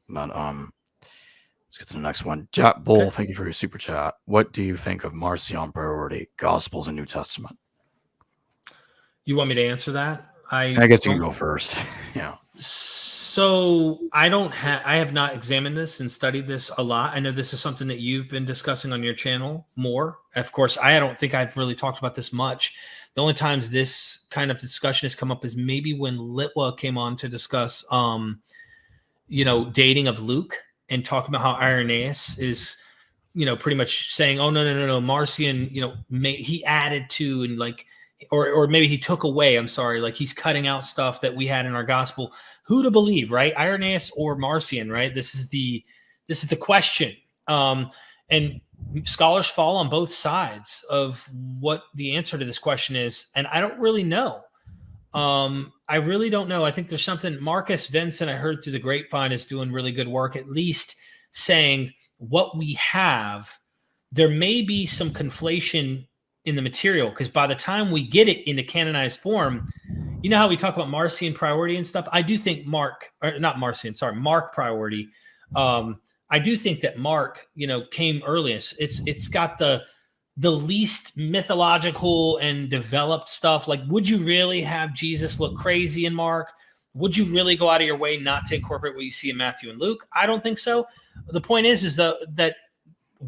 But let's get to the next one. Jack Bull, Thank you for your super chat. What do you think of Marcion priority, Gospels and New Testament? You want me to answer that? I guess you can go first. Yeah. So I have not examined this and studied this a lot. I know this is something that you've been discussing on your channel more. Of course, I don't think I've really talked about this much. The only times this kind of discussion has come up is maybe when Litwa came on to discuss, dating of Luke and talking about how Irenaeus is, pretty much saying, oh, no, Marcion, he added to and like, or maybe he took away, I'm sorry, like he's cutting out stuff that we had in our gospel. Who to believe, right? Irenaeus or Marcion, right? This is the question. And scholars fall on both sides of what the answer to this question is. And I don't really know. I really don't know. I think there's something Marcus Vincent, I heard through the grapevine, is doing really good work, at least saying what we have, there may be some conflation in the material, because by the time we get it into canonized form, you know how we talk about Marcion priority and stuff? I do think Mark priority. I do think that Mark, came earliest. It's got the least mythological and developed stuff. Like, would you really have Jesus look crazy in Mark? Would you really go out of your way not to incorporate what you see in Matthew and Luke? I don't think so. The point is that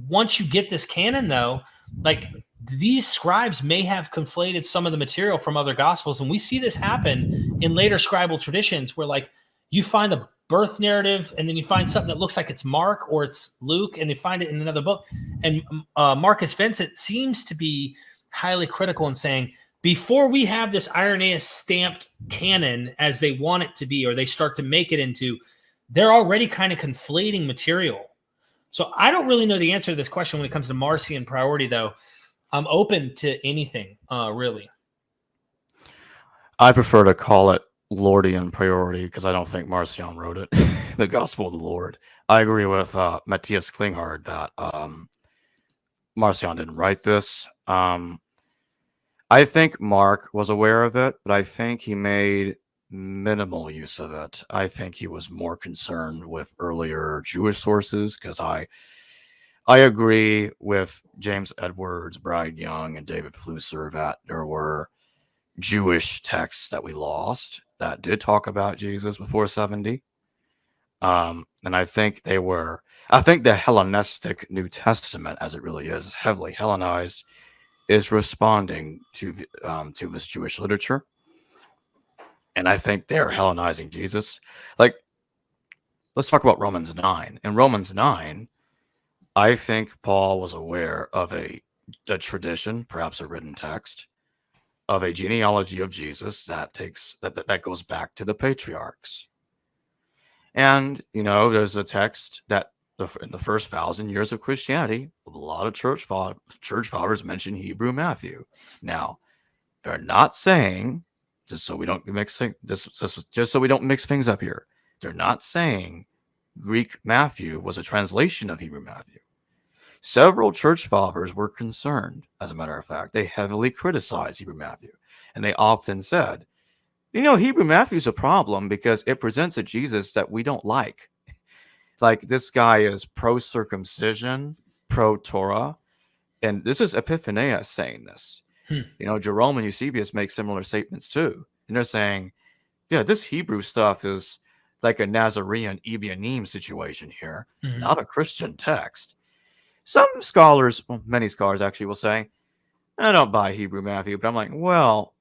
once you get this canon, though, like these scribes may have conflated some of the material from other gospels. And we see this happen in later scribal traditions where like you find a birth narrative and then you find something that looks like it's Mark or it's Luke and they find it in another book. And Marcus Vincent seems to be highly critical in saying, before we have this Irenaeus stamped canon as they want it to be, or they start to make it into, they're already kind of conflating material. So I don't really know the answer to this question when it comes to Marcion priority, though. I'm open to anything, really. I prefer to call it Lordian priority because I don't think Marcion wrote it. The Gospel of the Lord. I agree with Matthias Klinghardt that Marcion didn't write this. I think Mark was aware of it, but I think he made minimal use of it. I think he was more concerned with earlier Jewish sources because I agree with James Edwards, Bride Young, and David Flusser that there were Jewish texts that we lost that did talk about Jesus before 70. And I think the Hellenistic New Testament, as it really is heavily Hellenized, is responding to this Jewish literature. And I think they're Hellenizing Jesus. Like, let's talk about Romans 9. In Romans 9, I think Paul was aware of a tradition, perhaps a written text, of a genealogy of Jesus that goes back to the patriarchs. And, there's a text that in the first 1,000 years of Christianity, a lot of church fathers mention Hebrew Matthew. Now, they're not saying, just so we don't mix things up here, they're not saying Greek Matthew was a translation of Hebrew Matthew. Several church fathers were concerned. As a matter of fact, they heavily criticized Hebrew Matthew. And they often said, Hebrew Matthew is a problem because it presents a Jesus that we don't like. Like, this guy is pro-circumcision, pro-Torah. And this is Epiphanius saying this. Jerome and Eusebius make similar statements too. And they're saying, this Hebrew stuff is like a Nazarene Ebionim situation here, not a Christian text. Some scholars, many scholars actually, will say, I don't buy Hebrew Matthew, but I'm like, well,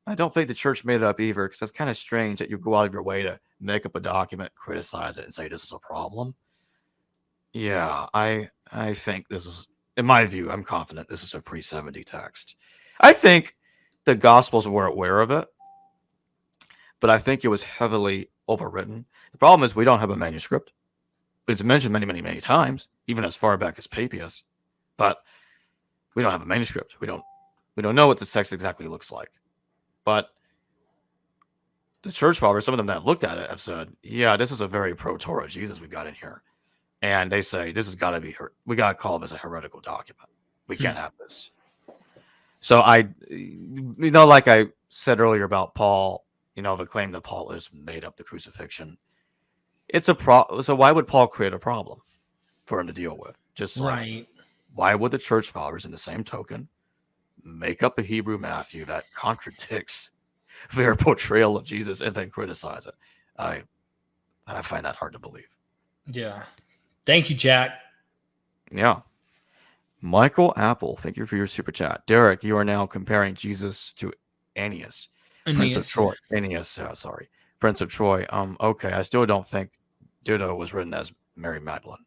I don't think the church made it up either, because that's kind of strange that you go out of your way to make up a document, criticize it, and say this is a problem. Yeah, I think this is in my view, I'm confident this is a pre-70 text. I think the Gospels were aware of it, but I think it was heavily overwritten. The problem is we don't have a manuscript. It's mentioned many, many, many times, even as far back as Papias, but we don't have a manuscript. We don't know what this text exactly looks like. But the church fathers, some of them that looked at it, have said, "Yeah, this is a very pro-Torah Jesus we've got in here," and they say this has got to be we got to call this a heretical document. We can't have this. So like I said earlier about Paul, the claim that Paul has made up the crucifixion. It's a So why would Paul create a problem for him to deal with? Just like, Right. Why would the church fathers, in the same token, make up a Hebrew Matthew that contradicts their portrayal of Jesus and then criticize it? I find that hard to believe. Yeah. Thank you, Jack. Yeah. Michael Apple, thank you for your super chat. Derek, you are now comparing Jesus to Aeneas, Prince of Troy. Aeneas, sorry. Prince of Troy. Okay, I still don't think Dido was written as Mary Magdalene.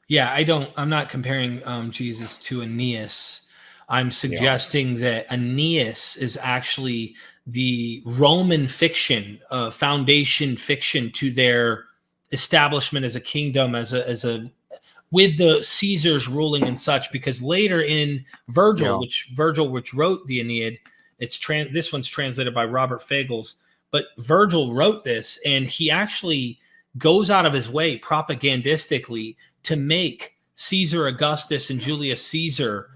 Yeah, I'm not comparing Jesus to Aeneas. I'm suggesting that Aeneas is actually the Roman fiction, foundation fiction to their establishment as a kingdom, as a with the Caesars ruling and such. Because later in Virgil, which wrote the Aeneid, this one's translated by Robert Fagles, but Virgil wrote this, and he actually goes out of his way propagandistically to make Caesar Augustus and Julius Caesar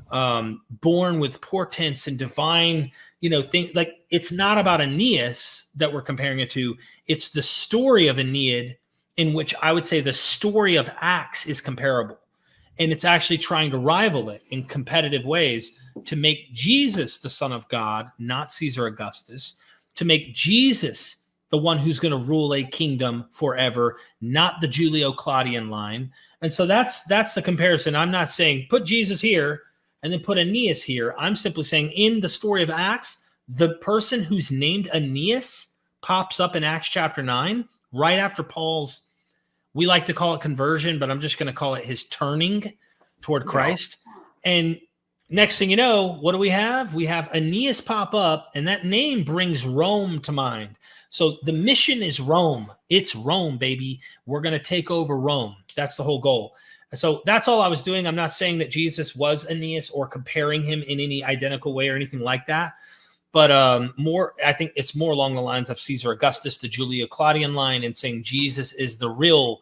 born with portents and divine, things. Like, it's not about Aeneas that we're comparing it to. It's the story of Aeneid, in which I would say the story of Acts is comparable. And it's actually trying to rival it in competitive ways to make Jesus the Son of God, not Caesar Augustus, to make Jesus the one who's going to rule a kingdom forever, not the Julio-Claudian line. And so that's the comparison. I'm not saying put Jesus here and then put Aeneas here. I'm simply saying in the story of Acts, the person who's named Aeneas pops up in Acts chapter 9, right after Paul's, we like to call it conversion, but I'm just going to call it his turning toward Christ. And next thing you know, what do we have? We have Aeneas pop up, and that name brings Rome to mind. So the mission is Rome. It's Rome, baby. We're going to take over Rome. That's the whole goal. So that's all I was doing. I'm not saying that Jesus was Aeneas or comparing him in any identical way or anything like that. But I think it's more along the lines of Caesar Augustus, the Julio-Claudian line, and saying Jesus is the real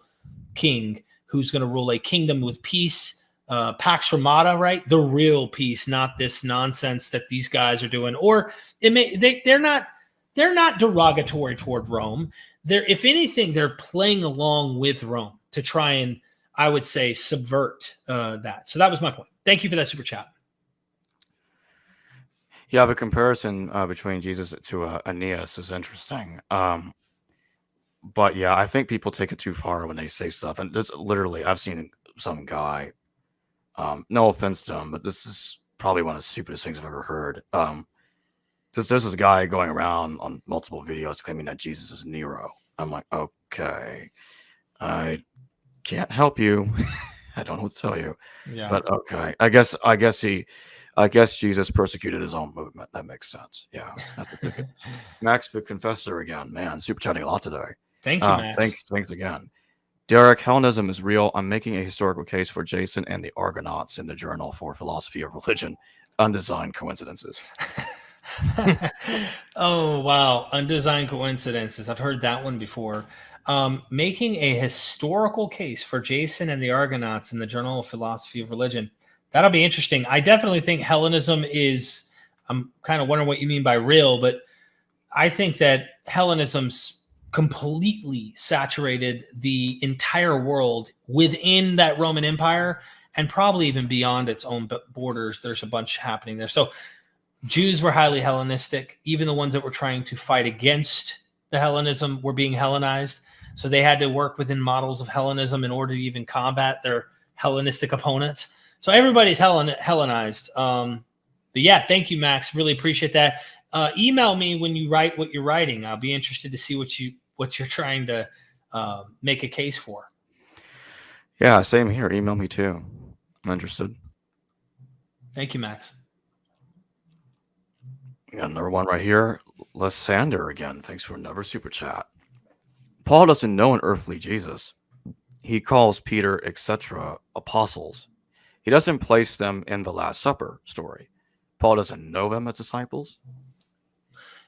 king who's going to rule a kingdom with peace, Pax Romana, right? The real peace, not this nonsense that these guys are doing. Or they're not derogatory toward Rome. If anything, they're playing along with Rome to try and, I would say, subvert that. So that was my point. Thank you for that super chat. Yeah, the comparison between Jesus to Aeneas is interesting. But yeah, I think people take it too far when they say stuff. And there's literally, I've seen some guy, no offense to him, but this is probably one of the stupidest things I've ever heard. There's this guy going around on multiple videos claiming that Jesus is Nero. I'm like, okay, I can't help you. I don't know what to tell you. Yeah. But okay, I guess Jesus persecuted his own movement. That makes sense. Yeah, that's the ticket. Max the Confessor again, man, super chatting a lot today. Thank you, Max. Thanks again. Derek, Hellenism is real. I'm making a historical case for Jason and the Argonauts in the Journal for Philosophy of Religion. Undesigned coincidences. Oh, wow. Undesigned coincidences. I've heard that one before. Making a historical case for Jason and the Argonauts in the Journal of Philosophy of Religion. That'll be interesting. I definitely think Hellenism is, I'm kind of wondering what you mean by real, but I think that Hellenism's completely saturated the entire world within that Roman Empire and probably even beyond its own borders. There's a bunch happening there. So Jews were highly Hellenistic. Even the ones that were trying to fight against the Hellenism were being Hellenized. So they had to work within models of Hellenism in order to even combat their Hellenistic opponents. So everybody's Hellenized. But yeah, thank you, Max. Really appreciate that. Email me when you write what you're writing. I'll be interested to see what you're trying to make a case for. Yeah, same here. Email me too. I'm interested. Thank you, Max. Got another one right here. Lysander again. Thanks for another super chat. Paul doesn't know an earthly Jesus. He calls Peter, etc., apostles. He doesn't place them in the Last Supper story. Paul doesn't know them as disciples.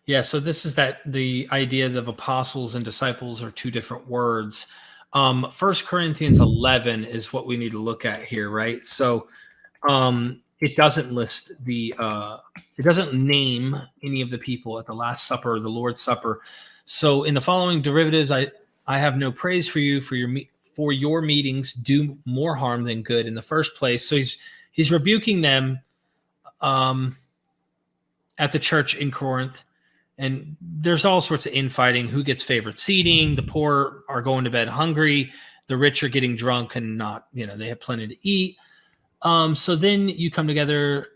Yeah, so this is the idea of apostles and disciples are two different words. 1 Corinthians 11 is what we need to look at here, right? So it doesn't list it doesn't name any of the people at the Last Supper or the Lord's Supper. So in the following derivatives, I have no praise for you for your meetings do more harm than good in the first place. So he's rebuking them at the church in Corinth. And there's all sorts of infighting. Who gets favorite seating? The poor are going to bed hungry. The rich are getting drunk and not, they have plenty to eat. So then you come together.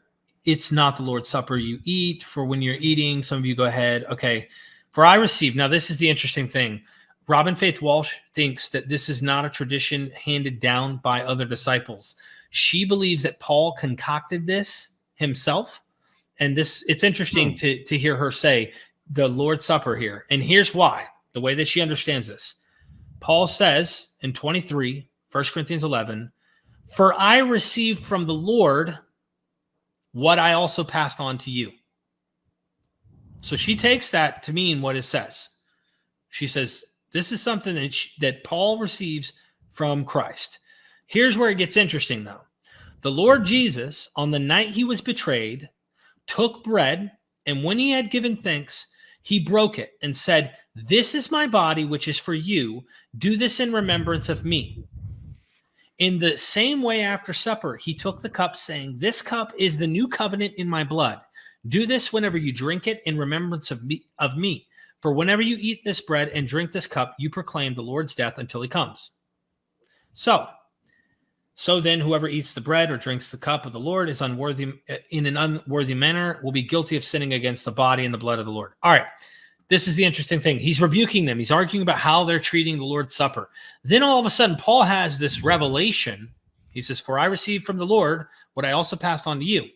It's not the Lord's Supper you eat. For when you're eating, some of you go ahead. Okay. For I received. Now, this is the interesting thing. Robin Faith Walsh thinks that this is not a tradition handed down by other disciples. She believes that Paul concocted this himself. And it's interesting to hear her say the Lord's Supper here. And here's why, the way that she understands this. Paul says in 23, 1 Corinthians 11, for I received from the Lord what I also passed on to you. So she takes that to mean what it says. She says, this is something that Paul receives from Christ. Here's where it gets interesting, though. The Lord Jesus, on the night he was betrayed, took bread, and when he had given thanks, he broke it and said, this is my body, which is for you. Do this in remembrance of me. In the same way, after supper, he took the cup, saying, this cup is the new covenant in my blood. Do this whenever you drink it in remembrance of me. For whenever you eat this bread and drink this cup, you proclaim the Lord's death until he comes. So then whoever eats the bread or drinks the cup of the Lord is unworthy in an unworthy manner, will be guilty of sinning against the body and the blood of the Lord. All right. This is the interesting thing. He's rebuking them. He's arguing about how they're treating the Lord's Supper. Then all of a sudden, Paul has this revelation. He says, for I received from the Lord what I also passed on to you.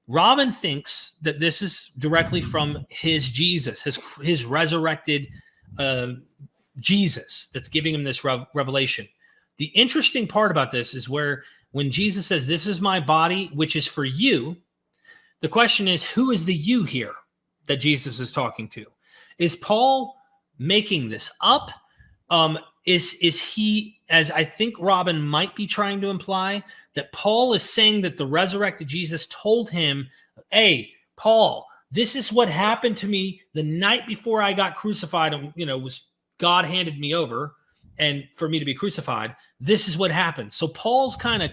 Robin thinks that this is directly from his Jesus, his resurrected Jesus that's giving him this revelation. The interesting part about this is when Jesus says, this is my body, which is for you, the question is, who is the you here that Jesus is talking to? Is Paul making this up? Is he, as I think Robin might be trying to imply, that Paul is saying that the resurrected Jesus told him, hey, Paul, this is what happened to me the night before I got crucified and, was God handed me over and for me to be crucified. This is what happened. So Paul's kind of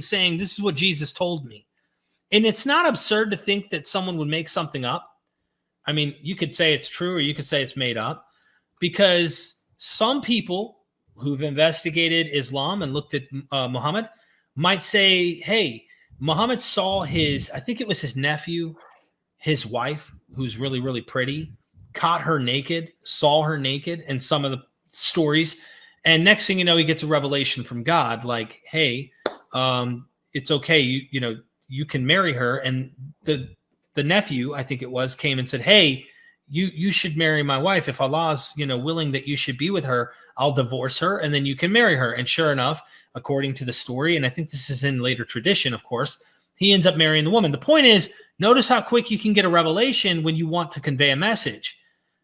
saying, this is what Jesus told me. And it's not absurd to think that someone would make something up. I mean, you could say it's true or you could say it's made up, because some people who've investigated Islam and looked at Muhammad might say, hey, Muhammad saw I think it was his nephew, his wife, who's really, really pretty, caught her naked, saw her naked in some of the stories. And next thing you know, he gets a revelation from God, like, hey, it's okay. You can marry her. And the nephew, I think it was, came and said, hey, you should marry my wife. If Allah's, willing that you should be with her, I'll divorce her and then you can marry her. And sure enough, according to the story, and I think this is in later tradition, of course, he ends up marrying the woman. The point is, notice how quick you can get a revelation when you want to convey a message.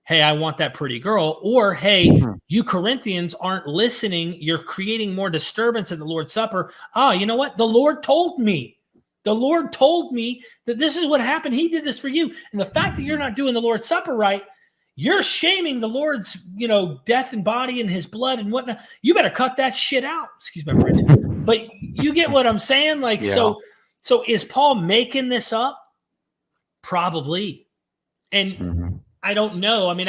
Hey, I want that pretty girl. Or, hey, you Corinthians aren't listening. You're creating more disturbance at the Lord's Supper. You know what? The Lord told me. The Lord told me that this is what happened. He did this for you. And the fact that you're not doing the Lord's Supper right, you're shaming the Lord's, death and body and his blood and whatnot. You better cut that shit out. Excuse my French. But you get what I'm saying? Like, yeah. So is Paul making this up? Probably. And I don't know. I mean,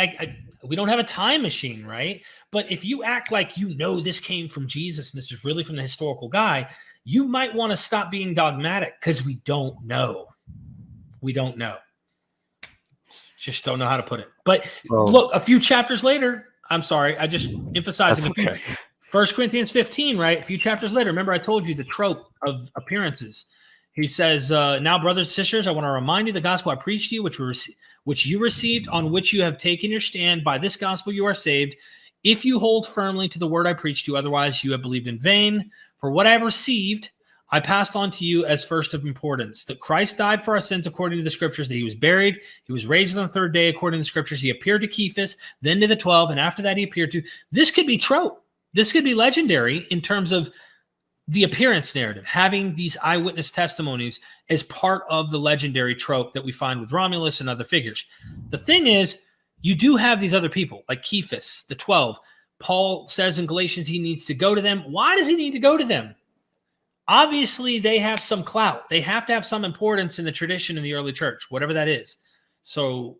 we don't have a time machine, right? But if you act like this came from Jesus and this is really from the historical guy, you might want to stop being dogmatic, because we don't know. We don't know. Just don't know how to put it. But look, a few chapters later, I'm sorry, I just emphasizing. Okay. 1 Corinthians 15, right? A few chapters later, remember I told you the trope of appearances. He says, now, brothers and sisters, I want to remind you the gospel I preached to you, which you received, on which you have taken your stand. By this gospel you are saved, if you hold firmly to the word I preached to you. Otherwise you have believed in vain. For what I have received, I passed on to you as first of importance, that Christ died for our sins according to the scriptures, that he was buried, he was raised on the third day according to the scriptures, he appeared to Cephas, then to the 12, and after that he appeared to... This could be trope. This could be legendary in terms of the appearance narrative, having these eyewitness testimonies as part of the legendary trope that we find with Romulus and other figures. The thing is, you do have these other people, like Cephas, the 12. Paul says in Galatians he needs to go to them. Why does he need to go to them? Obviously, they have some clout. They have to have some importance in the tradition in the early church, whatever that is. So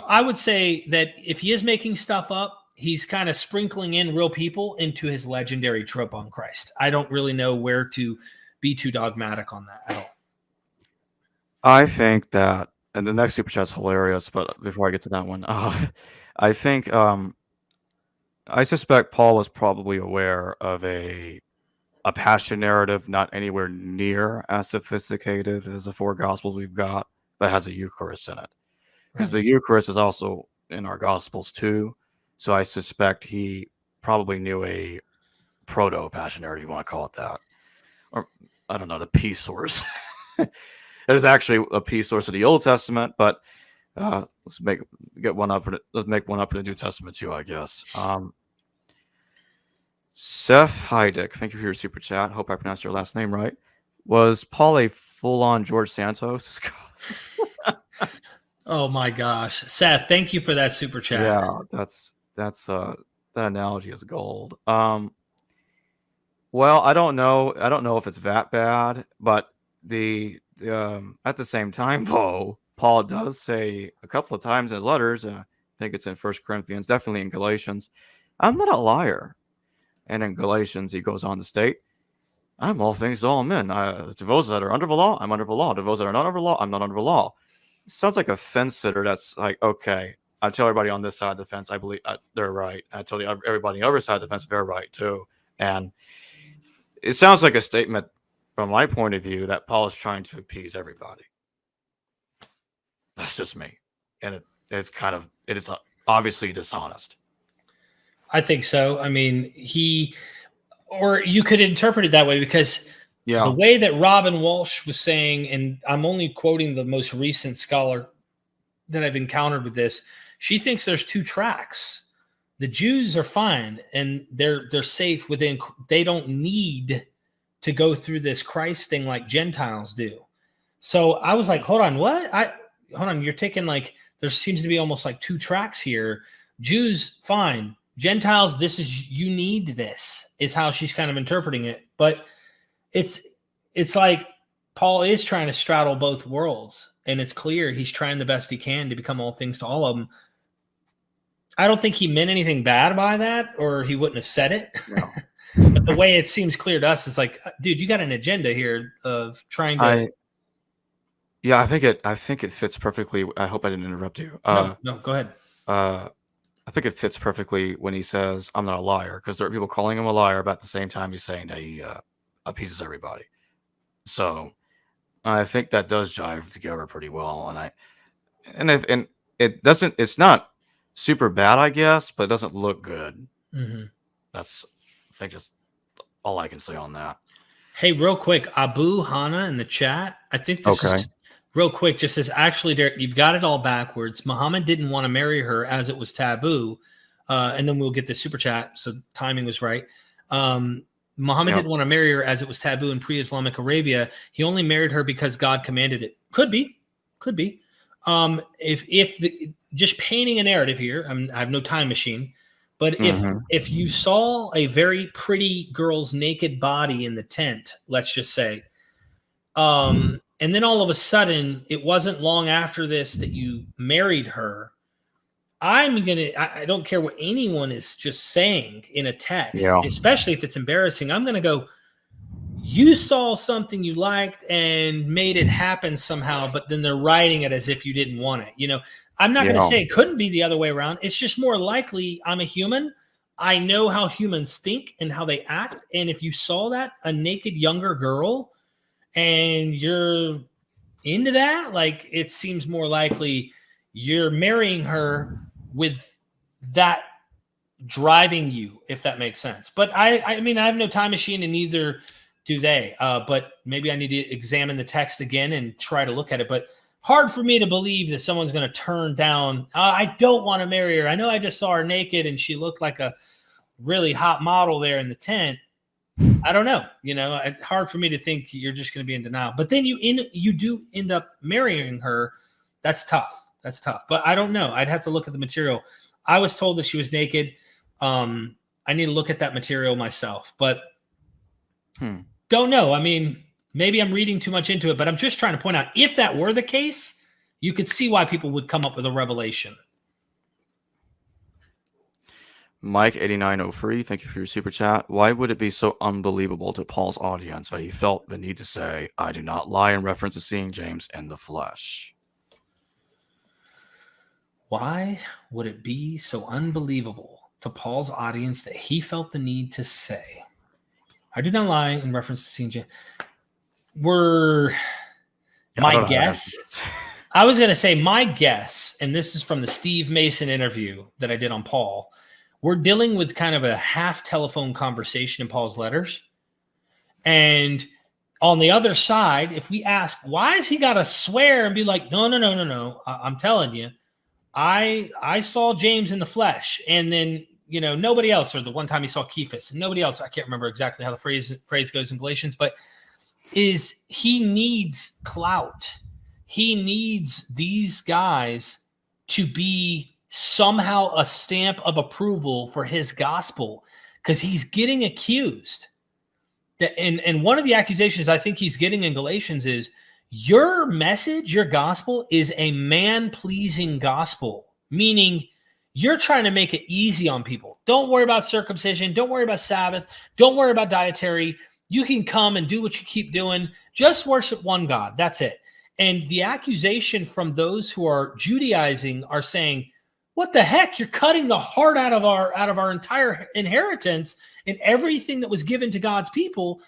I would say that if he is making stuff up, he's kind of sprinkling in real people into his legendary trope on Christ. I don't really know where to be too dogmatic on that at all. I think that, and the next super chat's hilarious, but before I get to that one, I think, I suspect Paul was probably aware of a passion narrative not anywhere near as sophisticated as the four gospels we've got, but has a Eucharist in it. Because the Eucharist is also in our gospels too. So I suspect he probably knew a proto-passion narrative, if you want to call it that. Or, I don't know, the peace source. There's actually a peace source of the Old Testament, but let's make one up for the New Testament too, I guess. Seth Heidick, thank you for your super chat. Hope I pronounced your last name right. Was Paul a full-on George Santos? Oh my gosh, Seth, thank you for that super chat. Yeah, that analogy is gold. Well, I don't know if it's that bad, but at the same time, though, Paul does say a couple of times in his letters, I think it's in 1 Corinthians, definitely in Galatians, I'm not a liar. And in Galatians, he goes on to state, I'm all things to all men. To those that are under the law, I'm under the law. To those that are not under the law, I'm not under the law. It sounds like a fence sitter that's like, okay, I tell everybody on this side of the fence, I believe they're right. I tell everybody on the other side of the fence, they're right too. And it sounds like a statement from my point of view that Paul is trying to appease everybody. That's just me. And it is obviously dishonest. I think so. I mean, or you could interpret it that way because the way that Robin Walsh was saying, and I'm only quoting the most recent scholar that I've encountered with this, she thinks there's two tracks. The Jews are fine and they're safe within. They don't need to go through this Christ thing like Gentiles do. So I was like, hold on, what? Hold on, you're taking like, there seems to be almost like two tracks here. Jews, fine. Gentiles, you need this, is how she's kind of interpreting it. But it's like Paul is trying to straddle both worlds, and it's clear he's trying the best he can to become all things to all of them. I don't think he meant anything bad by that, or he wouldn't have said it. No. But the way it seems clear to us is like, dude, you got an agenda here of trying to. I think it fits perfectly. I hope I didn't interrupt you. No, go ahead. I think it fits perfectly when he says, I'm not a liar, because there are people calling him a liar, but at the same time, he's saying that he appeases everybody. So I think that does jive together pretty well. And it's not super bad, I guess, but it doesn't look good. Mm-hmm. That's, I think, just all I can say on that. Hey, real quick, Abu Hana in the chat. I think this is real quick, just says, actually, Derek, you've got it all backwards. Muhammad didn't want to marry her as it was taboo. And then we'll get the super chat. So timing was right. Muhammad didn't want to marry her as it was taboo in pre-Islamic Arabia. He only married her because God commanded it. Could be. Just painting a narrative here, I have no time machine. But if you saw a very pretty girl's naked body in the tent, let's just say, and then all of a sudden, it wasn't long after this that you married her, I don't care what anyone is just saying in a text, especially if it's embarrassing. I'm going to go, you saw something you liked and made it happen somehow, but then they're writing it as if you didn't want it. You know, I'm not going to say it couldn't be the other way around. It's just more likely I'm a human. I know how humans think and how they act. And if you saw that, a naked younger girl, and you're into that, like it seems more likely you're marrying her with that driving you, if that makes sense. But I mean, I have no time machine, and neither do they. But maybe I need to examine the text again and try to look at it. But hard for me to believe that someone's going to turn down. I don't want to marry her. I know I just saw her naked and she looked like a really hot model there in the tent. I don't know. You know, it's hard for me to think you're just going to be in denial. But then you do end up marrying her. That's tough. That's tough. But I don't know. I'd have to look at the material. I was told that she was naked. I need to look at that material myself, but don't know. I mean, maybe I'm reading too much into it, but I'm just trying to point out, if that were the case, you could see why people would come up with a revelation. Mike 8903, thank you for your super chat. Why would it be so unbelievable to Paul's audience that he felt the need to say, I do not lie, in reference to seeing James in the flesh? Why would it be so unbelievable to Paul's audience that he felt the need to say, I do not lie, in reference to seeing James? My guess, I was going to say my guess, and this is from the Steve Mason interview that I did on Paul. We're dealing with kind of a half telephone conversation in Paul's letters. And on the other side, if we ask, why has he got to swear and be like, no, I'm telling you, I saw James in the flesh. And then, you know, nobody else, or the one time he saw Cephas, and nobody else, I can't remember exactly how the phrase goes in Galatians, but is he needs clout. He needs these guys to be somehow a stamp of approval for his gospel, because he's getting accused. And one of the accusations I think he's getting in Galatians is, your message, your gospel is a man-pleasing gospel, meaning you're trying to make it easy on people. Don't worry about circumcision. Don't worry about Sabbath. Don't worry about dietary. You can come and do what you keep doing. Just worship one God. That's it. And the accusation from those who are Judaizing are saying, what the heck? You're cutting the heart out of our entire inheritance and everything that was given to God's people.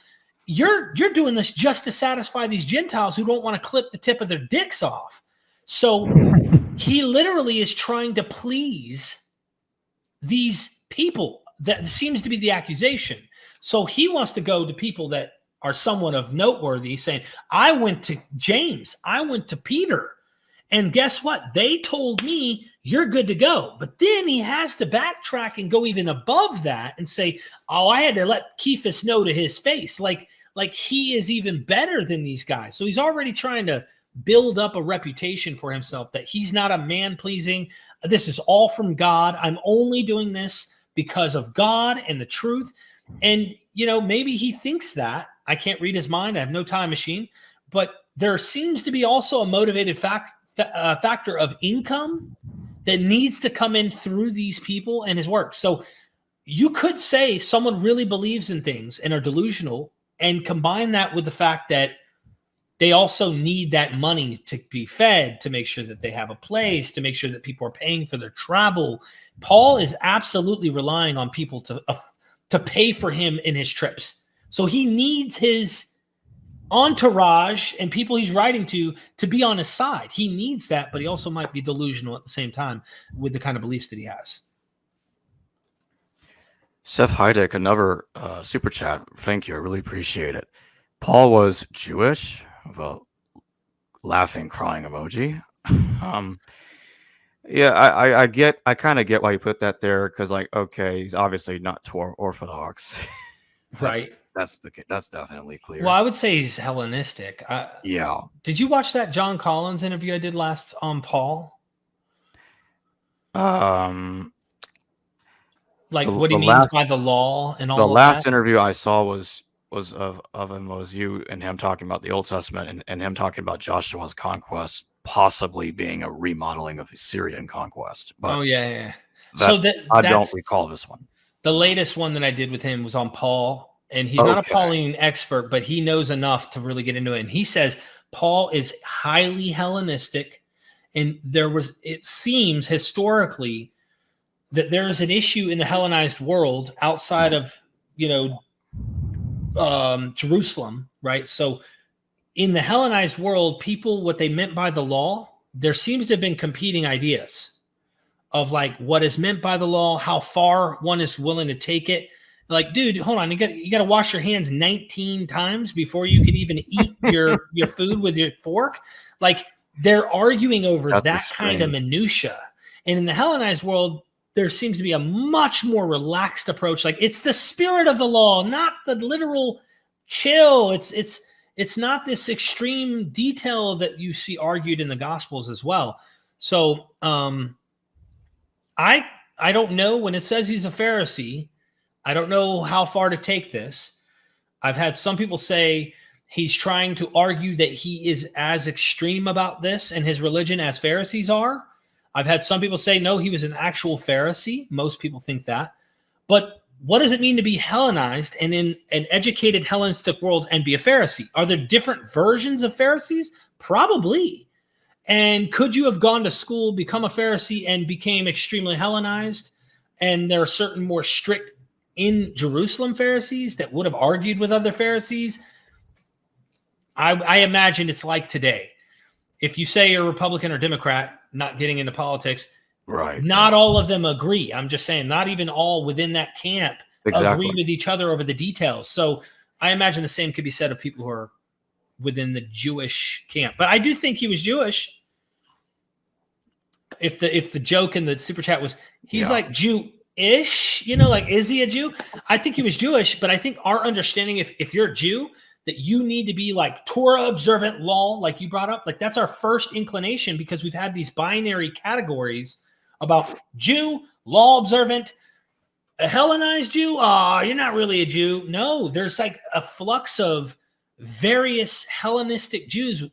You're doing this just to satisfy these Gentiles who don't want to clip the tip of their dicks off. So he literally is trying to please these people. That seems to be the accusation. So he wants to go to people that are somewhat of noteworthy, saying, I went to James, I went to Peter, and guess what? They told me you're good to go. But then he has to backtrack and go even above that and say, oh, I had to let Cephas know to his face. Like he is even better than these guys. So he's already trying to build up a reputation for himself that he's not a man-pleasing. This is all from God. I'm only doing this because of God and the truth. And, you know, maybe he thinks that. I can't read his mind. I have no time machine. But there seems to be also a motivated factor of income that needs to come in through these people and his work. So you could say someone really believes in things and are delusional, and combine that with the fact that they also need that money to be fed, to make sure that they have a place, to make sure that people are paying for their travel. Paul is absolutely relying on people to pay for him in his trips. So he needs his entourage and people he's writing to be on his side. He needs that, but he also might be delusional at the same time with the kind of beliefs that he has. Seth Heideck, another super chat. Thank you. I really appreciate it. Paul was Jewish, with a laughing, crying emoji. Yeah, I kind of get why you put that there, because, like, okay, he's obviously not Orthodox. Right. That's definitely clear. Well, I would say he's Hellenistic. Yeah. Did you watch that John Collins interview I did last on Paul? Like what he means by the law and all the of last that? interview I saw was of him, was you and him talking about the Old Testament and him talking about Joshua's conquest possibly being a remodeling of the Syrian conquest. But yeah. So I don't recall this one. The latest one that I did with him was on Paul. And he's not a Pauline expert, but he knows enough to really get into it. And he says Paul is highly Hellenistic. And it seems historically that there is an issue in the Hellenized world outside of, Jerusalem, right? So in the Hellenized world, people, what they meant by the law, there seems to have been competing ideas of like what is meant by the law, how far one is willing to take it. Like, dude, hold on, you got to wash your hands 19 times before you can even eat your food with your fork. Like, they're arguing over that kind of minutia. And in the Hellenized world, there seems to be a much more relaxed approach. Like, it's the spirit of the law, not the literal chill. It's not this extreme detail that you see argued in the Gospels as well. So I don't know, when it says he's a Pharisee, I don't know how far to take this. I've had some people say he's trying to argue that he is as extreme about this and his religion as Pharisees are. I've had some people say, no, he was an actual Pharisee. Most people think that. But what does it mean to be Hellenized and in an educated Hellenistic world and be a Pharisee? Are there different versions of Pharisees? Probably. And could you have gone to school, become a Pharisee, and became extremely Hellenized? And there are certain more strict in Jerusalem Pharisees that would have argued with other Pharisees. I imagine it's like today. If you say you're a Republican or Democrat, not getting into politics, Right. Not all of them agree. I'm just saying, not even all within that camp Exactly. agree with each other over the details. So I imagine the same could be said of people who are within the Jewish camp. But I do think he was Jewish. If the joke in the super chat was he's like Jew-ish, like, is he a Jew? I think he was Jewish, but I think our understanding, if you're a Jew, that you need to be like Torah observant law, like you brought up, like that's our first inclination, because we've had these binary categories about Jew, law observant, a Hellenized Jew. You're not really a Jew. No, there's like a flux of various Hellenistic Jews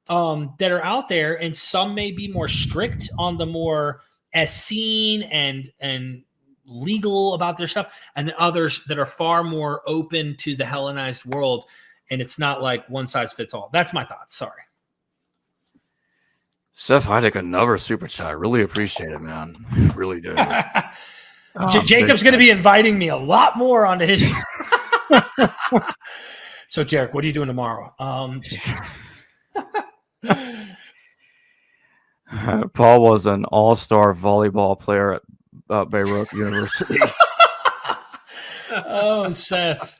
that are out there, and some may be more strict on the more Essene and legal about their stuff, and then others that are far more open to the Hellenized world. And it's not like one size fits all. That's my thoughts. Sorry. Seth Heideck, another super chat. I really appreciate it, man. Really do. Jacob's going to be inviting me a lot more onto his. So, Jarek, what are you doing tomorrow? Paul was an all-star volleyball player at Beirut University. Oh, Seth.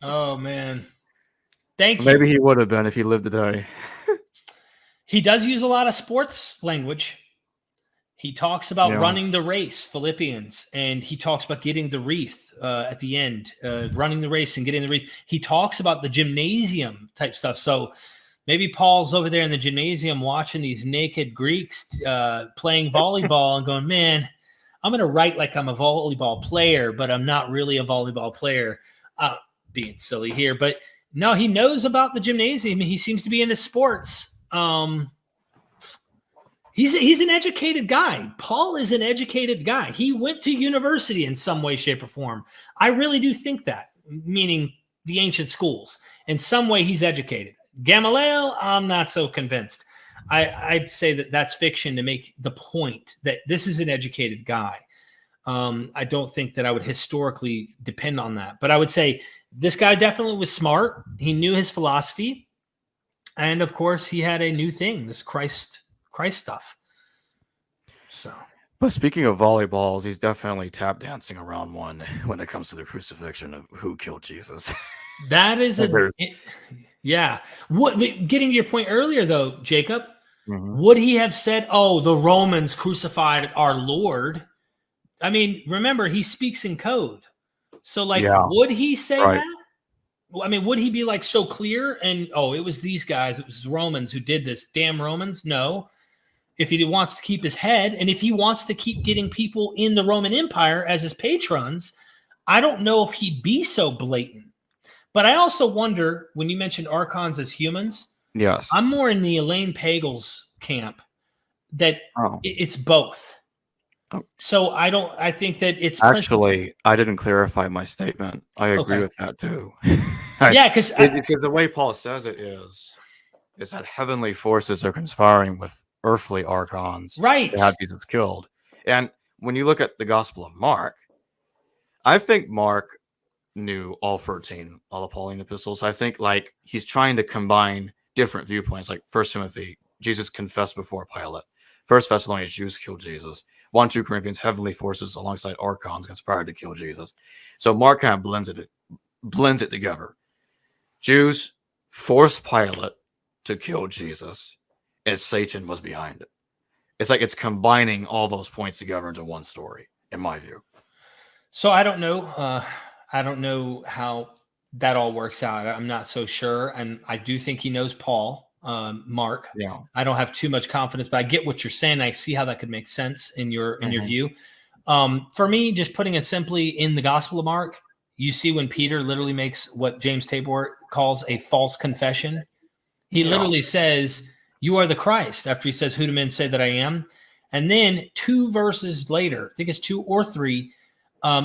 Oh, man. Thank you. Maybe he would have been if he lived today. He does use a lot of sports language. He talks about running the race, Philippians, and he talks about getting the wreath at the end, running the race and getting the wreath. He talks about the gymnasium type stuff. So maybe Paul's over there in the gymnasium watching these naked Greeks playing volleyball and going, man, I'm going to write like I'm a volleyball player, but I'm not really a volleyball player. Being silly here, but no, he knows about the gymnasium. He seems to be into sports. He's an educated guy. Paul is an educated guy. He went to university in some way, shape, or form. I really do think that, meaning the ancient schools. In some way, he's educated. Gamaliel, I'm not so convinced. I'd say that that's fiction to make the point that this is an educated guy. I don't think that I would historically depend on that, but I would say this guy definitely was smart. He knew his philosophy. And of course he had a new thing, this Christ stuff. So, but speaking of volleyballs, he's definitely tap dancing around one when it comes to the crucifixion of who killed Jesus. That is yeah. Getting to your point earlier though, Jacob, would he have said, oh, the Romans crucified our Lord? I mean, remember, he speaks in code. So, like, would he say that? I mean, would he be, like, so clear? And, oh, it was these guys. It was Romans who did this. Damn Romans. No. If he wants to keep his head, and if he wants to keep getting people in the Roman Empire as his patrons, I don't know if he'd be so blatant. But I also wonder, when you mentioned archons as humans, yes, I'm more in the Elaine Pagel's camp that it's both. So I think that it's actually, I didn't clarify my statement. I agree with that too. Because the way Paul says it is that heavenly forces are conspiring with earthly archons to have Jesus killed. And when you look at the Gospel of Mark, I think Mark knew all 13, all the Pauline epistles. I think like he's trying to combine different viewpoints, like 1 Timothy, Jesus confessed before Pilate. 1 Thessalonians, Jews killed Jesus. 1-2 Corinthians, heavenly forces alongside archons conspired to kill Jesus. So Mark kind of blends it together. Jews forced Pilate to kill Jesus, and Satan was behind it. It's like it's combining all those points together into one story, in my view. So I don't know. I don't know how that all works out. I'm not so sure. And I do think he knows Paul, Mark. Yeah. I don't have too much confidence, but I get what you're saying. I see how that could make sense in your view. For me, just putting it simply, in the Gospel of Mark, you see when Peter literally makes what James Tabor calls a false confession. He literally says, "You are the Christ," after he says, "Who do men say that I am?" And then 2 verses later, I think it's 2 or 3,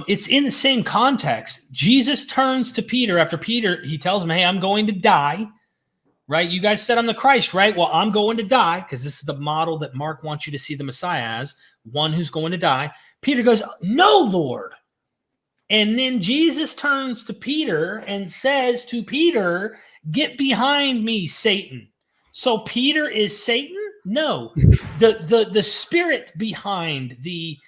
it's in the same context. Jesus turns to Peter after he tells him, "Hey, I'm going to die." Right? You guys said I'm the Christ, right? Well, I'm going to die, because this is the model that Mark wants you to see the Messiah as, one who's going to die. Peter goes, "No, Lord." And then Jesus turns to Peter and says to Peter, "Get behind me, Satan." So Peter is Satan? No. The spirit behind the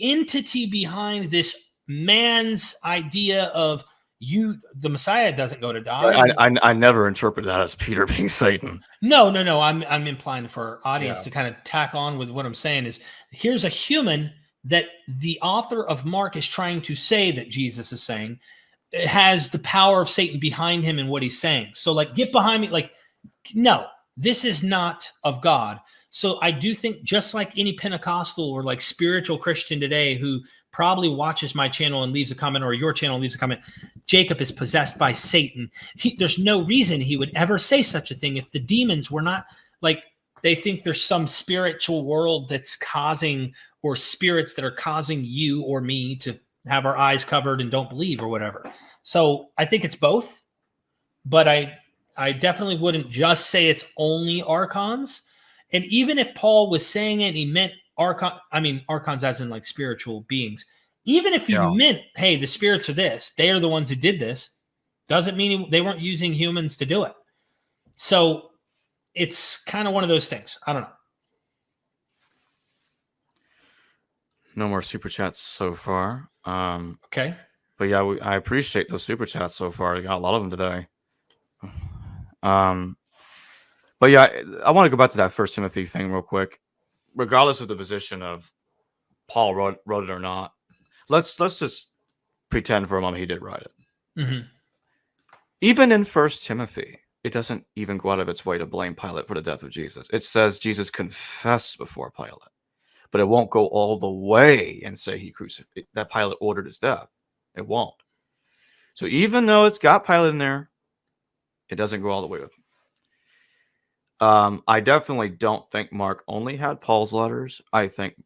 entity behind this man's idea of the Messiah doesn't go to die. I never interpret that as Peter being Satan. No. I'm implying for our audience to kind of tack on with what I'm saying is, here's a human that the author of Mark is trying to say that Jesus is saying has the power of Satan behind him in what he's saying. So like, get behind me. Like, no, this is not of God. So I do think, just like any Pentecostal or like spiritual Christian today who probably watches my channel and leaves a comment, or your channel and leaves a comment, Jacob is possessed by Satan. There's no reason he would ever say such a thing if the demons were not, like, they think there's some spiritual world that's causing, or spirits that are causing you or me to have our eyes covered and don't believe or whatever. So I think it's both, but I definitely wouldn't just say it's only archons. And even if Paul was saying it, he meant archons as in like spiritual beings. Even if he meant, hey, the spirits are this, they are the ones who did this, doesn't mean they weren't using humans to do it. So it's kind of one of those things. I don't know. No more super chats so far. Okay. But yeah, I appreciate those super chats so far. I got a lot of them today. But yeah, I want to go back to that 1 Timothy thing real quick. Regardless of the position of Paul wrote it or not, let's just pretend for a moment he did write it. Mm-hmm. Even in 1 Timothy, it doesn't even go out of its way to blame Pilate for the death of Jesus. It says Jesus confessed before Pilate, but it won't go all the way and say that Pilate ordered his death. It won't. So even though it's got Pilate in there, it doesn't go all the way with him. I definitely don't think Mark only had Paul's letters. I think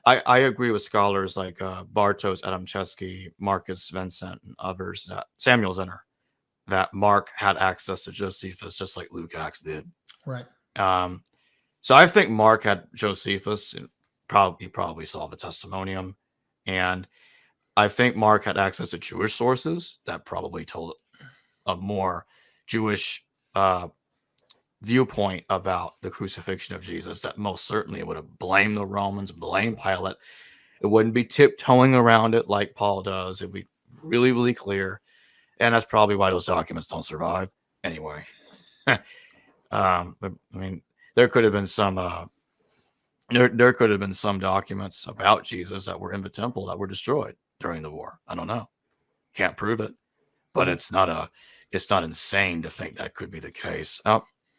I agree with scholars like Bartos, Adamczewski, Marcus Vincent, and others, Samuel Zenner, that Mark had access to Josephus just like Luke-Acts did. Right. So I think Mark had Josephus. He probably saw the testimonium, and I think Mark had access to Jewish sources that probably told a more Jewish viewpoint about the crucifixion of Jesus, that most certainly it would have blamed the Romans, blamed Pilate. It wouldn't be tiptoeing around it like Paul does. It'd be really, really clear. And that's probably why those documents don't survive anyway. I mean, there could have been some there could have been some documents about Jesus that were in the temple that were destroyed during the war. I don't know. Can't prove it. But it's not insane to think that could be the case.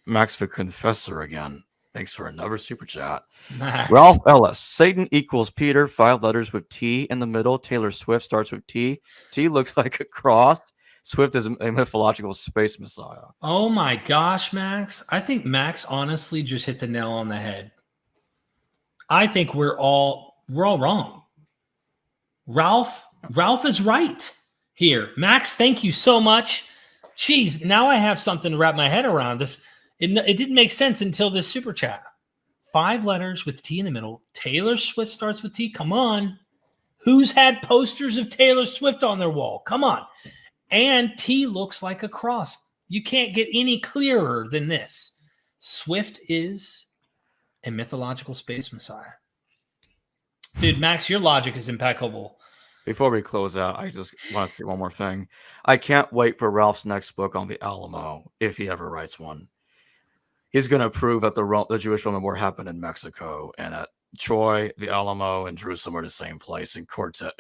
Max the Confessor again. Thanks for another super chat. Max. Ralph Ellis. Satan equals Peter. 5 letters with T in the middle. Taylor Swift starts with T. T looks like a cross. Swift is a mythological space messiah. Oh my gosh, Max. I think Max honestly just hit the nail on the head. I think we're all wrong. Ralph is right here. Max, thank you so much. Jeez, now I have something to wrap my head around. This. It didn't make sense until this super chat. 5 letters with T in the middle. Taylor Swift starts with T. Come on. Who's had posters of Taylor Swift on their wall? Come on. And T looks like a cross. You can't get any clearer than this. Swift is a mythological space messiah. Dude, Max, your logic is impeccable. Before we close out, I just want to say one more thing. I can't wait for Ralph's next book on the Alamo, if he ever writes one. He's going to prove that the Jewish Roman War happened in Mexico, and that Troy, the Alamo, and Jerusalem are the same place, and Cortez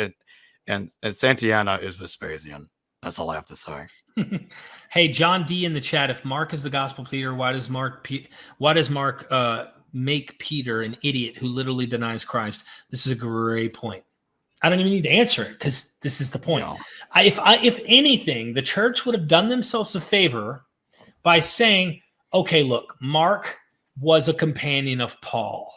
and Santillana is Vespasian. That's all I have to say. Hey, John D in the chat. If Mark is the gospel pleader, why does Mark make Peter an idiot who literally denies Christ? This is a great point. I don't even need to answer it because this is the point. No. If anything, the church would have done themselves a favor by saying, okay, look, Mark was a companion of Paul.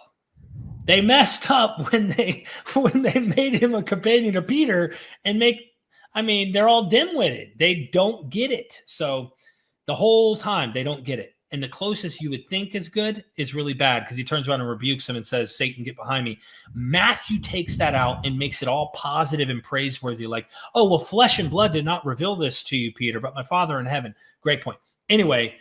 They messed up when they made him a companion of Peter and they're all dim-witted. They don't get it. So the whole time they don't get it. And the closest you would think is good is really bad because he turns around and rebukes him and says, Satan, get behind me. Matthew takes that out and makes it all positive and praiseworthy. Like, oh, well, flesh and blood did not reveal this to you, Peter, but my Father in heaven. Great point. Anyway,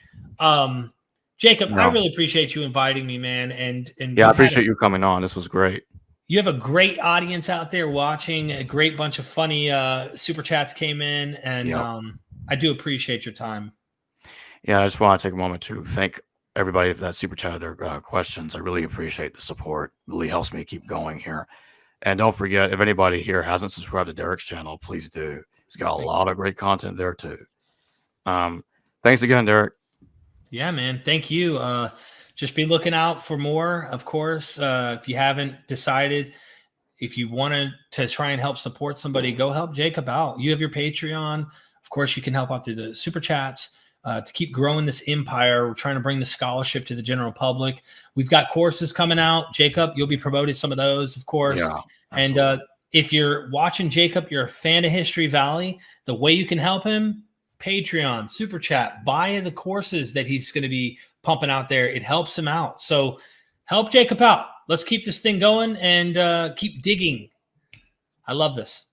Jacob, I really appreciate you inviting me, man. And yeah, I appreciate you coming on. This was great. You have a great audience out there watching. A great bunch of funny super chats came in, and I do appreciate your time. Yeah, I just want to take a moment to thank everybody for that super chat, their questions. I really appreciate the support. It really helps me keep going here. And don't forget, if anybody here hasn't subscribed to Derek's channel, please do. He's got a lot of great content there too. Thanks again, Derek. Yeah, man. Thank you. Just be looking out for more, of course. If you haven't decided, if you wanted to try and help support somebody, go help Jacob out. You have your Patreon. Of course, you can help out through the super chats. To keep growing this empire. We're trying to bring the scholarship to the general public. We've got courses coming out. Jacob, you'll be promoted some of those, of course. Yeah, and if you're watching Jacob, you're a fan of History Valley, the way you can help him, Patreon, super chat, buy the courses that he's going to be pumping out there. It helps him out. So help Jacob out. Let's keep this thing going and keep digging. I love this.